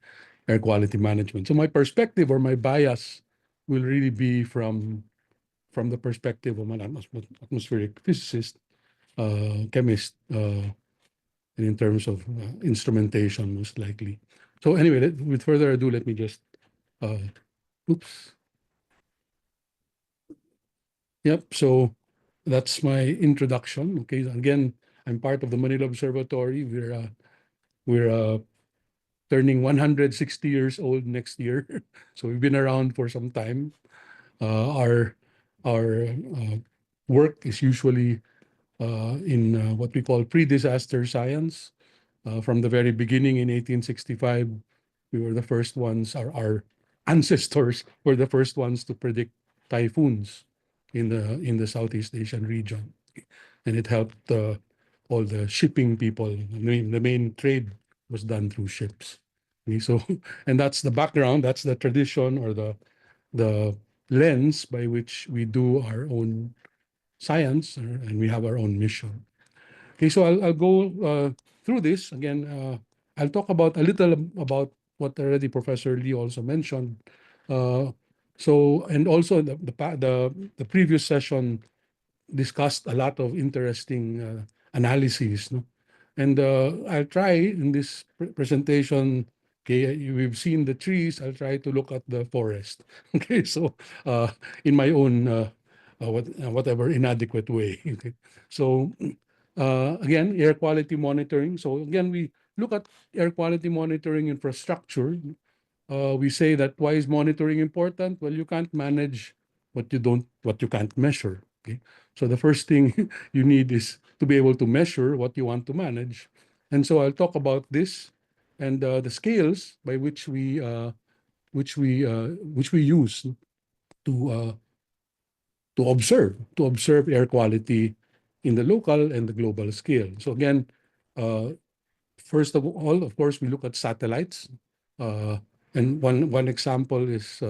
air quality management. So my perspective or my bias will really be from the perspective of an atmospheric physicist, chemist, and in terms of instrumentation, most likely. So anyway, with further ado, let me just, oops. Yep, so that's my introduction. Okay, again, I'm part of the Manila Observatory. We're turning 160 years old next year. So we've been around for some time. Our work is usually in what we call pre-disaster science. From the very beginning in 1865, we were the first ones, our ancestors were the first ones to predict typhoons in the Southeast Asian region. And it helped all the shipping people. The main trade was done through ships. Okay, so, and that's the background, that's the tradition or the lens by which we do our own science and we have our own mission. Okay, so I'll go through this again. I'll talk about a little about what already Professor Lee also mentioned. So, and also the previous session discussed a lot of interesting analyses. No? And I'll try in this presentation, okay, we've seen the trees, I'll try to look at the forest. Okay, so in my own, whatever inadequate way. Okay. So again, air quality monitoring. So again, we look at air quality monitoring infrastructure. We say that why is monitoring important? Well, you can't manage what you can't measure. Okay, so the first thing you need is to be able to measure what you want to manage, and so I'll talk about this and the scales by which we use to observe air quality in the local and the global scale. So again, first of all, of course, we look at satellites. And one example is,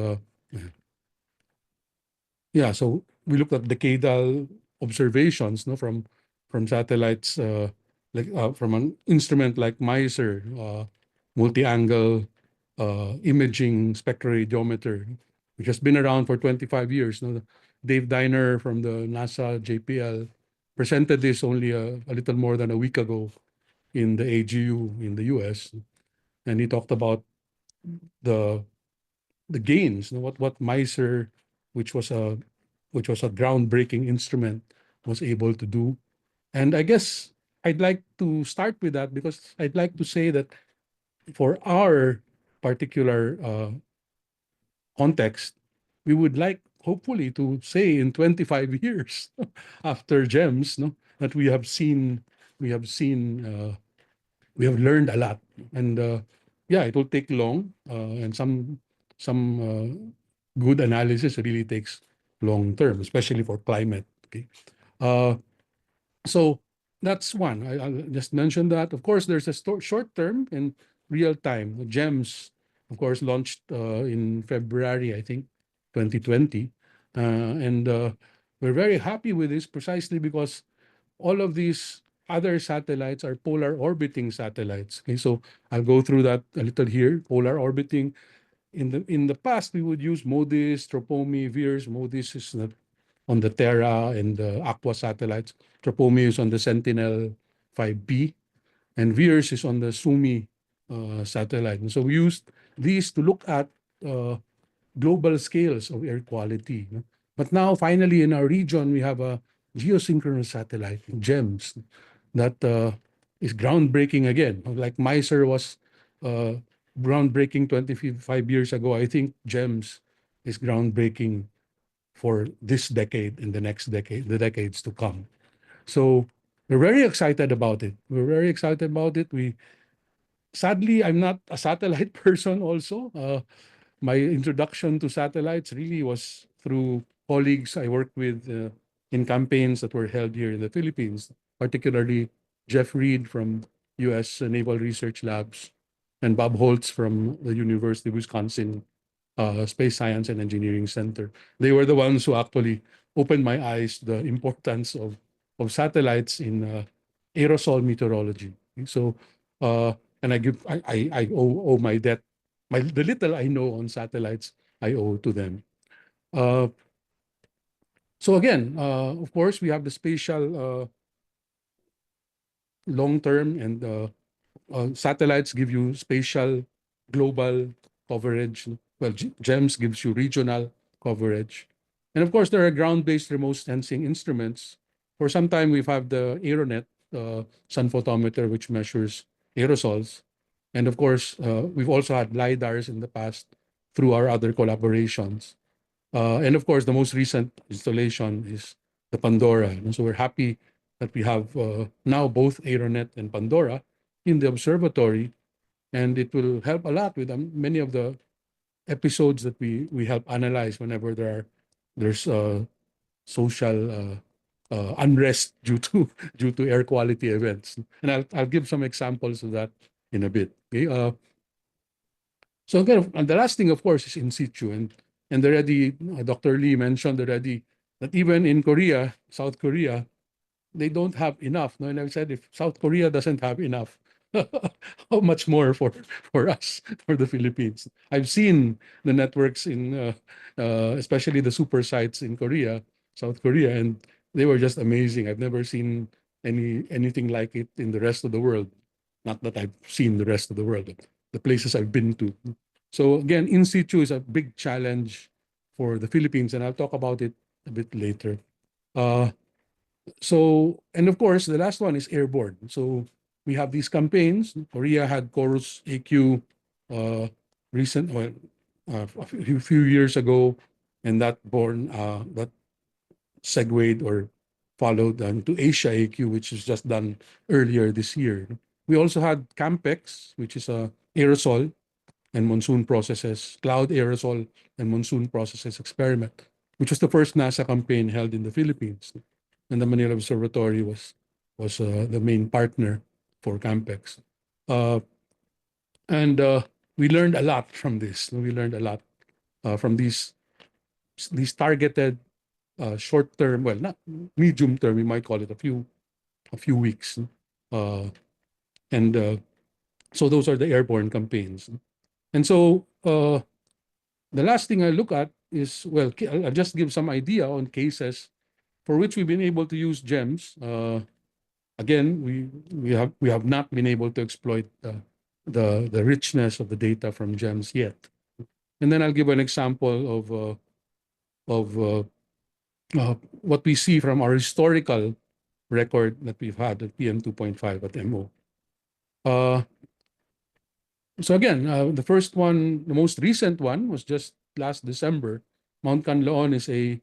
yeah, so we look at decadal observations, no, from satellites, from an instrument like MISR, multi-angle imaging spectroradiometer, which has been around for 25 years. No? Dave Diner from the NASA JPL presented this only a little more than a week ago in the AGU in the US. And he talked about the gains, what MISR, which was a groundbreaking instrument, was able to do. And I guess I'd like to start with that because I'd like to say that for our particular context, we would like hopefully to say in 25 years after GEMS, no, that we have learned a lot. And yeah, it will take long, and some good analysis really takes long term, especially for climate. Okay, so that's one. I'll just mention that. Of course, there's a short term and real time. GEMS, of course, launched in February, I think, 2020, and we're very happy with this precisely because all of these other satellites are polar orbiting satellites. Okay, so I'll go through that a little here. Polar orbiting. In the past, we would use MODIS, TROPOMI, VIRS. MODIS is on the Terra and the Aqua satellites. TROPOMI is on the Sentinel-5B, and VIRS is on the SUMI satellite. And so we used these to look at global scales of air quality. But now, finally, in our region, we have a geosynchronous satellite, GEMS, that is groundbreaking again. Like MISR was groundbreaking 25 years ago. I think GEMS is groundbreaking for this decade and the next decade, the decades to come. So we're very excited about it. We're very excited about it. Sadly, I'm not a satellite person also. My introduction to satellites really was through colleagues I worked with in campaigns that were held here in the Philippines, particularly Jeff Reed from U.S. Naval Research Labs and Bob Holtz from the University of Wisconsin Space Science and Engineering Center. They were the ones who actually opened my eyes to the importance of satellites in aerosol meteorology. So, and I owe my debt, the little I know on satellites, I owe to them. So again, of course, we have the spatial long-term and satellites give you spatial global coverage. Well, GEMS gives you regional coverage. And of course, there are ground-based remote sensing instruments. For some time, we've had the Aeronet sun photometer, which measures aerosols. And of course, we've also had LiDARs in the past through our other collaborations. And of course, the most recent installation is the Pandora. And so we're happy that we have now both Aeronet and Pandora in the observatory, and it will help a lot with many of the episodes that we help analyze whenever there's social unrest due to air quality events. And I'll give some examples of that in a bit. Okay? So again, and the last thing, of course, is in situ, and already Dr. Lee mentioned already that even in Korea, South Korea, they don't have enough. No, and I said if South Korea doesn't have enough, how much more for us, for the Philippines? I've seen the networks in, especially the super sites in Korea, South Korea, and they were just amazing. I've never seen anything like it in the rest of the world. Not that I've seen the rest of the world, but the places I've been to. So again, in situ is a big challenge for the Philippines, and I'll talk about it a bit later. So, and of course, the last one is airborne. So we have these campaigns. Korea had Chorus AQ a few years ago, and that segued or followed to Asia AQ, which is just done earlier this year. We also had CAMPEX, which is a aerosol and monsoon processes, cloud aerosol and monsoon processes experiment, which was the first NASA campaign held in the Philippines. And the Manila Observatory was the main partner for CAMPEX. And we learned a lot from this. We learned a lot from these targeted short term, well, not medium term, we might call it a few weeks. So those are the airborne campaigns. And so the last thing I look at is, well, I'll just give some idea on cases for which we've been able to use GEMS. Again, we have not been able to exploit the richness of the data from GEMS yet. And then I'll give an example of what we see from our historical record that we've had at PM 2.5 at MO. So again, the first one, the most recent one was just last December. Mount Canlaon is a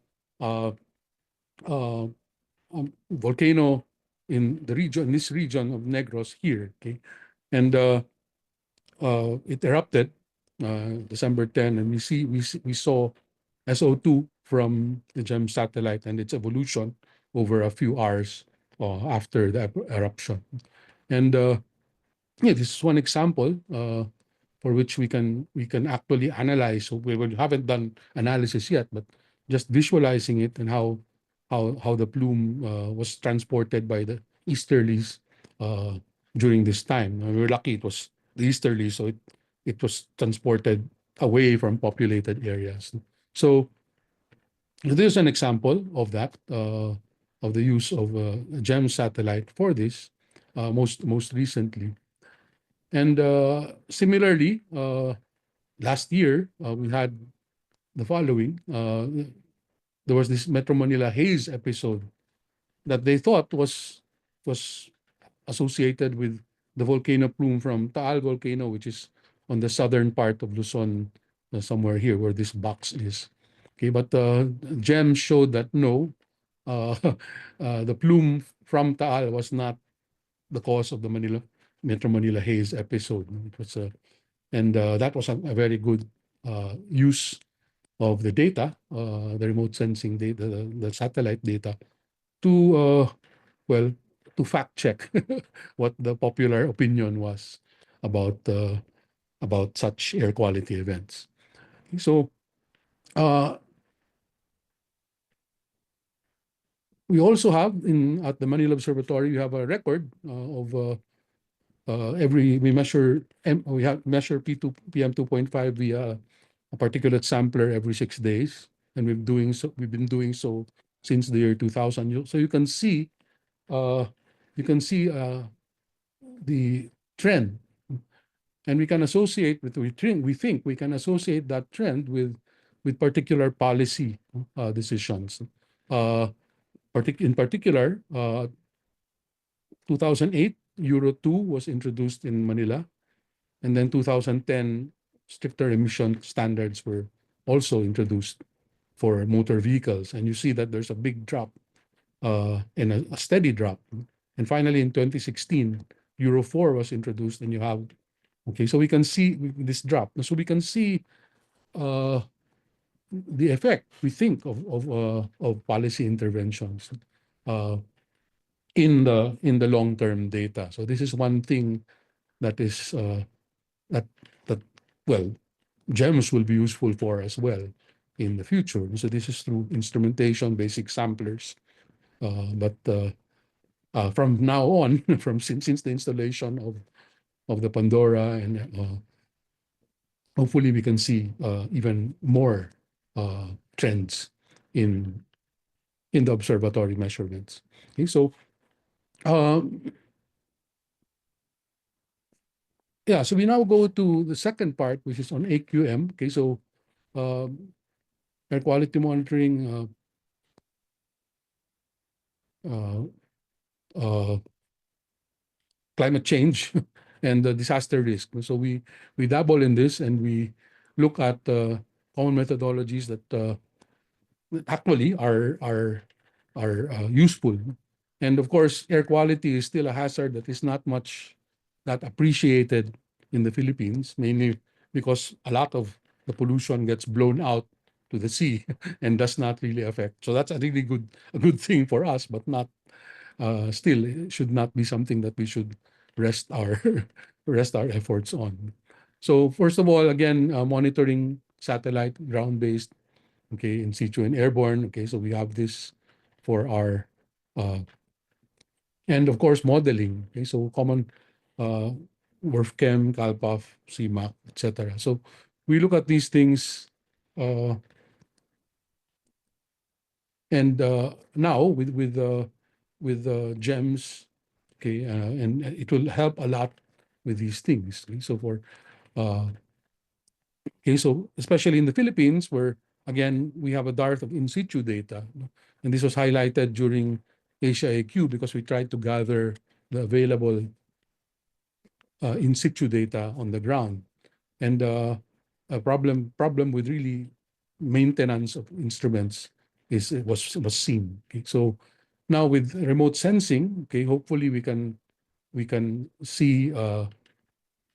volcano in this region of Negros here. Okay, and it erupted December 10, and we saw SO2 from the GEM satellite and its evolution over a few hours after the eruption. And yeah, this is one example for which we can actually analyze. So we haven't done analysis yet, but just visualizing it and how how the plume was transported by the easterlies during this time. We were lucky it was the easterly, so it was transported away from populated areas. So this is an example of that, of the use of GEM satellite for this, most recently. And similarly, last year we had the following. There was this Metro Manila haze episode that they thought was associated with the volcano plume from Taal volcano, which is on the southern part of Luzon, somewhere here where this box is. Okay, but GEM showed that no, the plume from Taal was not the cause of the Metro Manila haze episode. It was and that was a very good use of the data, the remote sensing data, the satellite data, to well, to fact check what the popular opinion was about such air quality events. So we also have at the Manila Observatory, we have a record of we measure PM 2.5 via a particulate sampler every 6 days, and we've been doing so since the year 2000. So you can see the trend, and we can associate we think we can associate that trend with particular policy decisions. In particular, 2008 Euro 2 was introduced in Manila, and then 2010 stricter emission standards were also introduced for motor vehicles, and you see that there's a big drop and a steady drop. And finally, in 2016, Euro 4 was introduced, and you have, okay, so we can see this drop. So we can see the effect, we think, of policy interventions in the long-term data. So this is one thing that is that well, GEMS will be useful for as well in the future. So this is through instrumentation, basic samplers. But from now on, since the installation of the Pandora, and hopefully we can see even more trends in the observatory measurements. Okay, so yeah, so we now go to the second part, which is on AQM. Okay, so air quality monitoring, climate change, and disaster risk. So we dabble in this, and we look at common methodologies that actually are useful. And of course, air quality is still a hazard that is not appreciated in the Philippines, mainly because a lot of the pollution gets blown out to the sea and does not really affect. So that's a really good thing for us, but not still, it should not be something that we should rest our efforts on. So first of all, again, monitoring satellite, ground-based, okay, in situ and airborne. Okay, so we have this for our and of course modeling. Okay, so common WRF-Chem, CalPAF, CMAC, etc. So we look at these things, and now with GEMS, okay, and it will help a lot with these things. Okay, so so especially in the Philippines, where again we have a dearth of in situ data, and this was highlighted during Asia AQ because we tried to gather the available in situ data on the ground, and a problem with really maintenance of instruments was seen. Okay, so now with remote sensing, okay, hopefully we can see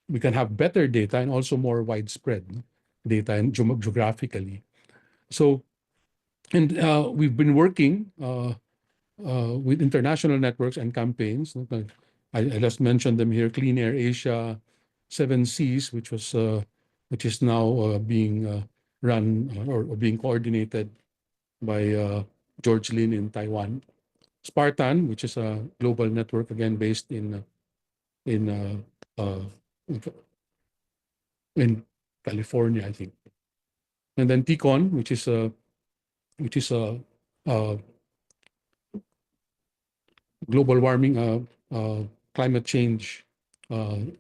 we can have better data and also more widespread data and geographically. So, and we've been working with international networks and campaigns. I just mentioned them here: Clean Air Asia, 7Cs, which is now being run or being coordinated by George Lin in Taiwan. Spartan, which is a global network again based in California, I think. And then TCON, which is a global warming, climate change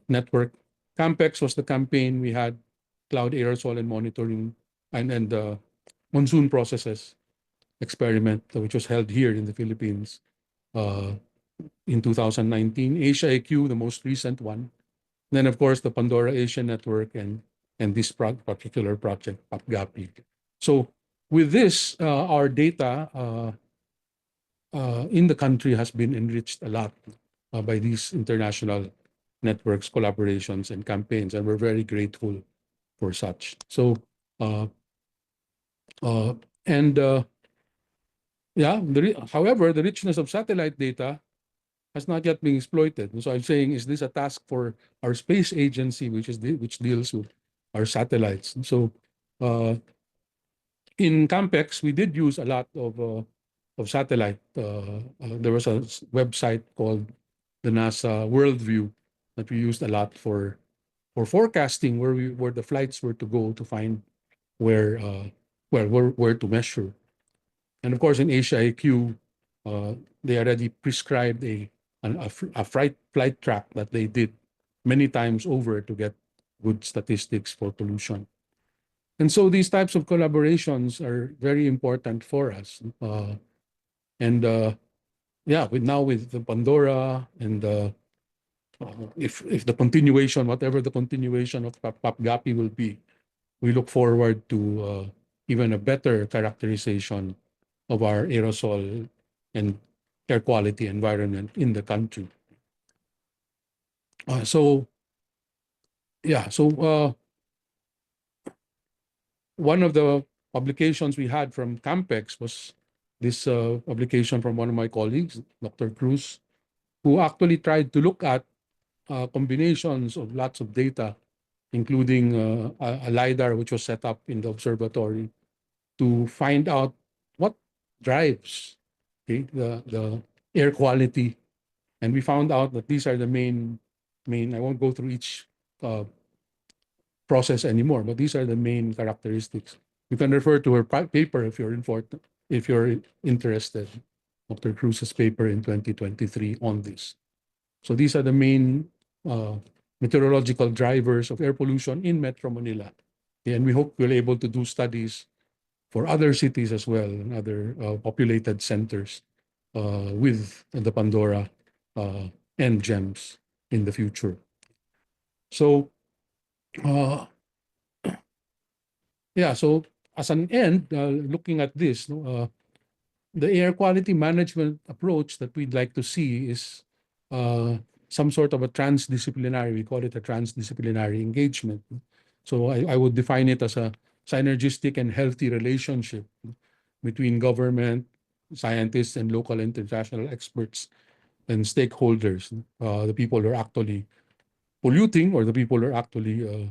network. CAMPEX was the campaign we had, cloud aerosol and monitoring, and the monsoon processes experiment, which was held here in the Philippines in 2019. Asia AQ, the most recent one. Then, of course, the Pandora Asia Network and this particular project, PAPGAPI. So with this, our data in the country has been enriched a lot by these international networks, collaborations, and campaigns, and we're very grateful for such. So, however, the richness of satellite data has not yet been exploited. So I'm saying, is this a task for our space agency, which deals with our satellites? So, in CAMPEX, we did use a lot of satellite. There was a website called the NASA Worldview that we used a lot for forecasting where the flights were to go to find where to measure. And of course, in Asia IQ, they already prescribed a flight track that they did many times over to get good statistics for pollution. And so these types of collaborations are very important for us. With the Pandora and if the continuation, whatever the continuation of PAPGAPI will be, we look forward to even a better characterization of our aerosol and air quality environment in the country. One of the publications we had from CAMPEX was this publication from one of my colleagues, Dr. Cruz, who actually tried to look at combinations of lots of data, including a LiDAR which was set up in the observatory to find out what drives the air quality. And we found out that these are the main, I won't go through each process anymore, but these are the main characteristics. You can refer to her paper if you're interested, Dr. Cruz's paper in 2023 on this. So these are the main meteorological drivers of air pollution in Metro Manila. And we hope we'll be able to do studies for other cities as well and other populated centers with the Pandora and GEMS in the future. So, so as an end, looking at this, the air quality management approach that we'd like to see is some sort of a transdisciplinary, we call it a transdisciplinary engagement. So I would define it as a synergistic and healthy relationship between government, scientists, and local international experts and stakeholders, the people who are actually polluting or the people who are actually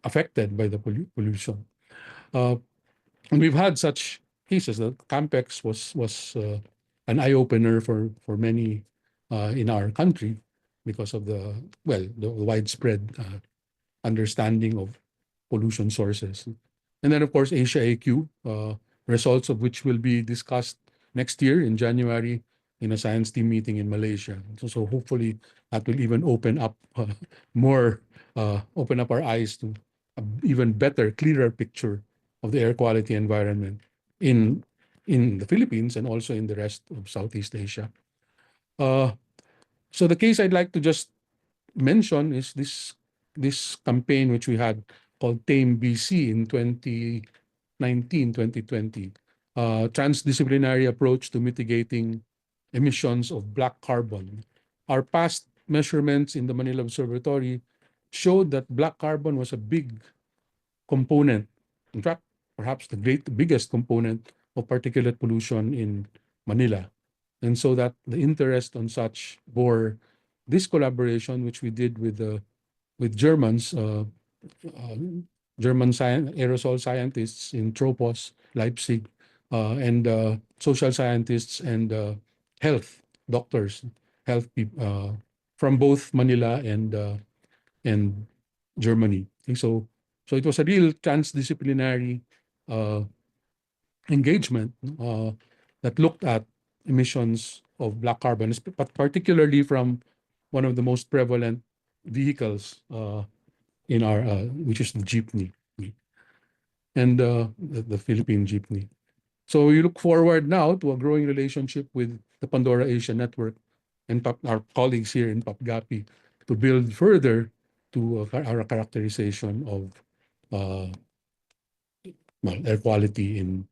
affected by the pollution. And we've had such cases. The CAMPEX was an eye-opener for many in our country because of the widespread understanding of pollution sources. And then, of course, Asia AQ, results of which will be discussed next year in January in a science team meeting in Malaysia. So hopefully that will even open up open up our eyes to an even better, clearer picture of the air quality environment in the Philippines and also in the rest of Southeast Asia. So the case I'd like to just mention is this campaign which we had called Tame BC in 2019, 2020. Transdisciplinary approach to mitigating emissions of black carbon. Our past measurements in the Manila Observatory showed that black carbon was a big component, in fact, perhaps the biggest component of particulate pollution in Manila. And so that the interest on such bore this collaboration, which we did with Germans, German aerosol scientists in Tropos, Leipzig, and social scientists and health doctors, health people from both Manila and Germany. Okay, so it was a real transdisciplinary engagement that looked at emissions of black carbon, but particularly from one of the most prevalent vehicles in our, which is the jeepney, and the Philippine jeepney. So we look forward now to a growing relationship with the Pandora Asia Network and our colleagues here in PAPGAPI to build further to our characterization of air quality in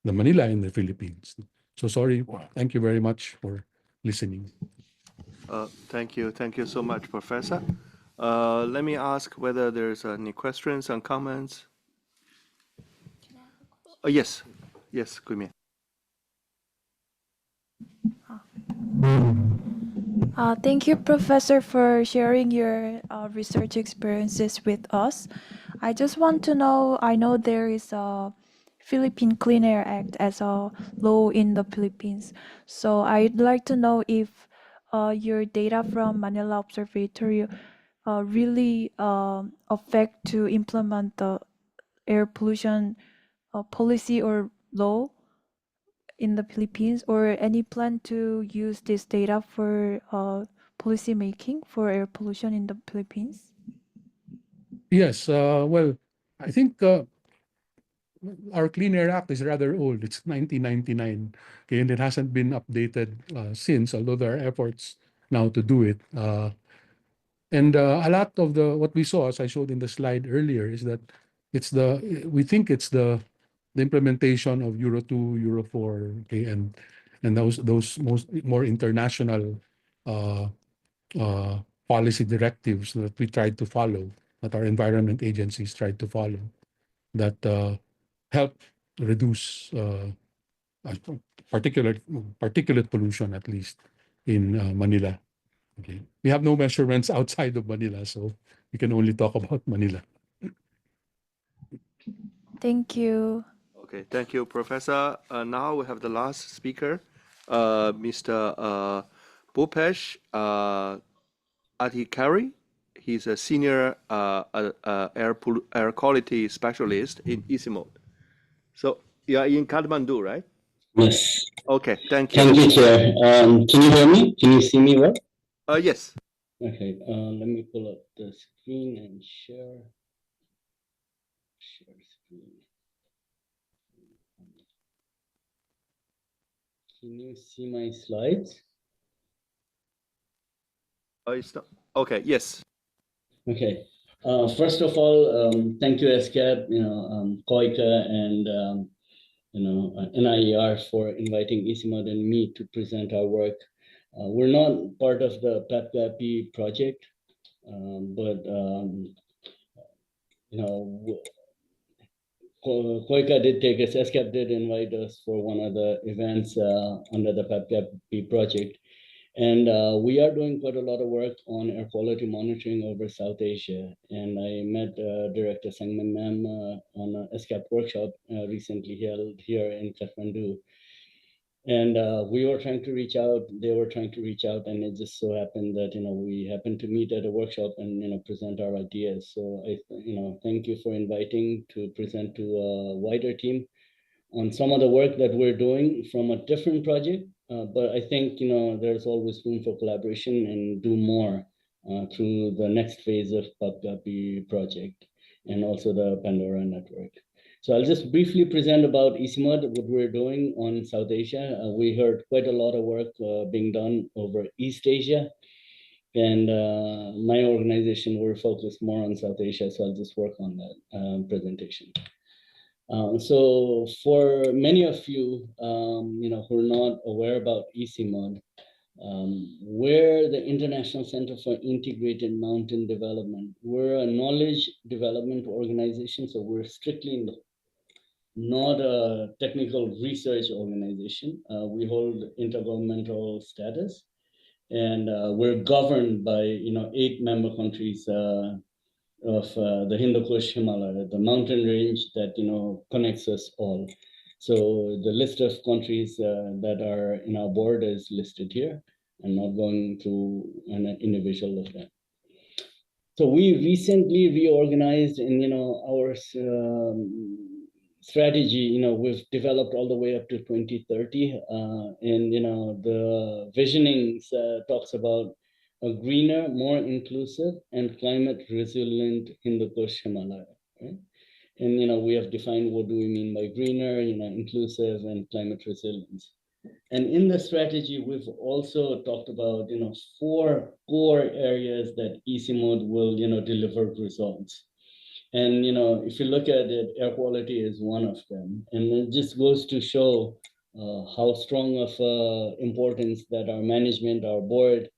the Manila and the Philippines. So sorry, thank you very much for listening. Thank you so much, Professor. Let me ask whether there's any questions and comments. Yes, Gumi. Thank you, Professor, for sharing your research experiences with us. I just want to know, I know there is a Philippine Clean Air Act as a law in the Philippines. So I'd like to know if your data from Manila Observatory really affect to implement the air pollution policy or law in the Philippines, or any plan to use this data for policy making for air pollution in the Philippines? Yes, well, I think our Clean Air Act is rather old. It's 1999, okay, and it hasn't been updated since, although there are efforts now to do it. And a lot of what we saw, as I showed in the slide earlier, is that we think it's the implementation of Euro 2, Euro 4, okay, and those more international policy directives that we tried to follow, that our environment agencies tried to follow, that help reduce particulate pollution, at least in Manila. Okay. We have no measurements outside of Manila, so we can only talk about Manila. Thank you. Okay, thank you, Professor. Now we have the last speaker, Mr. Bhupesh Adhikari. He's a senior air quality specialist in ESCAP. So you are in Kathmandu, right? Yes. Okay, thank you. Thank you, Chair. Can you hear me? Can you see me well? Yes. Okay, let me pull up the screen and share screen. Can you see my slides? It's not. Okay, yes. Okay. First of all, thank you, ESCAP, COICA, and NIER for inviting ECMOD and me to present our work. We're not part of the PAPGAPI project, but COICA did take us, ESCAP did invite us for one of the events under the PAPGAPI project. And we are doing quite a lot of work on air quality monitoring over South Asia. And I met Director Sangmin Ma'am on an ESCAP workshop recently held here in Kathmandu. And we were trying to reach out, they were trying to reach out, and it just so happened that, we happened to meet at a workshop and, present our ideas. So I, thank you for inviting to present to a wider team on some of the work that we're doing from a different project. But I think, there's always room for collaboration and do more through the next phase of PAPGAPI project and also the Pandora network. So I'll just briefly present about ECMOD, what we're doing on South Asia. We heard quite a lot of work being done over East Asia. And my organization, we're focused more on South Asia, so I'll just work on that presentation. So for many of you, who are not aware about ECMOD, we're the International Center for Integrated Mountain Development. We're a knowledge development organization, so we're strictly not a technical research organization. We hold intergovernmental status, and we're governed by 8 member countries of the Hindu Kush Himalaya, the mountain range that connects us all. So the list of countries that are in our board is listed here. I'm not going through an individual of them. So we recently reorganized in our strategy. We've developed all the way up to 2030, and the visioning talks about a greener, more inclusive, and climate resilient Hindu-Kush Himalaya. Right? And we have defined what do we mean by greener, inclusive, and climate resilience. And in the strategy, we've also talked about 4 core areas that EC mode will deliver results. And if you look at it, air quality is one of them. And it just goes to show how strong of importance that our management, our board,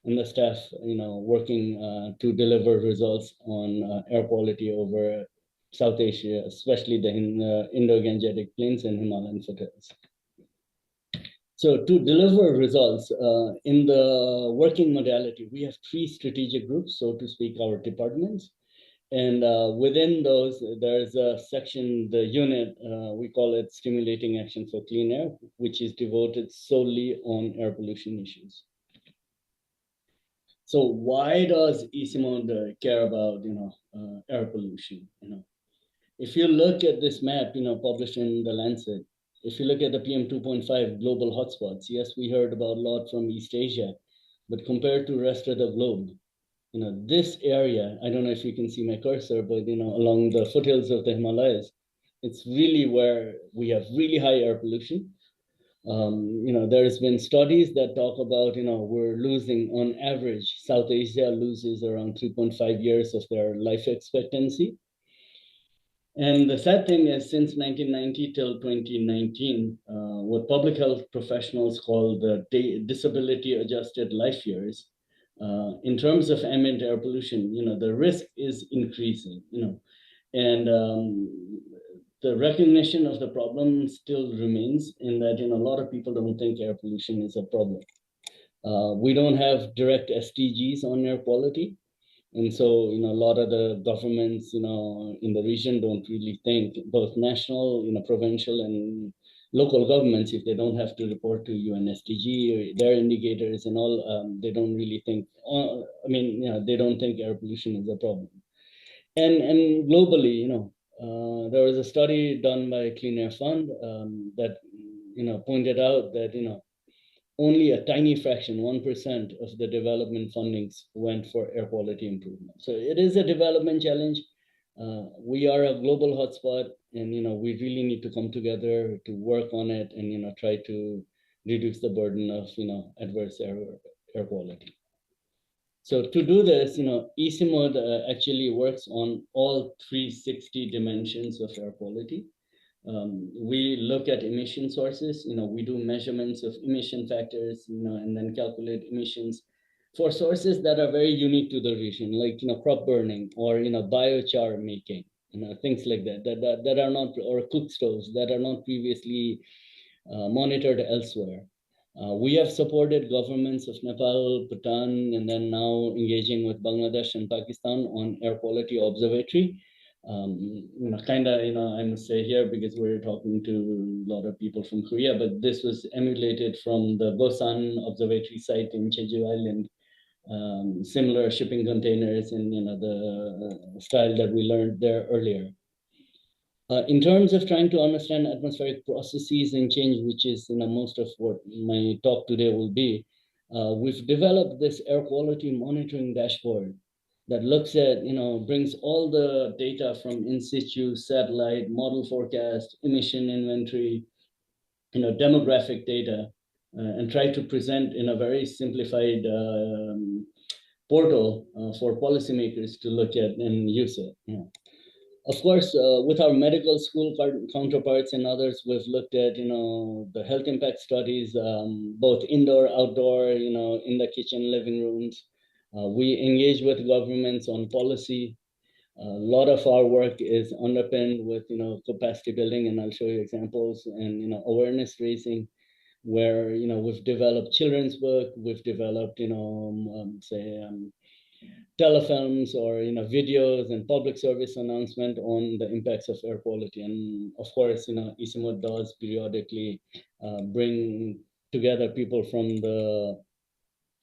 and the staff, working to deliver results on air quality over South Asia, especially the Indo-Gangetic Plains and Himalayan foothills. So to deliver results in the working modality, we have 3 strategic groups, so to speak, our departments. And within those, there's a section, the unit, we call it Stimulating Action for Clean Air, which is devoted solely on air pollution issues. So why does ECMOD care about air pollution? If you look at this map, published in the Lancet, if you look at the PM 2.5 global hotspots, yes, we heard about a lot from East Asia, but compared to rest of the globe, this area, I don't know if you can see my cursor, but along the foothills of the Himalayas, it's really where we have really high air pollution. There's been studies that talk about, we're losing on average, South Asia loses around 3.5 years of their life expectancy. And the sad thing is, since 1990 till 2019, what public health professionals call the disability adjusted life years, in terms of ambient air pollution, the risk is increasing, and the recognition of the problem still remains in that, a lot of people don't think air pollution is a problem. We don't have direct SDGs on air quality. And so, a lot of the governments, in the region don't really think, both national, provincial and local governments, if they don't have to report to UN SDG or their indicators and all, they don't really think, they don't think air pollution is a problem. And globally, there was a study done by Clean Air Fund that, pointed out that, only a tiny fraction, 1% of the development fundings went for air quality improvement. So it is a development challenge. We are a global hotspot, and we really need to come together to work on it and try to reduce the burden of adverse air quality. So to do this, ECMOD actually works on all 360 dimensions of air quality. We look at emission sources, we do measurements of emission factors, and then calculate emissions for sources that are very unique to the region, like, crop burning or, biochar making, things like that are not, or cook stoves that are not previously monitored elsewhere. We have supported governments of Nepal, Bhutan, and then now engaging with Bangladesh and Pakistan on air quality observatory. I must say here, because we're talking to a lot of people from Korea, but this was emulated from the Gosan observatory site in Jeju Island. Similar shipping containers and the style that we learned there earlier. In terms of trying to understand atmospheric processes and change, which is most of what my talk today will be, we've developed this air quality monitoring dashboard that looks at, brings all the data from in situ, satellite, model forecast, emission inventory, demographic data, and try to present in a very simplified portal for policymakers to look at and use it. Of course, with our medical school counterparts and others, we've looked at, the health impact studies, both indoor, outdoor, in the kitchen, living rooms. We engage with governments on policy. A lot of our work is underpinned with, capacity building, and I'll show you examples, and, awareness raising, where, we've developed children's book, we've developed, telefilms or videos and public service announcement on the impacts of air quality. And of course, ESCAP does periodically bring together people from the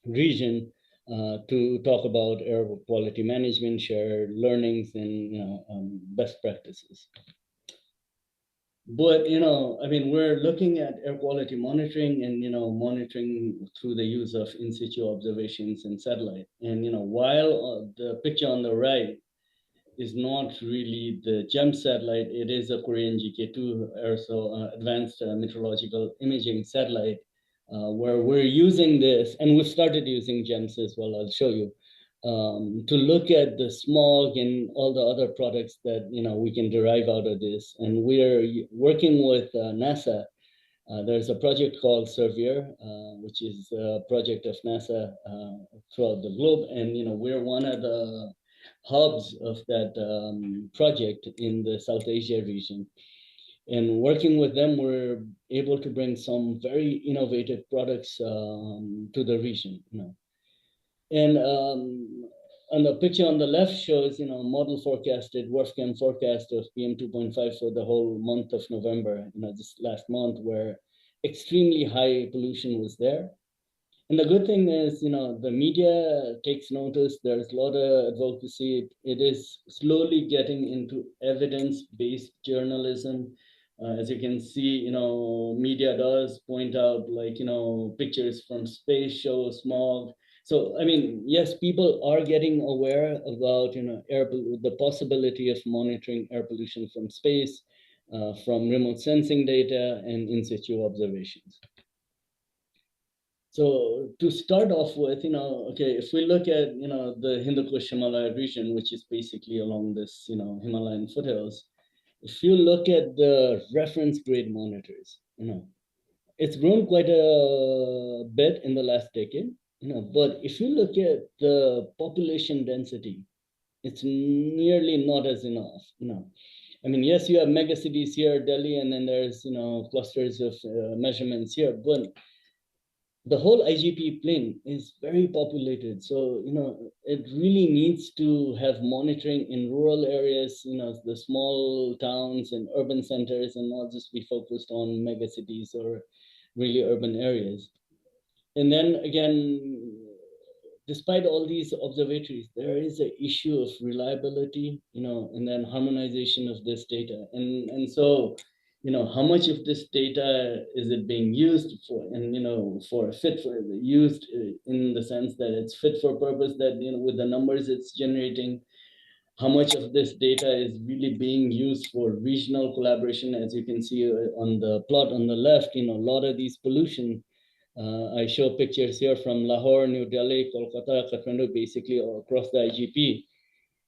region to talk about air quality management, share learnings, and best practices. But I mean, we're looking at air quality monitoring and monitoring through the use of in situ observations and satellite. And while the picture on the right is not really the GEM satellite, it is a Korean GK2 advanced meteorological imaging satellite, where we're using this, and we've started using GEMS as well. I'll show you. To look at the smog and all the other products that we can derive out of this. And we're working with NASA. There's a project called Surveyor, which is a project of NASA throughout the globe. And we're one of the hubs of that project in the South Asia region. And working with them, we're able to bring some very innovative products to the region. And on the picture on the left shows, model forecasted, WRF-Chem forecast of PM 2.5 for the whole month of November, this last month, where extremely high pollution was there. And the good thing is, the media takes notice. There's a lot of advocacy. It is slowly getting into evidence-based journalism. As you can see, media does point out, like, pictures from space show smog. So, I mean, yes, people are getting aware about, the possibility of monitoring air pollution from space, from remote sensing data and in situ observations. So to start off with, okay, if we look at, the Hindu Kush Himalaya region, which is basically along this, Himalayan foothills, if you look at the reference grade monitors, it's grown quite a bit in the last decade, but if you look at the population density, it's nearly not as enough, I mean, yes, you have mega cities here, Delhi, and then there's, clusters of measurements here, but the whole IGP plain is very populated. So, it really needs to have monitoring in rural areas, the small towns and urban centers, and not just be focused on mega cities or really urban areas. And then again, despite all these observatories, there is an issue of reliability, and then harmonization of this data. And so, how much of this data is it being used for, and, for fit for used in the sense that it's fit for purpose, that, with the numbers it's generating, how much of this data is really being used for regional collaboration. As you can see on the plot on the left, a lot of these pollution, I show pictures here from Lahore, New Delhi, Kolkata, Kathmandu, basically all across the IGP.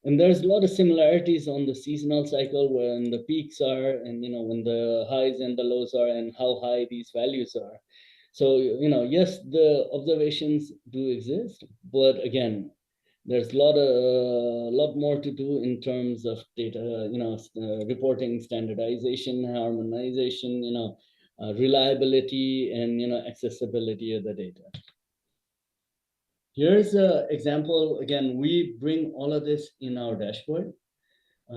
And there's a lot of similarities on the seasonal cycle, when the peaks are, and when the highs and the lows are, and how high these values are. So, yes, the observations do exist, but again, there's a lot more to do in terms of data, reporting, standardization, harmonization, reliability, and accessibility of the data. Here's an example. Again, we bring all of this in our dashboard.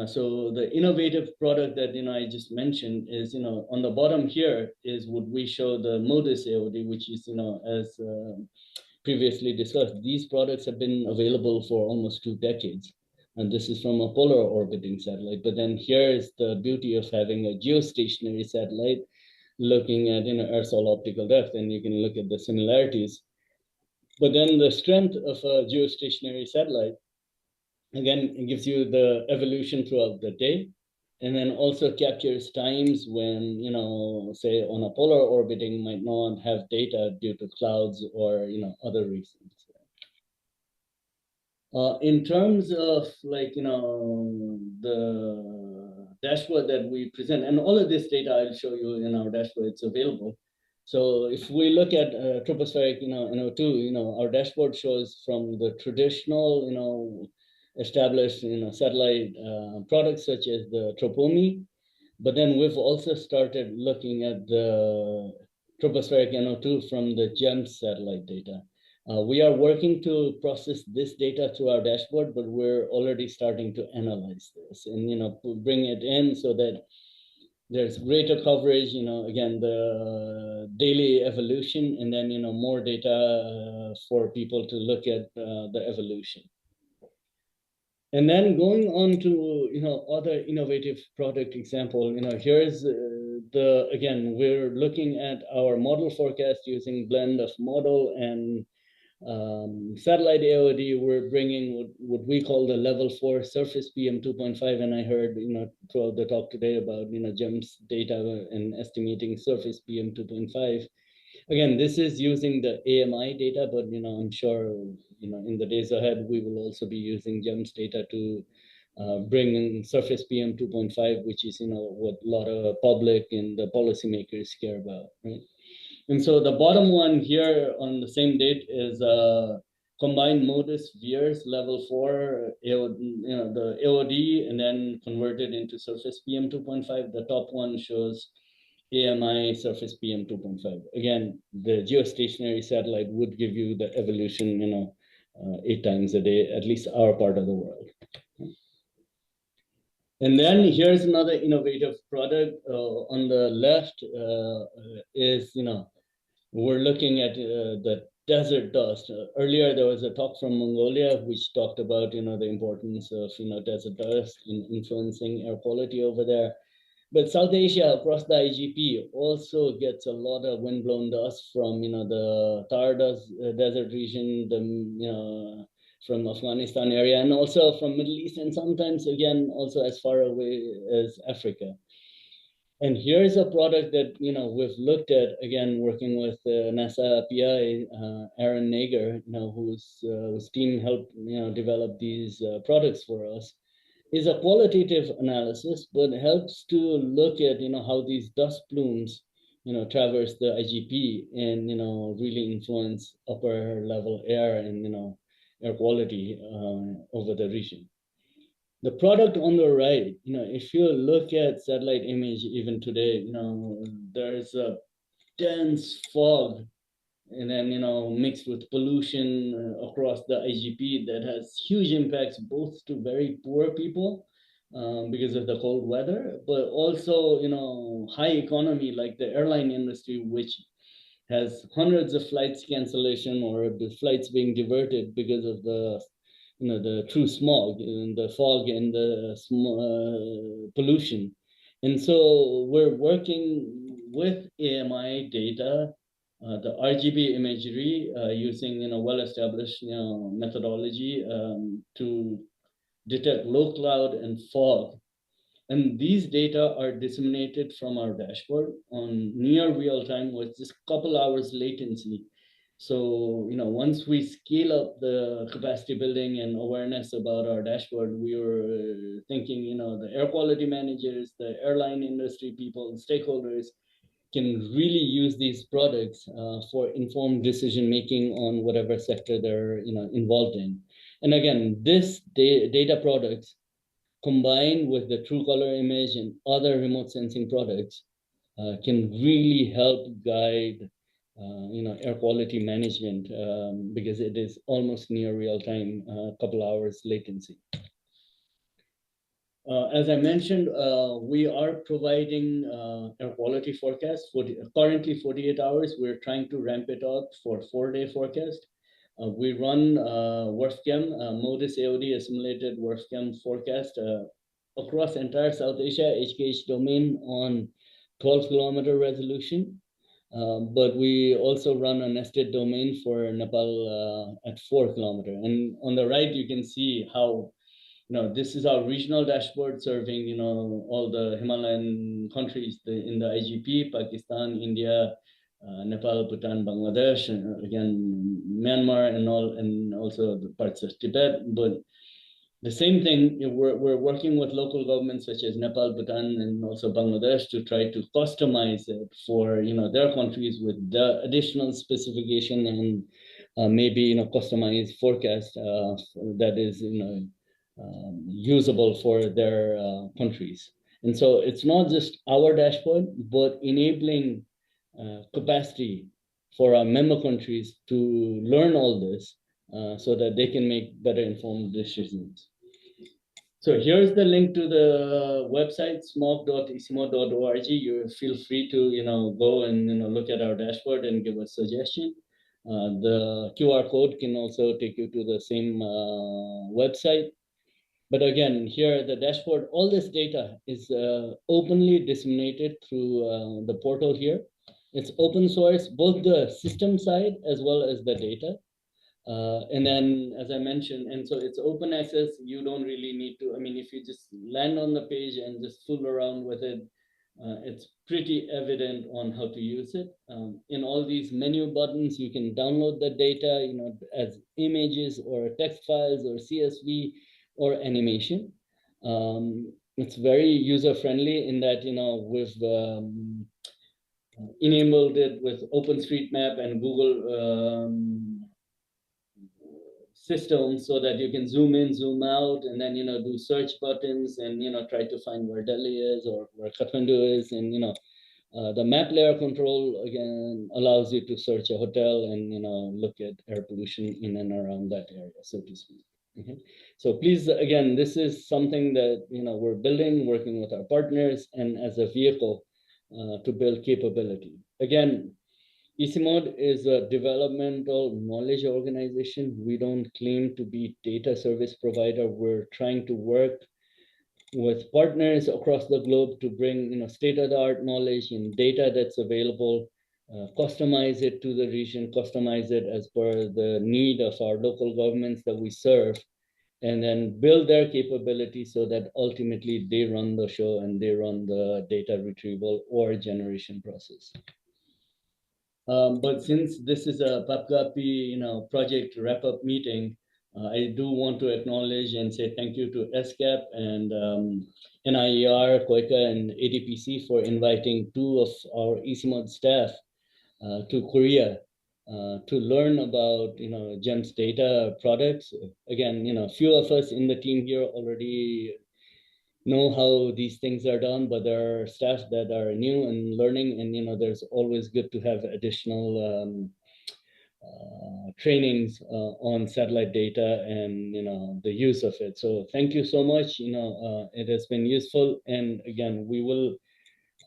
So the innovative product that I just mentioned is, on the bottom here is what we show the MODIS AOD, which is, as previously discussed, these products have been available for almost 2 decades. And this is from a polar orbiting satellite. But then here is the beauty of having a geostationary satellite looking at Earth's all optical depth, and you can look at the similarities. But then the strength of a geostationary satellite, again, it gives you the evolution throughout the day, and then also captures times when, say on a polar orbiting might not have data due to clouds or, other reasons. In terms of, like, the dashboard that we present, and all of this data I'll show you in our dashboard, it's available. So if we look at tropospheric, NO2, our dashboard shows from the traditional, established, satellite products such as the Tropomi, but then we've also started looking at the tropospheric NO2 from the GEMS satellite data. We are working to process this data through our dashboard, but we're already starting to analyze this and, bring it in so that there's greater coverage, again, the daily evolution, and then, more data for people to look at the evolution. And then going on to, other innovative product example, here's again, we're looking at our model forecast using blend of model and satellite AOD. We're bringing what we call the level 4 surface PM 2.5, and I heard throughout the talk today about GEMS data and estimating surface PM 2.5. Again, this is using the AMI data, but I'm sure in the days ahead we will also be using GEMS data to bring in surface PM 2.5, which is what a lot of public and the policymakers care about, right? And so the bottom one here on the same date is combined MODIS VIIRS level 4, the AOD, and then converted into surface PM 2.5. The top one shows AMI surface PM 2.5. Again, the geostationary satellite would give you the evolution, 8 times a day, at least our part of the world. And then here's another innovative product on the left is, we're looking at the desert dust. Earlier, there was a talk from Mongolia, which talked about, the importance of, desert dust in influencing air quality over there. But South Asia, across the IGP, also gets a lot of windblown dust from, the Thar desert region, from Afghanistan area, and also from Middle East, and sometimes, again, also as far away as Africa. And here's a product that, we've looked at, again, working with NASA PI, Aaron Nager, whose team helped, develop these products for us, is a qualitative analysis, but helps to look at, how these dust plumes, traverse the IGP and, really influence upper level air and, air quality over the region. The product on the right, if you look at satellite image even today, there's a dense fog and then, mixed with pollution across the IGP that has huge impacts both to very poor people because of the cold weather, but also, high economy like the airline industry, which has hundreds of flights cancellation or the flights being diverted because of the the true smog and the fog and the pollution. And so we're working with AMI data, the RGB imagery, using well-established methodology to detect low cloud and fog. And these data are disseminated from our dashboard on near real time with just a couple hours latency. So, once we scale up the capacity building and awareness about our dashboard, we were thinking, the air quality managers, the airline industry people, stakeholders can really use these products for informed decision-making on whatever sector they're, involved in. And again, this data products combined with the true color image and other remote sensing products can really help guide air quality management because it is almost near real time, a couple hours latency. As I mentioned, we are providing air quality forecast for currently 48 hours. We're trying to ramp it up for 4-day forecast. We run WRF-Chem, MODIS AOD assimilated WRF-Chem forecast across entire South Asia, HKH domain on 12-kilometer resolution. But we also run a nested domain for Nepal at 4 kilometer. And on the right, you can see how, this is our regional dashboard serving, all the Himalayan countries in the IGP, Pakistan, India, Nepal, Bhutan, Bangladesh, again, Myanmar and all, and also the parts of Tibet. But the same thing, we're working with local governments such as Nepal, Bhutan, and also Bangladesh to try to customize it for their countries with the additional specification and maybe customized forecast that is usable for their countries. And so it's not just our dashboard, but enabling capacity for our member countries to learn all this so that they can make better informed decisions. So here's the link to the website, smog.ecmo.org. You feel free to go and look at our dashboard and give a suggestion. The QR code can also take you to the same website. But again, here the dashboard, all this data is openly disseminated through the portal here. It's open source, both the system side as well as the data. And then, as I mentioned, and so it's open access. You don't really need to, I mean, if you just land on the page and just fool around with it, it's pretty evident on how to use it. In all these menu buttons, you can download the data, as images or text files or CSV or animation. It's very user-friendly in that, we've enabled it with OpenStreetMap and Google systems so that you can zoom in, zoom out, and then do search buttons and try to find where Delhi is or where Kathmandu is, and the map layer control again allows you to search a hotel and look at air pollution in and around that area, so to speak. Okay. So please, again, this is something that we're building, working with our partners, and as a vehicle to build capability. Again, ECMOD is a developmental knowledge organization. We don't claim to be data service provider. We're trying to work with partners across the globe to bring state-of-the-art knowledge and data that's available, customize it to the region, customize it as per the need of our local governments that we serve, and then build their capability so that ultimately they run the show and they run the data retrieval or generation process. But since this is a PAPGAPI, project wrap-up meeting, I do want to acknowledge and say thank you to ESCAP and NIER, COICA, and ADPC for inviting 2 of our ECMOD staff to Korea to learn about GEMS data products. Again, few of us in the team here already know how these things are done, but there are staff that are new and learning, and there's always good to have additional trainings on satellite data and the use of it. So thank you so much. It has been useful, and again, we will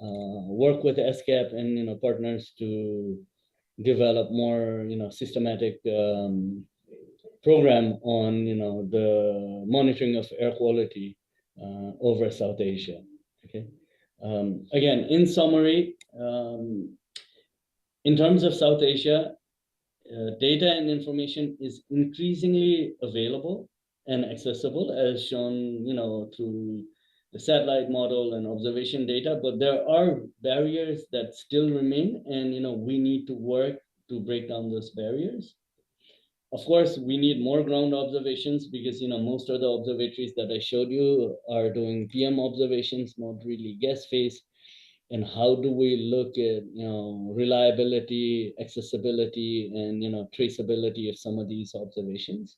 work with ESCAP and partners to develop more systematic program on the monitoring of air quality over South Asia. Okay. Again, in summary, in terms of South Asia, data and information is increasingly available and accessible, as shown through the satellite model and observation data, but there are barriers that still remain, and we need to work to break down those barriers. Of course, we need more ground observations because most of the observatories that I showed you are doing PM observations, not really gas phase. And how do we look at reliability, accessibility, and traceability of some of these observations?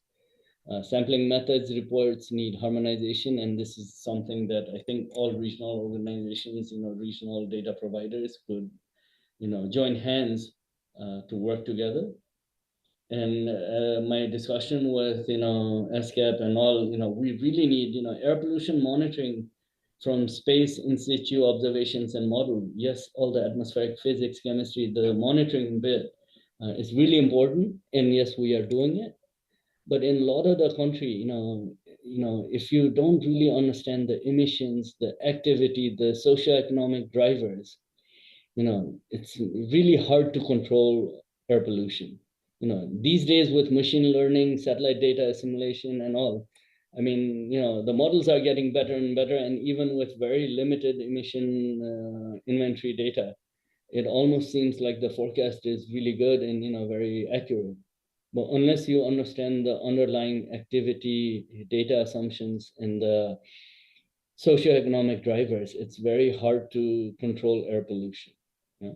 Sampling methods reports need harmonization, and this is something that I think all regional organizations, regional data providers could join hands to work together. And my discussion with ESCAP and all, we really need air pollution monitoring from space in situ observations and modeling. Yes, all the atmospheric physics, chemistry, the monitoring bit is really important, and yes, we are doing it. But in a lot of the country, if you don't really understand the emissions, the activity, the socioeconomic drivers, it's really hard to control air pollution. These days with machine learning, satellite data assimilation, and all, I mean, the models are getting better and better, and even with very limited emission inventory data, it almost seems like the forecast is really good and very accurate. But unless you understand the underlying activity, data assumptions, and the socioeconomic drivers, it's very hard to control air pollution. Yeah.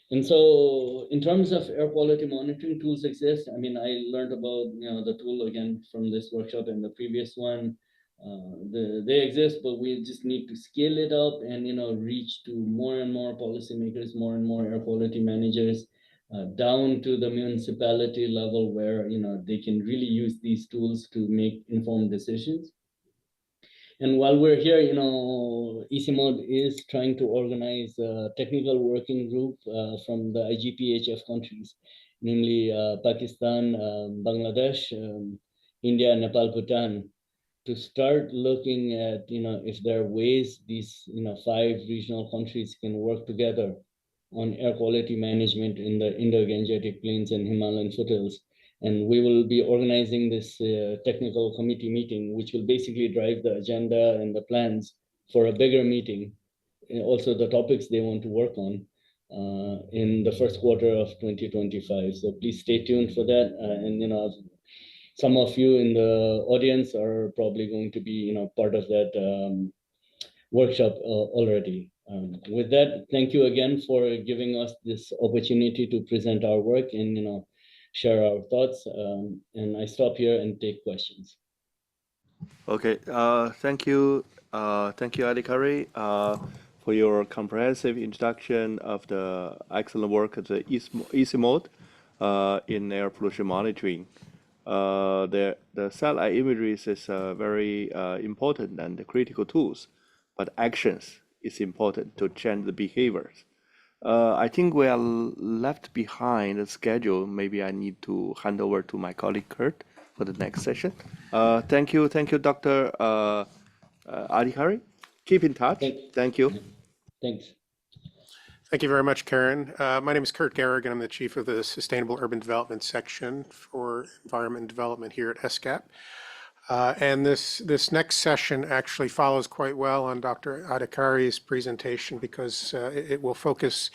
And so in terms of air quality monitoring tools exist. I mean, I learned about the tool again from this workshop and the previous one. They exist, but we just need to scale it up and reach to more and more policymakers, more and more air quality managers, down to the municipality level where, they can really use these tools to make informed decisions. And while we're here, ECMOD is trying to organize a technical working group from the IGPHF countries, namely Pakistan, Bangladesh, India, Nepal, Bhutan, to start looking at, if there are ways these, 5 regional countries can work together on air quality management in the Indo-Gangetic Plains and Himalayan foothills. And we will be organizing this technical committee meeting, which will basically drive the agenda and the plans for a bigger meeting, and also the topics they want to work on in the first quarter of 2025. So please stay tuned for that. And some of you in the audience are probably going to be, part of that workshop already. With that, thank you again for giving us this opportunity to present our work and share our thoughts. And I stop here and take questions. Okay, thank you, Adhikari, for your comprehensive introduction of the excellent work of the ECMOD in air pollution monitoring. The satellite imagery is very important and critical tools, but actions is important to change the behaviors. I think we are left behind the schedule. Maybe I need to hand over to my colleague Kurt for the next session. Thank you, Dr. Adhikari. Keep in touch. Thank you. Thanks. Thank you very much, Karen. My name is Kurt Garrigan. I'm the chief of the Sustainable Urban Development section for Environment and Development here at ESCAP. And this next session actually follows quite well on Dr. Adhikari's presentation because it will focus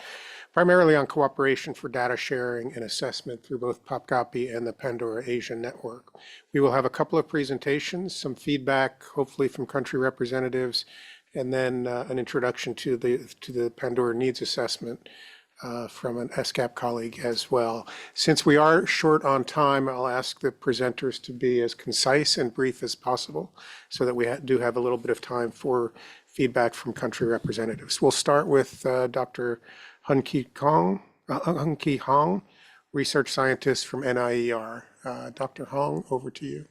primarily on cooperation for data sharing and assessment through both PopCopy and the Pandora Asia Network. We will have a couple of presentations, some feedback, hopefully from country representatives, and then an introduction to the Pandora Needs Assessment from an ESCAP colleague as well. Since we are short on time, I'll ask the presenters to be as concise and brief as possible so that we do have a little bit of time for feedback from country representatives. We'll start with Dr. Hun-Ki Hong, research scientist from NIER. Dr. Hong, over to you.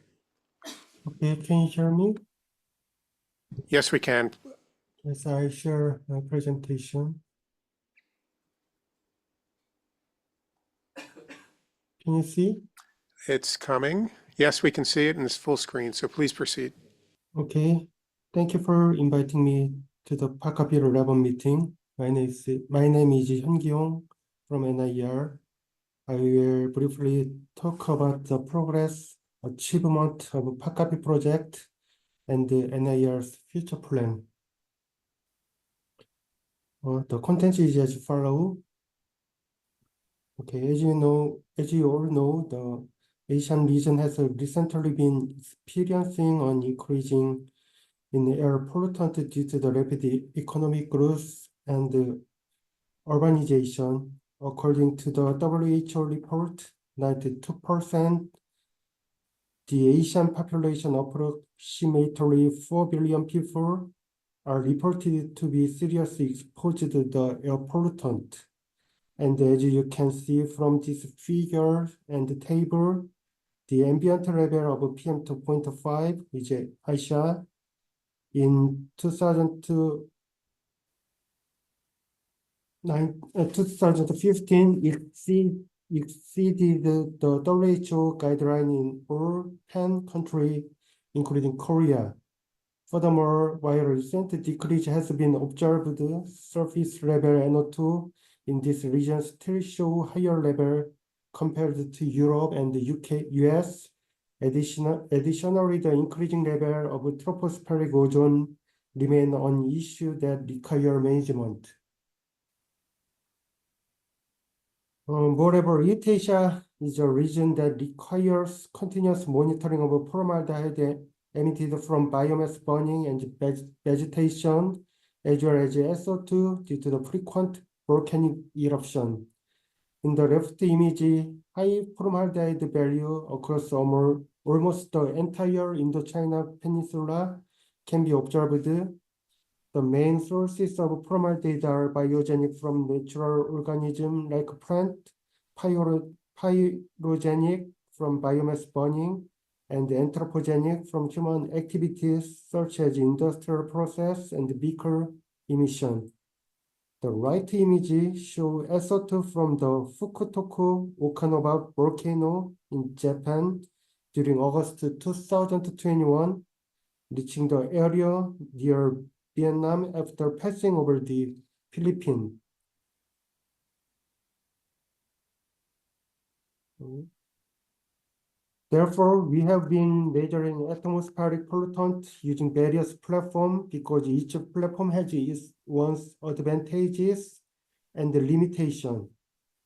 Okay, can you hear me? Yes, we can. Yes, I share my presentation. Can you see? It's coming. Yes, we can see it and it's full screen, so please proceed. Okay, thank you for inviting me to the PopCopy 11 meeting. My name is Hun-Ki Hong from NIER. I will briefly talk about the progress, achievement of PopCopy project and the NIER's future plan. The content is as follows. Okay, as you all know, the Asian region has recently been experiencing an increasing in air pollutant due to the rapid economic growth and urbanization. According to the WHO report, 92% the Asian population, approximately 4 billion people, are reported to be seriously exposed to the air pollutant. And as you can see from this figure and the table, the ambient level of PM2.5 is Asia. In 2015, exceeded the WHO guideline in all 10 countries, including Korea. Furthermore, while recent decrease has been observed, surface level NO2 in this region still show higher level compared to Europe and the US. Additionally, the increasing level of tropospheric ozone remain an issue that require management. Moreover, East Asia is a region that requires continuous monitoring of formaldehyde emitted from biomass burning and vegetation, as well as SO2 due to the frequent volcanic eruption. In the left image, high formaldehyde value across almost the entire Indochina Peninsula can be observed. The main sources of formaldehyde are biogenic from natural organisms like plant, pyrogenic from biomass burning, and anthropogenic from human activities such as industrial process and vehicle emission. The right image shows SO2 from the Fukutoku Okinawa volcano in Japan during August 2021, reaching the area near Vietnam after passing over the Philippines. Therefore, we have been measuring atmospheric pollutant using various platforms because each platform has its own advantages and limitation.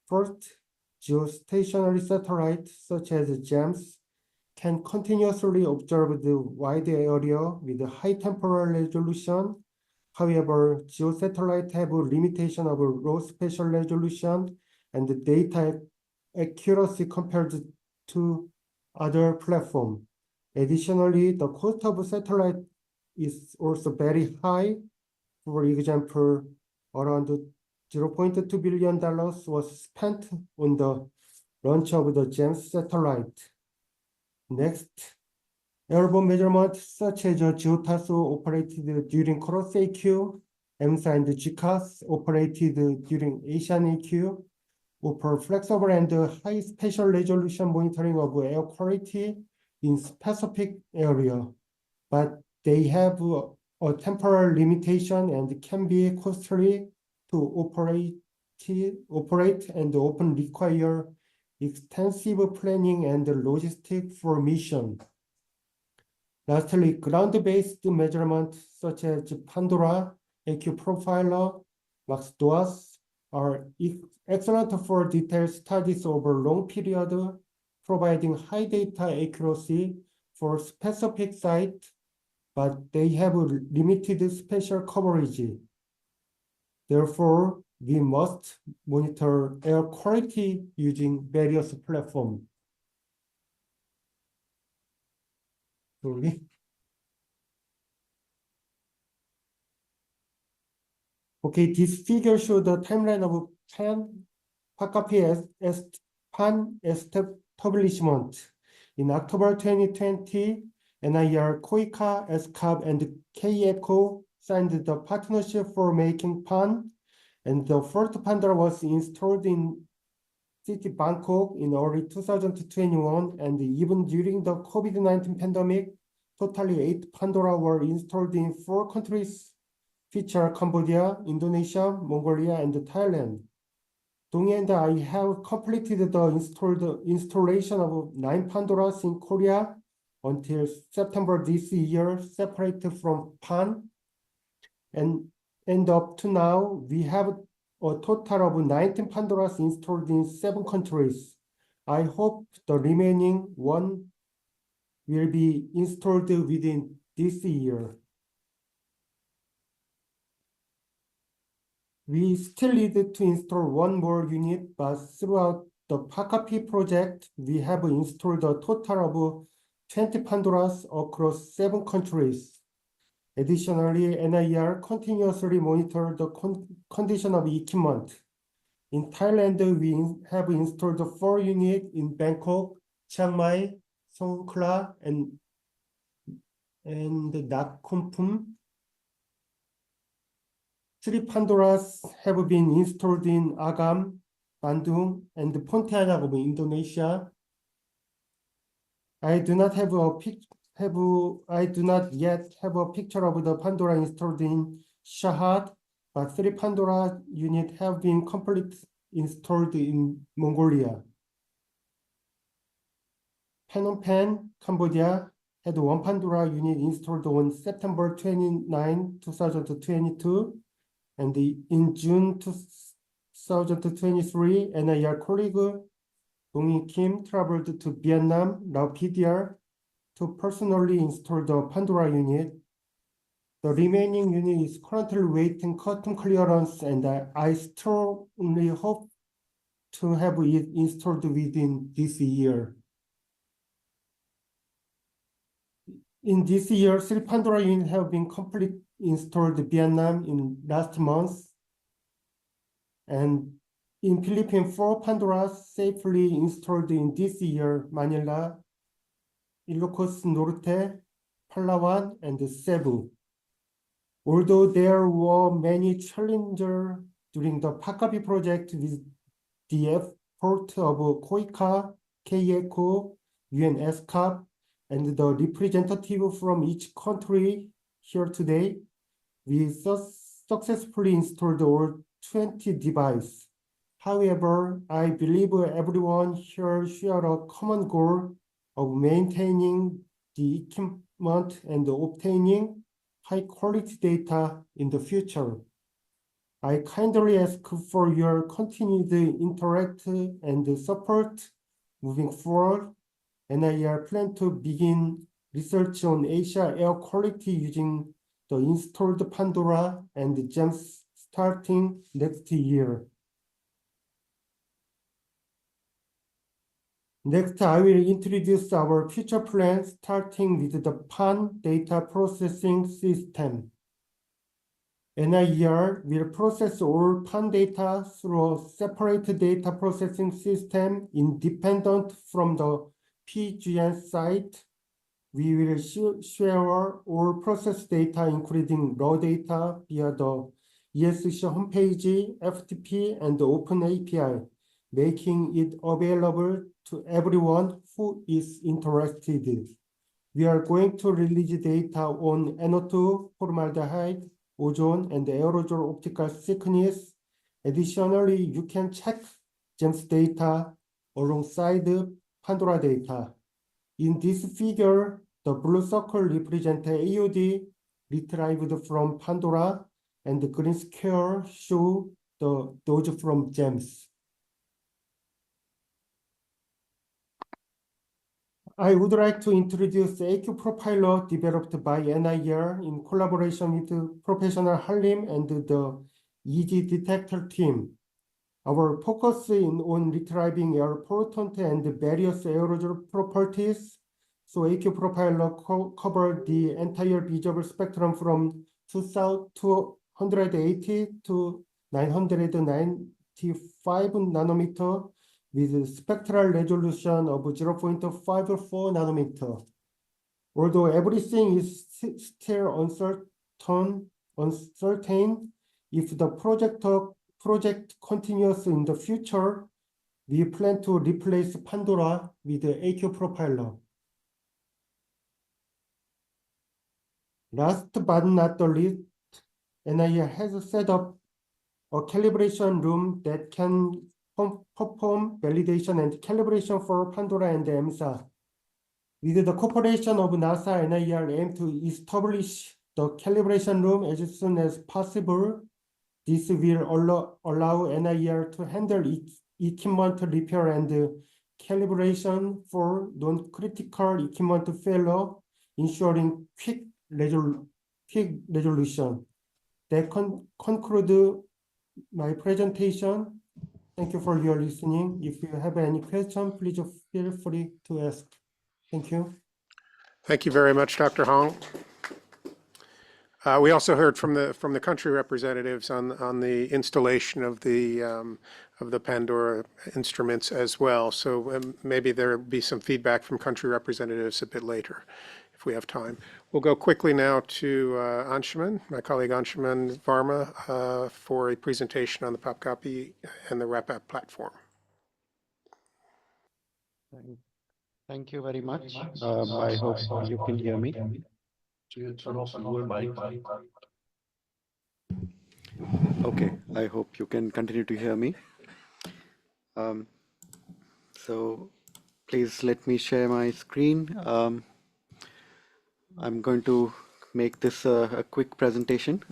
First, geostationary satellites such as GEMS can continuously observe the wide area with high temporal resolution. However, geosatellites have a limitation of low spatial resolution and data accuracy compared to other platforms. Additionally, the cost of satellite is also very high. For example, around $0.2 billion was spent on the launch of the GEMS satellite. Next, airborne measurements such as Geotasu operated during Cross AQ, EMSA and GCAS operated during Asian AQ, offer flexible and high spatial resolution monitoring of air quality in specific area, but they have a temporal limitation and can be costly to operate and often require extensive planning and logistics for mission. Lastly, ground-based measurements such as Pandora, AQ Profiler, MaxDOAS are excellent for detailed studies over long period, providing high data accuracy for specific sites, but they have limited spatial coverage. Therefore, we must monitor air quality using various platforms. Okay, this figure shows the timeline of PACAP PAN establishment. In October 2020, NIR, COICA, ESCAP, and KECO signed the partnership for making PAN, and the first Pandora was installed in city Bangkok in early 2021, and even during the COVID-19 pandemic, totally 8 Pandora were installed in 4 countries, feature Cambodia, Indonesia, Mongolia, and Thailand. Dong and I have completed the installation of 9 Pandoras in Korea until September this year, separated from PAN. And up to now, we have a total of 19 Pandoras installed in 7 countries. I hope the remaining 1 will be installed within this year. We still need to install 1 more unit, but throughout the PACAP project, we have installed a total of 20 Pandoras across 7 countries. Additionally, NIR continuously monitors the condition of equipment. In Thailand, we have installed 4 units in Bangkok, Chiang Mai, Songkhla, and Nakhon. 3 Pandoras have been installed in Agam, Bandung, and Pontianak of Indonesia. I do not yet have a picture of the Pandora installed in Shahad, but 3 Pandora units have been completely installed in Mongolia. Phnom Penh, Cambodia, had 1 Pandora unit installed on September 29, 2022, and in June 2023, NIR colleague Dong Kim traveled to Vietnam, Lao PDR, to personally install the Pandora unit. The remaining unit is currently waiting custom clearance, and I strongly hope to have it installed within this year. In this year, 3 Pandora units have been completely installed in Vietnam in last month, and in Philippines, 4 Pandoras safely installed in this year: Manila, Ilocos Norte, Palawan, and Cebu. Although there were many challenges during the PACAPI project with the effort of COICA, KECO, UN ESCAP, and the representative from each country here today, we successfully installed all 20 devices. However, I believe everyone here share a common goal of maintaining the equipment and obtaining high-quality data in the future. I kindly ask for your continued interaction and support moving forward, and I plan to begin research on Asia air quality using the installed Pandora and GEMS starting next year. Next, I will introduce our future plans, starting with the PAN data processing system. NIER will process all PAN data through a separate data processing system independent from the PGN site. We will share all processed data, including raw data, via the ESCAP homepage, FTP, and the Open API, making it available to everyone who is interested. We are going to release data on NO2, formaldehyde, ozone, and aerosol optical thickness. Additionally, you can check GEMS data alongside Pandora data. In this figure, the blue circle represents AUD retrieved from Pandora, and the green square show those from GEMS. I would like to introduce AQ Profiler developed by NIER in collaboration with Professional Halim and the EG Detector team. Our focus is on retrieving air pollutant and various aerosol properties. So AQ Profiler covers the entire visible spectrum from 280 to 995 nanometer, with spectral resolution of 0.54 nanometer. Although everything is still uncertain, if the project continues in the future, we plan to replace Pandora with the AQ Profiler. Last but not the least, NIA has set up a calibration room that can perform validation and calibration for Pandora and EMSA. With the cooperation of NASA and NIR aim to establish the calibration room as soon as possible. This will allow NIR to handle equipment repair and calibration for non-critical equipment failure, ensuring quick resolution. That concludes my presentation. Thank you for your listening. If you have any question, please feel free to ask. Thank you. Thank you very much, Dr. Hong. We also heard from the country representatives on the installation of the Pandora instruments as well. So maybe there will be some feedback from country representatives a bit later, if we have time. We'll go quickly now to Anshuman, my colleague Anshuman Varma, for a presentation on the PopCopy and the RAPAP platform. Thank you very much. I hope you can hear me. Okay, I hope you can continue to hear me. So please let me share my screen. I'm going to make this a quick presentation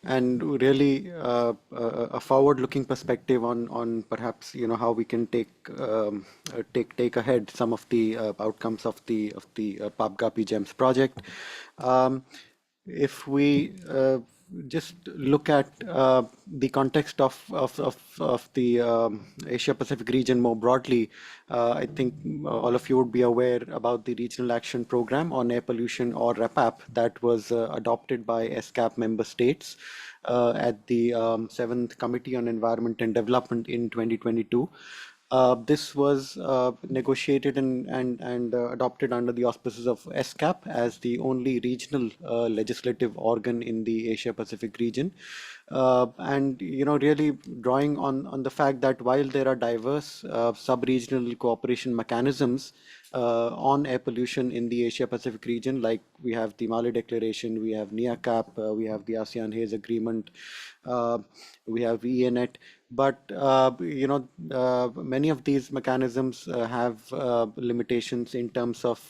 and really a forward-looking perspective on perhaps how we can take ahead some of the outcomes of the PopCopy GEMS project. If we just look at the context of the Asia Pacific region more broadly, I think all of you would be aware about the Regional Action Program on Air Pollution, or RAPAP, that was adopted by ESCAP member states at the 7th Committee on Environment and Development in 2022. This was negotiated and adopted under the auspices of ESCAP as the only regional legislative organ in the Asia Pacific region. And really drawing on the fact that while there are diverse sub-regional cooperation mechanisms on air pollution in the Asia Pacific region, like we have the Mali Declaration, we have NIACAP, we have the ASEAN Haze Agreement, we have ENET, but many of these mechanisms have limitations in terms of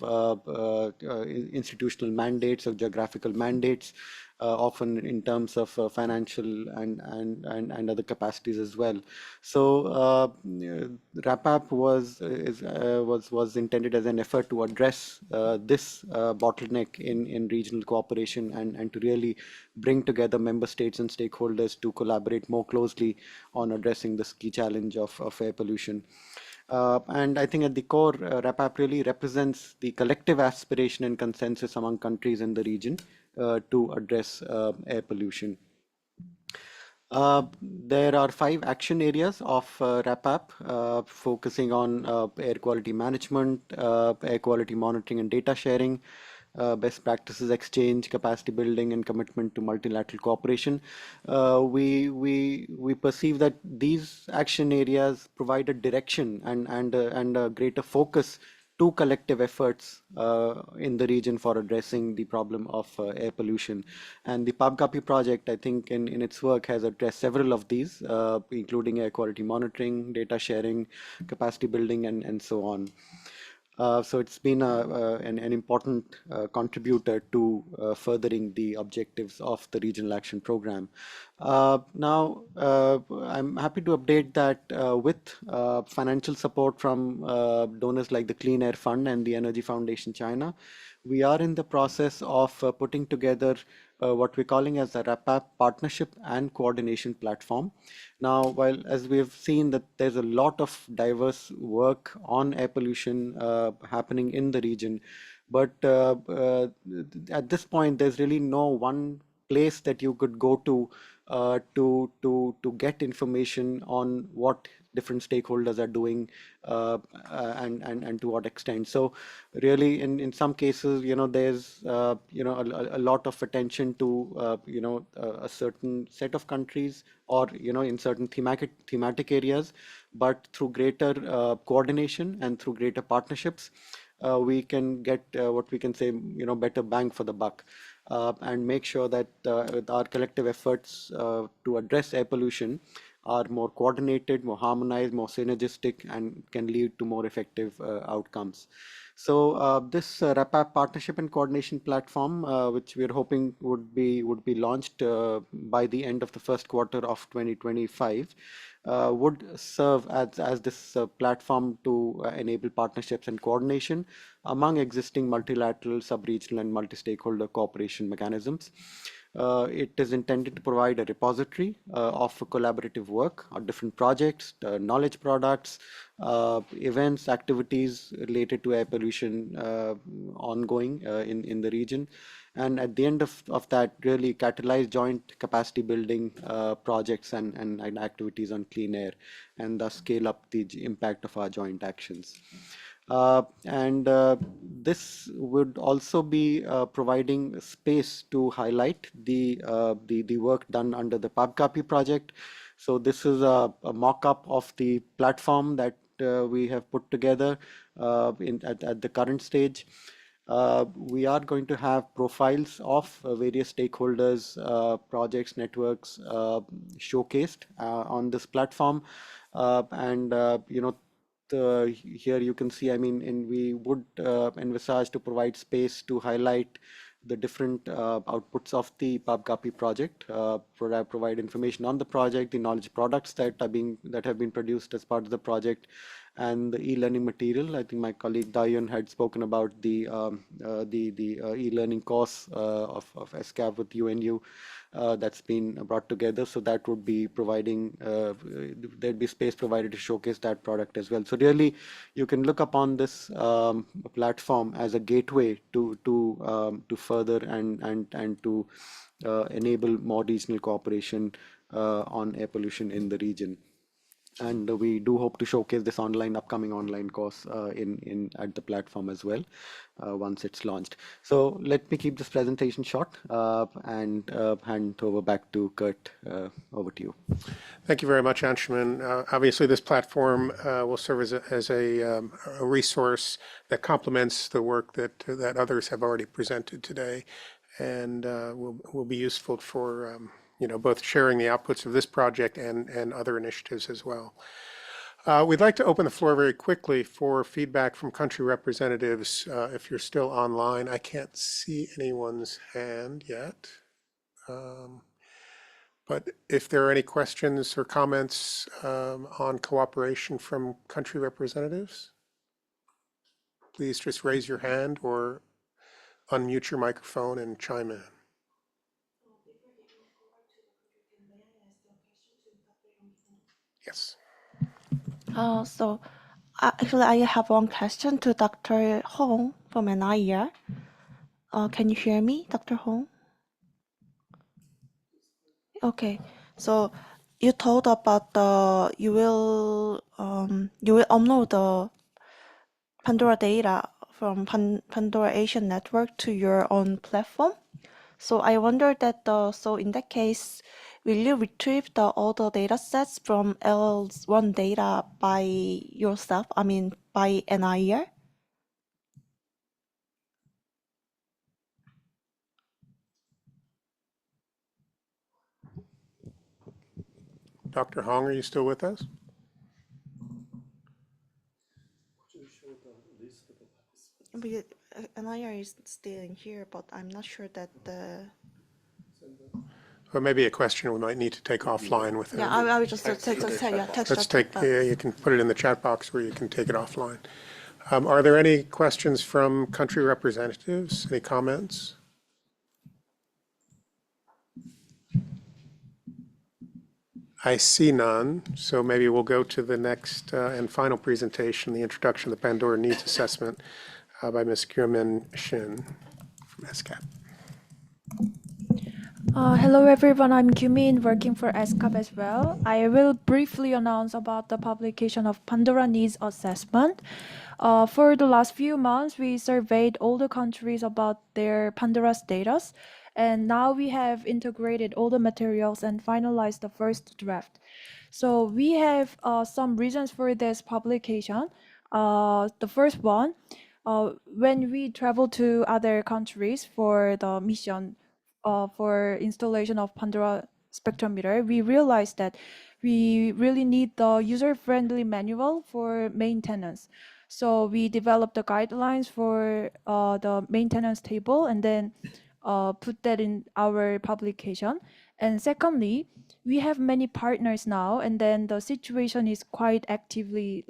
institutional mandates or geographical mandates, often in terms of financial and other capacities as well. So RAPAP was intended as an effort to address this bottleneck in regional cooperation and to really bring together member states and stakeholders to collaborate more closely on addressing this key challenge of air pollution. And I think at the core, RAPAP really represents the collective aspiration and consensus among countries in the region to address air pollution. There are 5 action areas of RAPAP, focusing on air quality management, air quality monitoring and data sharing, best practices exchange, capacity building, and commitment to multilateral cooperation. We perceive that these action areas provide a direction and a greater focus to collective efforts in the region for addressing the problem of air pollution. And the PABGAPI project, I think, in its work has addressed several of these, including air quality monitoring, data sharing, capacity building, and so on. So it's been an important contributor to furthering the objectives of the Regional Action Program. Now, I'm happy to update that with financial support from donors like the Clean Air Fund and the Energy Foundation China, we are in the process of putting together what we're calling as a RAPAP partnership and coordination platform. Now, while as we have seen that there's a lot of diverse work on air pollution happening in the region, but at this point, there's really no one place that you could go to get information on what different stakeholders are doing and to what extent. So really in some cases, there's a lot of attention to a certain set of countries or in certain thematic areas, but through greater coordination and through greater partnerships, we can get what we can say, better bang for the buck, and make sure that our collective efforts to address air pollution are more coordinated, more harmonized, more synergistic, and can lead to more effective outcomes. So this RAPAP partnership and coordination platform, which we are hoping would be launched by the end of the first quarter of 2025, would serve as this platform to enable partnerships and coordination among existing multilateral, sub-regional, and multi-stakeholder cooperation mechanisms. It is intended to provide a repository of collaborative work on different projects, knowledge products, events, activities related to air pollution ongoing in the region. And at the end of that, really catalyze joint capacity building projects and activities on clean air, and thus scale up the impact of our joint actions. This would also be providing space to highlight the work done under the PABGAPI project. So this is a mock-up of the platform that we have put together at the current stage. We are going to have profiles of various stakeholders, projects, networks showcased on this platform, here you can see, and we would envisage to provide space to highlight the different outputs of the PABGAPI project, provide information on the project, the knowledge products that have been produced as part of the project, and the e-learning material. I think my colleague Dayan had spoken about the e-learning course of ESCAP with UNU that's been brought together. So that would be providing, there'd be space provided to showcase that product as well. So really, you can look upon this platform as a gateway to further and to enable more regional cooperation on air pollution in the region. And we do hope to showcase this upcoming online course in at the platform as well once it's launched. So let me keep this presentation short and hand over back to Kurt. Over to you. Thank you very much, Anshuman. Obviously, this platform will serve as a resource that complements the work that others have already presented today, and will be useful for both sharing the outputs of this project and other initiatives as well. We'd like to open the floor very quickly for feedback from country representatives. If you're still online, I can't see anyone's hand yet. But if there are any questions or comments on cooperation from country representatives, please just raise your hand or unmute your microphone and chime in. Yes. Actually, I have one question to Dr. Hong from NIR. Can you hear me, Dr. Hong? Okay. So you told about you will upload the Pandora data from Pandora Asian Network to your own platform. So I wonder that so in that case, will you retrieve all the data sets from L1 data by yourself? I mean, by NIR? Dr. Hong, are you still with us? NIR is still in here, but I'm not sure that the... Or maybe a question we might need to take offline with them. Yeah, I will just text Let's take, you can put it in the chat box where you can take it offline. Are there any questions from country representatives? Any comments? I see none, so maybe we'll go to the next and final presentation, the introduction of the Pandora Needs Assessment by Ms. Kyomin Shin from ESCAP. Hello everyone, I'm Kyumin working for ESCAP as well. I will briefly announce about the publication of Pandora Needs Assessment. For the last few months, we surveyed all the countries about their Pandora status, and now we have integrated all the materials and finalized the first draft. So we have some reasons for this publication. The first one, when we travel to other countries for the mission for installation of Pandora spectrometer, we realized that we really need the user-friendly manual for maintenance. So we developed the guidelines for the maintenance table and then put that in our publication. And secondly, we have many partners now, and then the situation is quite actively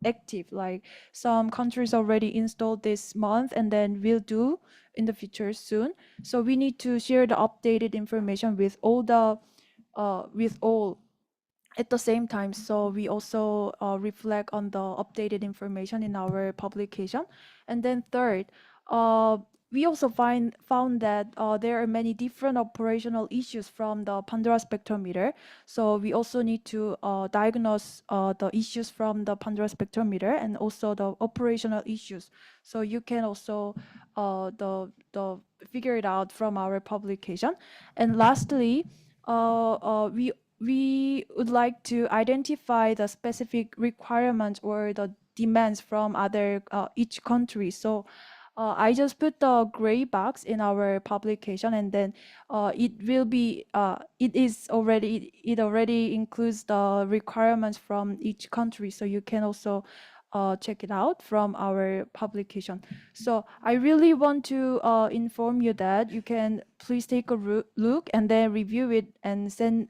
active. Like some countries already installed this month, and then will do in the future soon. So we need to share the updated information with all at the same time. So we also reflect on the updated information in our publication. And then third, we also found that there are many different operational issues from the Pandora spectrometer. So we also need to diagnose the issues from the Pandora spectrometer and also the operational issues. So you can also figure it out from our publication. And lastly, we would like to identify the specific requirements or the demands from each country. So I just put the gray box in our publication, and then it already includes the requirements from each country. So you can also check it out from our publication. So I really want to inform you that you can please take a look and then review it and send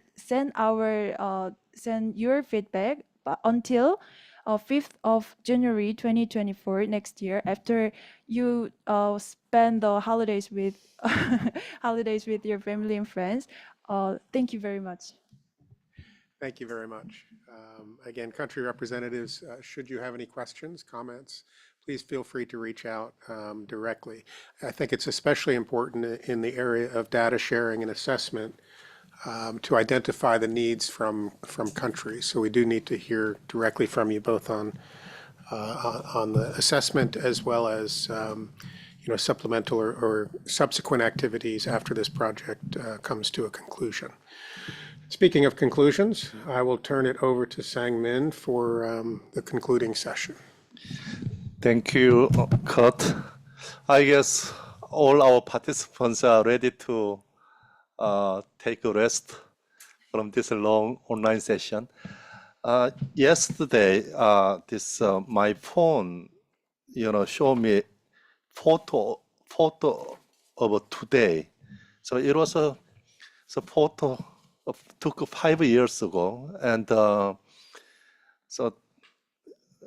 your feedback until 5th of January 2024 next year, after you spend the holidays with holidays with your family and friends. Thank you very much. Thank you very much. Again, country representatives, should you have any questions, comments, please feel free to reach out directly. I think it's especially important in the area of data sharing and assessment to identify the needs from countries. So we do need to hear directly from you both on the assessment as well as supplemental or subsequent activities after this project comes to a conclusion. Speaking of conclusions, I will turn it over to Sang-Min for the concluding session. Thank you, Kurt. I guess all our participants are ready to take a rest from this long online session. Yesterday, my phone, showed me photo of today. So it was a photo took 5 years ago, and so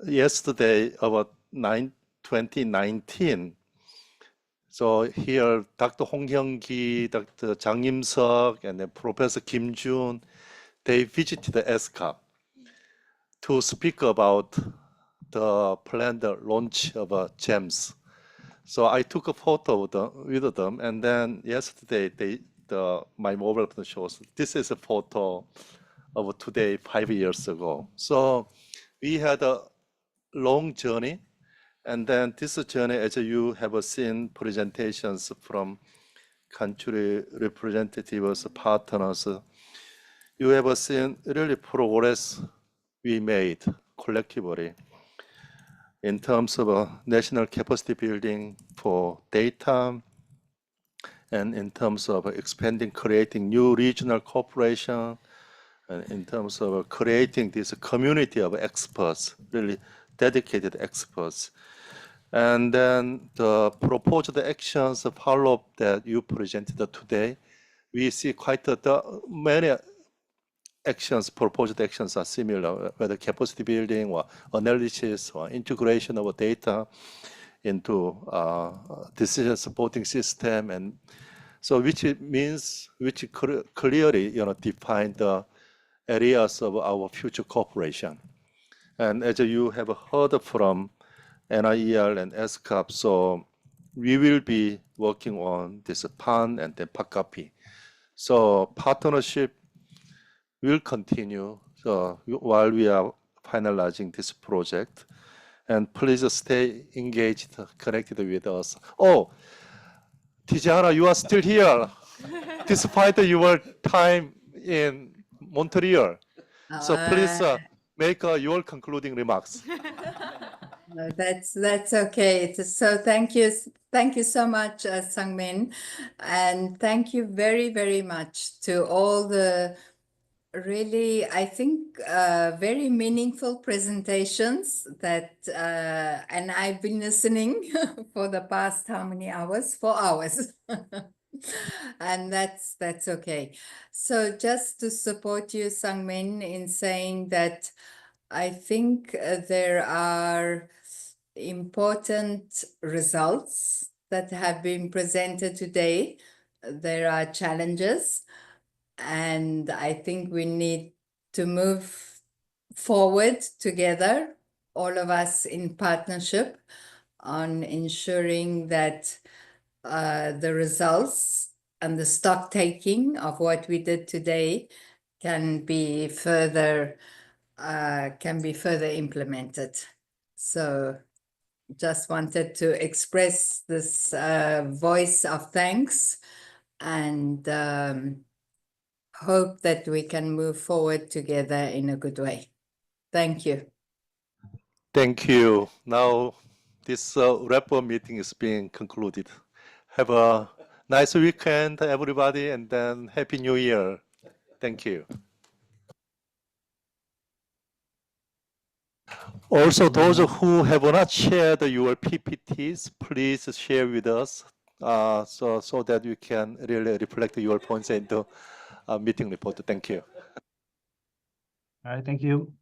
yesterday about 2019. So here, Dr. Hong Hyung-ki, Dr. Jang Im-seok, and then Professor Kim Jun, they visited the ESCAP to speak about the planned launch of GEMS. So I took a photo with them, and then yesterday my mobile phone shows this is a photo of today 5 years ago. So we had a long journey, and then this journey, as you have seen presentations from country representatives, partners, you have seen really progress we made collectively in terms of national capacity building for data, and in terms of expanding, creating new regional cooperation, and in terms of creating this community of experts, really dedicated experts. And then the proposed actions follow-up that you presented today, we see quite many proposed actions are similar, whether capacity building or analysis or integration of data into decision supporting system, and so which clearly define the areas of our future cooperation. And as you have heard from NIER and ESCAP, so we will be working on this PAN and then PACAPI. So partnership will continue while we are finalizing this project. And please stay engaged, connected with us. Oh, Tijana, you are still here, despite your time in Montreal. So please make your concluding remarks. No, that's okay. So thank you so much, Sang-Min, and thank you very, very much to all the really, I think, very meaningful presentations that, and I've been listening for the past how many hours? 4 hours. And that's okay. So just to support you, Sang-Min, in saying that I think there are important results that have been presented today. There are challenges, and I think we need to move forward together, all of us in partnership, on ensuring that the results and the stock taking of what we did today can be further implemented. So just wanted to express this voice of thanks, and hope that we can move forward together in a good way. Thank you. Thank you. Now this wrap-up meeting is being concluded. Have a nice weekend, everybody, and then Happy New Year. Thank you. Also, those who have not shared your PPTs, please share with us so that we can really reflect your points into a meeting report. Thank you. All right, thank you.